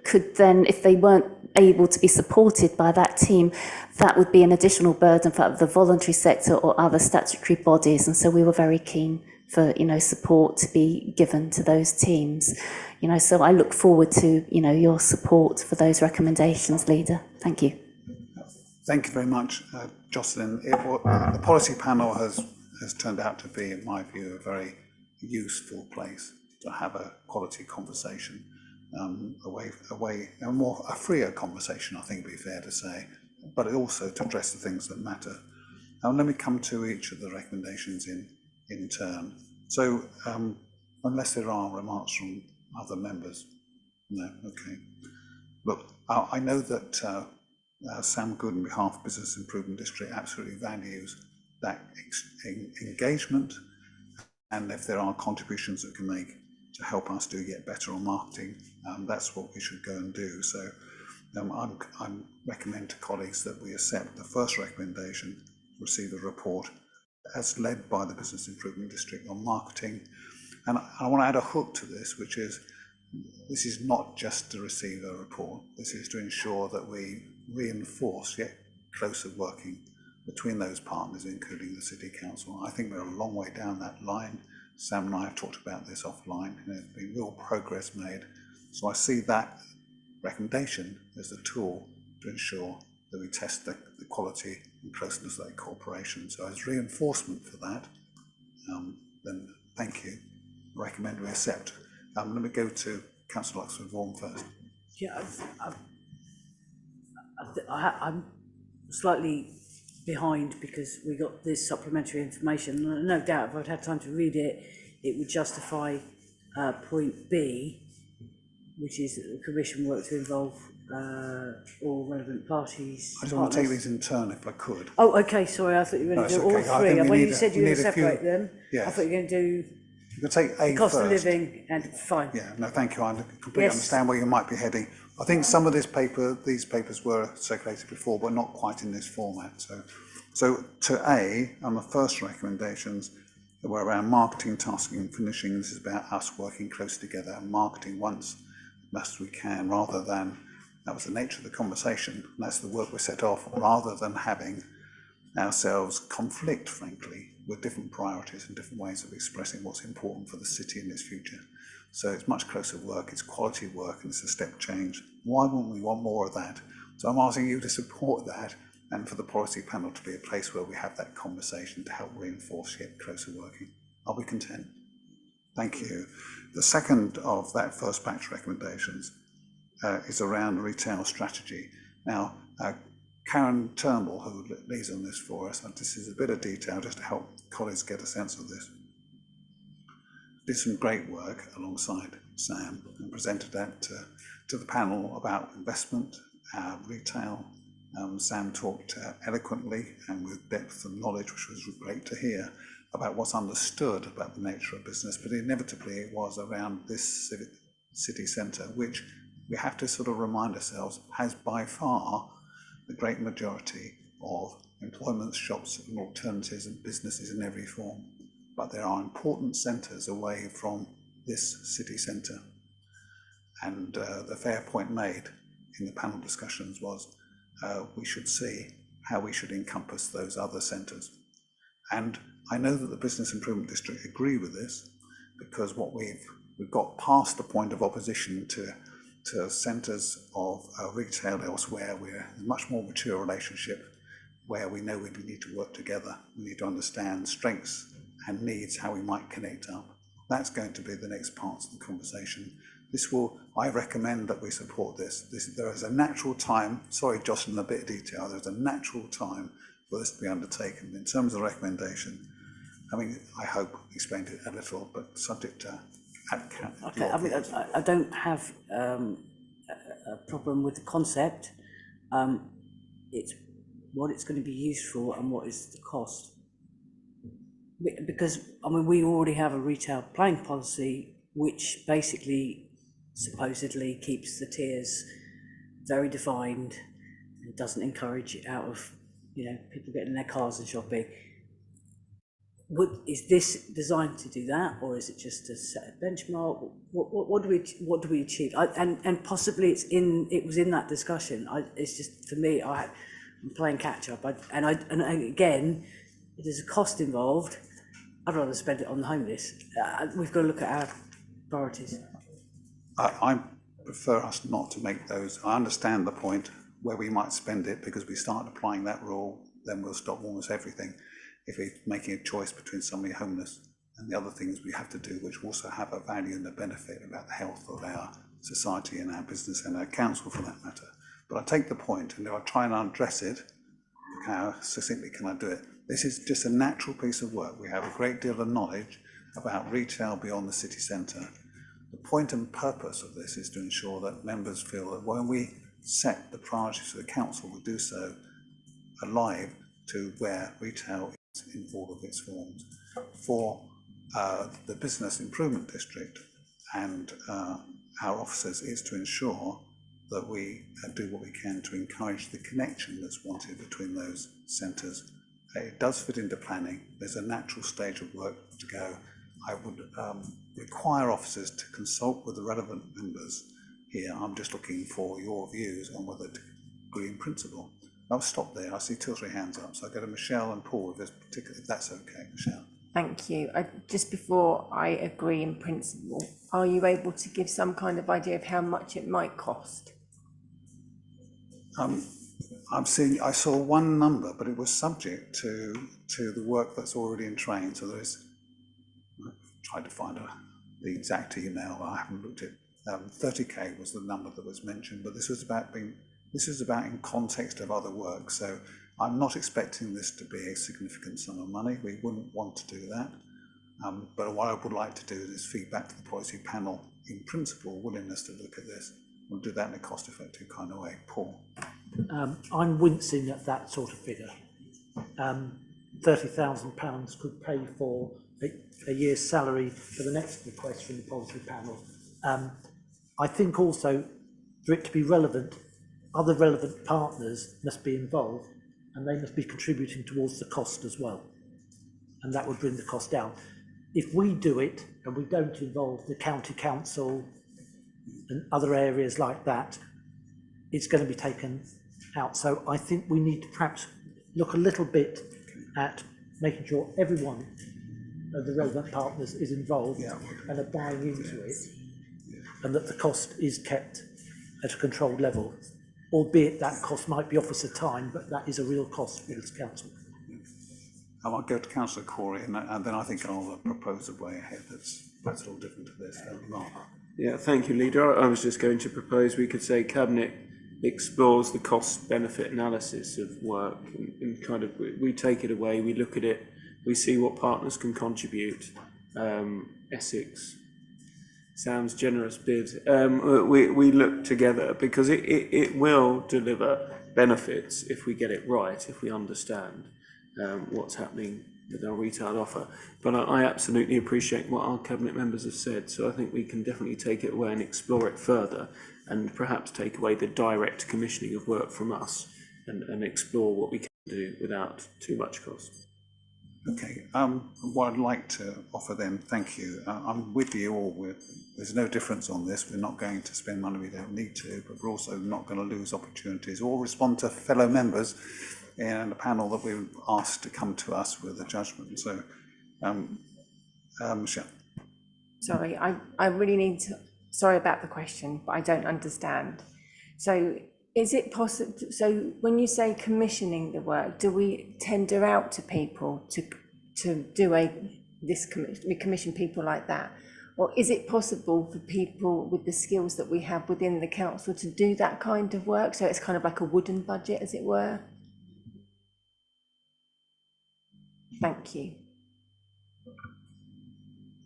could then, if they weren't able to be supported by that team, that would be an additional burden for the voluntary sector or other statutory bodies. And so we were very keen for support to be given to those teams. So I look forward to your support for those recommendations, Leader. Thank you. Thank you very much, Jocelyn. The policy panel has turned out to be, in my view, a very useful place to have a quality conversation, a freer conversation, I think would be fair to say, but also to address the things that matter. Now let me come to each of the recommendations in turn. So unless there are remarks from other members, no, okay. Look, I know that Sam Good on behalf of Business Improvement District absolutely values that engagement, and if there are contributions that can make to help us do get better on marketing, that's what we should go and do. So I'm recommend to colleagues that we accept the first recommendation, receive a report as led by the Business Improvement District on marketing. And I want to add a hook to this, which is this is not just to receive a report. This is to ensure that we reinforce yet closer working between those partners, including the City Council. I think we're a long way down that line. Sam and I have talked about this offline, and there's been real progress made. So I see that recommendation as a tool to ensure that we test the quality and closeness of that cooperation. So as reinforcement for that, then thank you. I recommend we accept. Let me go to Councillor Oxford-Vaughan first. Yeah, I'm slightly behind because we got this supplementary information. No doubt, if I'd had time to read it, it would justify point B, which is that the Commission work to involve all relevant parties. I just want to take these in turn, if I could. Oh, okay, sorry, I thought you were going to do all three. And when you said you were going to separate them, I thought you were going to do you can take A cost first. of living and fine. Yeah, no, thank you. I completely understand where you might be heading. I think some of these papers were circulated before, but not quite in this format. So to A, on the first recommendations, that were around marketing, tasking and finishing. This is about us working close together and marketing once as best we can, rather than, that was the nature of the conversation, and that's the work we set off, rather than having ourselves conflict, frankly, with different priorities and different ways of expressing what's important for the city in its future. So it's much closer work, it's quality work, and it's a step change. Why wouldn't we want more of that? So I'm asking you to support that, and for the policy panel to be a place where we have that conversation to help reinforce yet closer working. I'll be content. Thank you. The second of that first batch recommendations is around retail strategy. Now, Karen Turnbull, who leads on this for us, and this is a bit of detail just to help colleagues get a sense of this, did some great work alongside Sam and presented that to the panel about investment, retail. Sam talked eloquently and with depth and knowledge, which was great to hear, about what's understood about the nature of business, but inevitably it was around this city centre, which we have to sort of remind ourselves has by far the great majority of employment, shops and alternatives and businesses in every form. But there are important centres away from this city centre. And the fair point made in the panel discussions was we should see how we should encompass those other centres. And I know that the Business Improvement District agree with this, because what we've got past the point of opposition to centres of retail elsewhere, where there's a much more mature relationship, where we know we need to work together. We need to understand strengths and needs, how we might connect up. That's going to be the next part of the conversation. I recommend that we support this. There is a natural time, sorry Josh, in a bit of detail, there's a natural time for this to be undertaken. In terms of the recommendation, I hope explained it a little, but subject to Okay, I don't have a problem with the concept. It's what it's going to be used for and what is the cost. Because, we already have a retail planning policy which basically, supposedly, keeps the tiers very defined. It doesn't encourage it out of, people getting in their cars and shopping. Is this designed to do that, or is it just to set a benchmark? What do we achieve? And possibly it was in that discussion. It's just, for me, I'm playing catch up. And again, if there's a cost involved, I'd rather spend it on the homeless. We've got to look at our priorities. I prefer us not to make those. I understand the point where we might spend it, because we start applying that rule, then we'll stop almost everything. If we're making a choice between somebody homeless and the other things we have to do, which also have a value and a benefit about the health of our society and our business and our council for that matter. But I take the point, and I'll try and address it. How succinctly can I do it? This is just a natural piece of work. We have a great deal of knowledge about retail beyond the city centre. The point and purpose of this is to ensure that members feel that when we set the priorities for the council, we do so alive to where retail is in all of its forms. For the Business Improvement District and our officers is to ensure that we do what we can to encourage the connection that's wanted between those centres. It does fit into planning. There's a natural stage of work to go. I would require officers to consult with the relevant members here. I'm just looking for your views on whether to agree in principle. I'll stop there. I see 2 or 3 hands up, so I'll go to Michelle and Paul if that's okay, Michelle. Thank you. Just before I agree in principle, are you able to give some kind of idea of how much it might cost? I saw one number, but it was subject to the work that's already in train. So I've tried to find the exact email. I haven't looked at it. 30k was the number that was mentioned, but this is about in context of other work. So I'm not expecting this to be a significant sum of money. We wouldn't want to do that. But what I would like to do is feedback to the policy panel in principle, willingness to look at this. We'll do that in a cost-effective kind of way. Paul? I'm wincing at that sort of figure. £30,000 could pay for a year's salary for the next request from the policy panel. I think also, for it to be relevant, other relevant partners must be involved and they must be contributing towards the cost as well. And that would bring the cost down. If we do it and we don't involve the county council and other areas like that, it's going to be taken out. So I think we need to perhaps look a little bit at making sure everyone of the relevant partners is involved and are buying into it, and that the cost is kept at a controlled level, albeit that cost might be officer time, but that is a real cost for this council. I might go to Councillor Corey, and then I think I'll propose a way ahead that's a little different to this. Mark? Yeah, thank you, Leader. I was just going to propose we could say Cabinet explores the cost-benefit analysis of work, and kind of we take it away, we look at it, we see what partners can contribute. Essex sounds generous bid. We look together because it will deliver benefits if we get it right, if we understand what's happening with our retail offer. But I absolutely appreciate what our Cabinet members have said, so I think we can definitely take it away and explore it further, and perhaps take away the direct commissioning of work from us and explore what we can do without too much cost. Okay, what I'd like to offer then, thank you. I'm with you all. There's no difference on this. We're not going to spend money we don't need to, but we're also not going to lose opportunities or respond to fellow members in a panel that we've asked to come to us with a judgment. So, Michelle. Sorry, I really need to, sorry about the question, but I don't understand. So is it possible, so when you say commissioning the work, do we tender out to people to do we commission people like that? Or is it possible for people with the skills that we have within the council to do that kind of work? So it's kind of like a wooden budget, as it were? Thank you. Do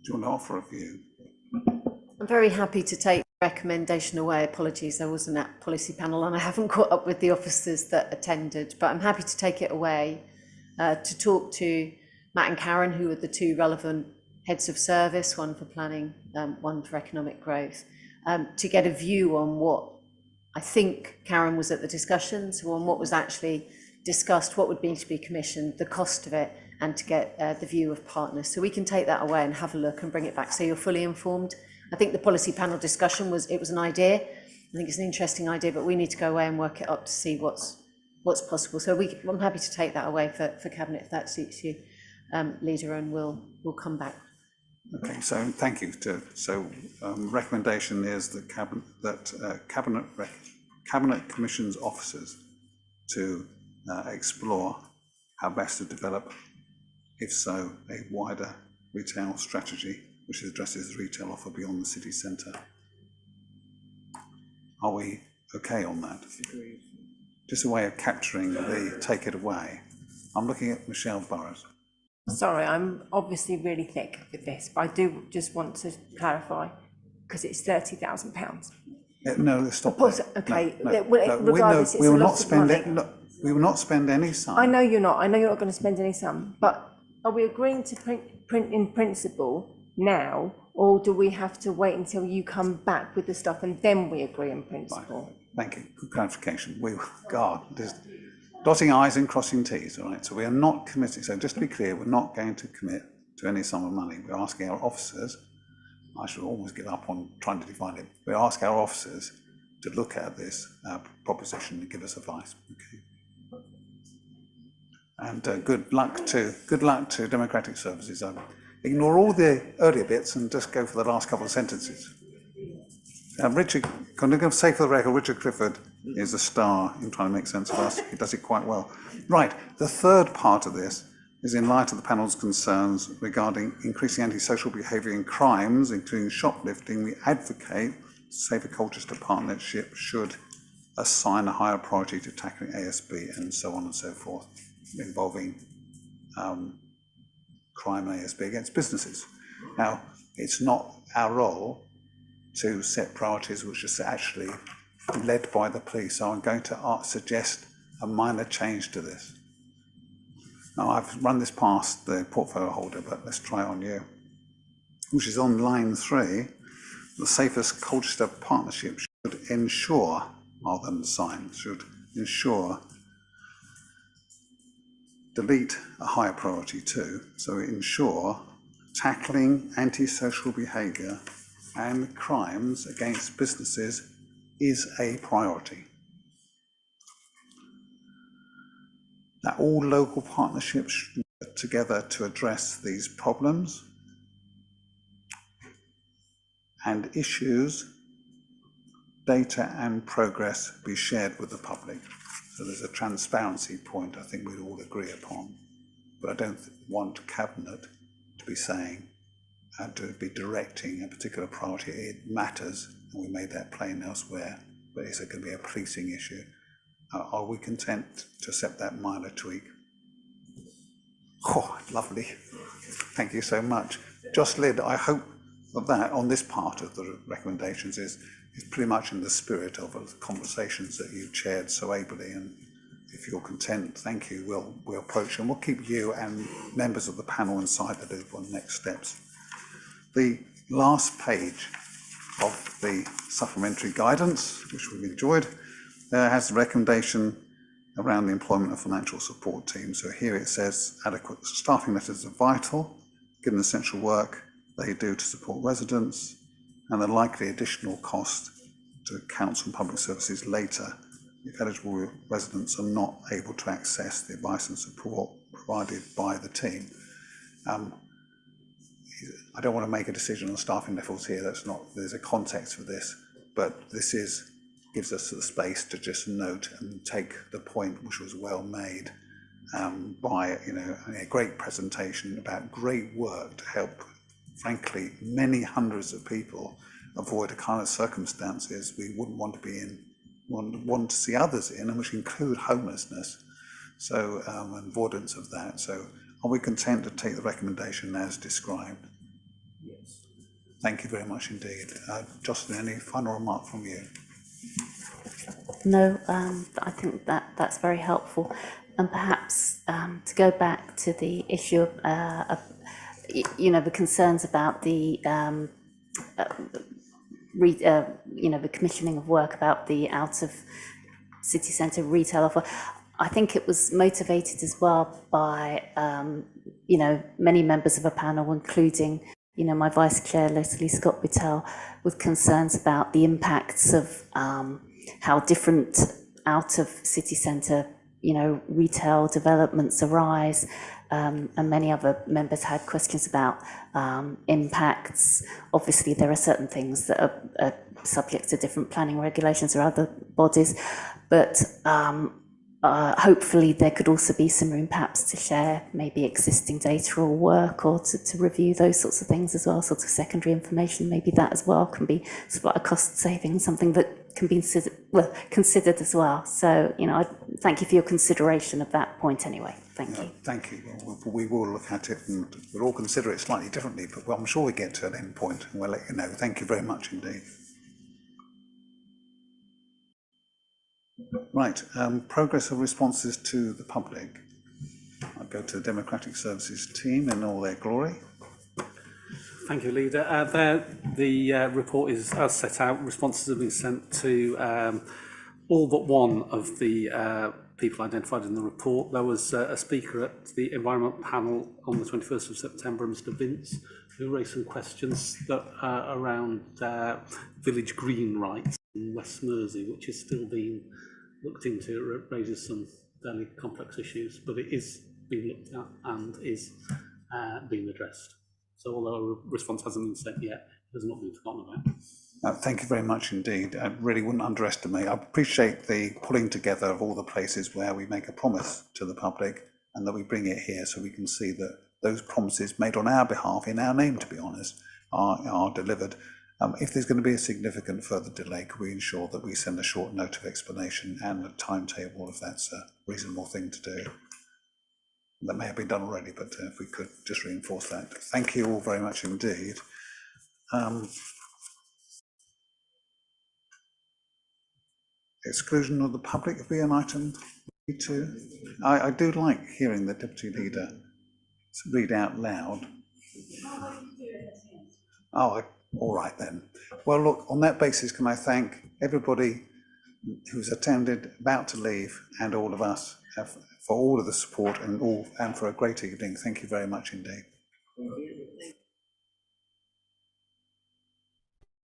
you want to offer a view? I'm very happy to take the recommendation away. Apologies, I wasn't at policy panel and I haven't caught up with the officers that attended, but I'm happy to take it away to talk to Matt and Karen, who are the 2 relevant heads of service, one for planning, one for economic growth, to get a view on what I think Karen was at the discussions, on what was actually discussed, what would need to be commissioned, the cost of it, and to get the view of partners. So we can take that away and have a look and bring it back so you're fully informed. I think the policy panel discussion was an idea. I think it's an interesting idea, but we need to go away and work it up to see what's possible. So I'm happy to take that away for Cabinet if that suits you, Leader, and we'll come back. Okay, so thank you. Recommendation is that Cabinet commissions officers to explore how best to develop, if so, a wider retail strategy which addresses the retail offer beyond the city centre. Are we okay on that? Just a way of capturing the take it away. I'm looking at Michelle Burrows. Sorry, I'm obviously really thick with this, but I do just want to clarify, because it's £30,000. No, stop there. Okay, regardless, it's a lot of money. We will not spend any sum. I know you're not going to spend any sum, but are we agreeing to print in principle now, or do we have to wait until you come back with the stuff and then we agree in principle? Thank you. Good clarification. Just dotting I's and crossing T's, all right? So we are not committing, so just to be clear, we're not going to commit to any sum of money. We're asking our officers, I should almost give up on trying to define it, we're asking our officers to look at this proposition and give us advice, okay? And good luck to Democratic Services. Ignore all the earlier bits and just go for the last couple of sentences. Richard, can I say for the record, Richard Clifford is a star in trying to make sense of us. He does it quite well. Right, the third part of this is in light of the panel's concerns regarding increasing antisocial behaviour and crimes, including shoplifting, we advocate Safer Colchester Partnership should assign a higher priority to tackling ASB and so on and so forth, involving crime and ASB against businesses. Now, it's not our role to set priorities which are actually led by the police. So I'm going to suggest a minor change to this. Now I've run this past the portfolio holder, but let's try it on you. Which is on line 3, the Safest Colchester Partnership should ensure, rather than sign, should ensure, delete a higher priority too, so ensure tackling antisocial behaviour and crimes against businesses is a priority. That all local partnerships should work together to address these problems and issues, data and progress be shared with the public. So there's a transparency point I think we'd all agree upon, but I don't want Cabinet to be saying and to be directing a particular priority. It matters, and we made that plain elsewhere, but is it going to be a policing issue? Are we content to accept that minor tweak? Oh, lovely. Thank you so much. Jocelyn, I hope that on this part of the recommendations is pretty much in the spirit of the conversations that you chaired so ably, and if you're content, thank you. We'll approach and we'll keep you and members of the panel inside the loop on next steps. The last page of the supplementary guidance, which we've enjoyed, has the recommendation around the employment of financial support teams. So here it says adequate staffing letters are vital, given the essential work they do to support residents and the likely additional cost to council and public services later if eligible residents are not able to access the advice and support provided by the team. I don't want to make a decision on staffing levels here. There's a context for this, but this gives us the space to just note and take the point which was well made by a great presentation about great work to help, frankly, many hundreds of people avoid the kind of circumstances we wouldn't want to be in, want to see others in, and which include homelessness. So avoidance of that. So are we content to take the recommendation as described? Yes. Thank you very much indeed. Jocelyn, any final remark from you? No, I think that's very helpful. And perhaps to go back to the issue of, the concerns about the, the commissioning of work about the out of city centre retail offer. I think it was motivated as well by, many members of a panel, including, my Vice Chair, Leslie Scott-Bittell, with concerns about the impacts of how different out of city centre, retail developments arise. And many other members had questions about impacts. Obviously, there are certain things that are subject to different planning regulations or other bodies, but hopefully there could also be some room perhaps to share maybe existing data or work, or to review those sorts of things as well, sort of secondary information. Maybe that as well can be sort of like a cost saving, something that can be considered as well. So, I thank you for your consideration of that point anyway. Thank you. Thank you. We will look at it and we'll all consider it slightly differently, but I'm sure we get to an end point and we'll let you know. Thank you very much indeed. Right, progress of responses to the public. I'll go to the Democratic Services team in all their glory. Thank you, Leader. The report is as set out. Responses have been sent to all but one of the people identified in the report. There was a speaker at the Environment Panel on the 21st of September, Mr. Vince, who raised some questions that around village green rights in West Mersey, which is still being looked into. It raises some fairly complex issues, but it is being looked at and is being addressed. So although a response hasn't been sent yet, it has not been forgotten about. Thank you very much indeed. I really wouldn't underestimate. I appreciate the pulling together of all the places where we make a promise to the public and that we bring it here so we can see that those promises made on our behalf, in our name to be honest, are delivered. If there's going to be a significant further delay, could we ensure that we send a short note of explanation and a timetable if that's a reasonable thing to do? That may have been done already, but if we could just reinforce that. Thank you all very much indeed. Exclusion of the public would be an item too. I do like hearing the Deputy Leader read out loud. Oh, all right then. Well, look, on that basis, can I thank everybody who's attended, about to leave, and all of us for all of the support and for a great evening. Thank you very much indeed.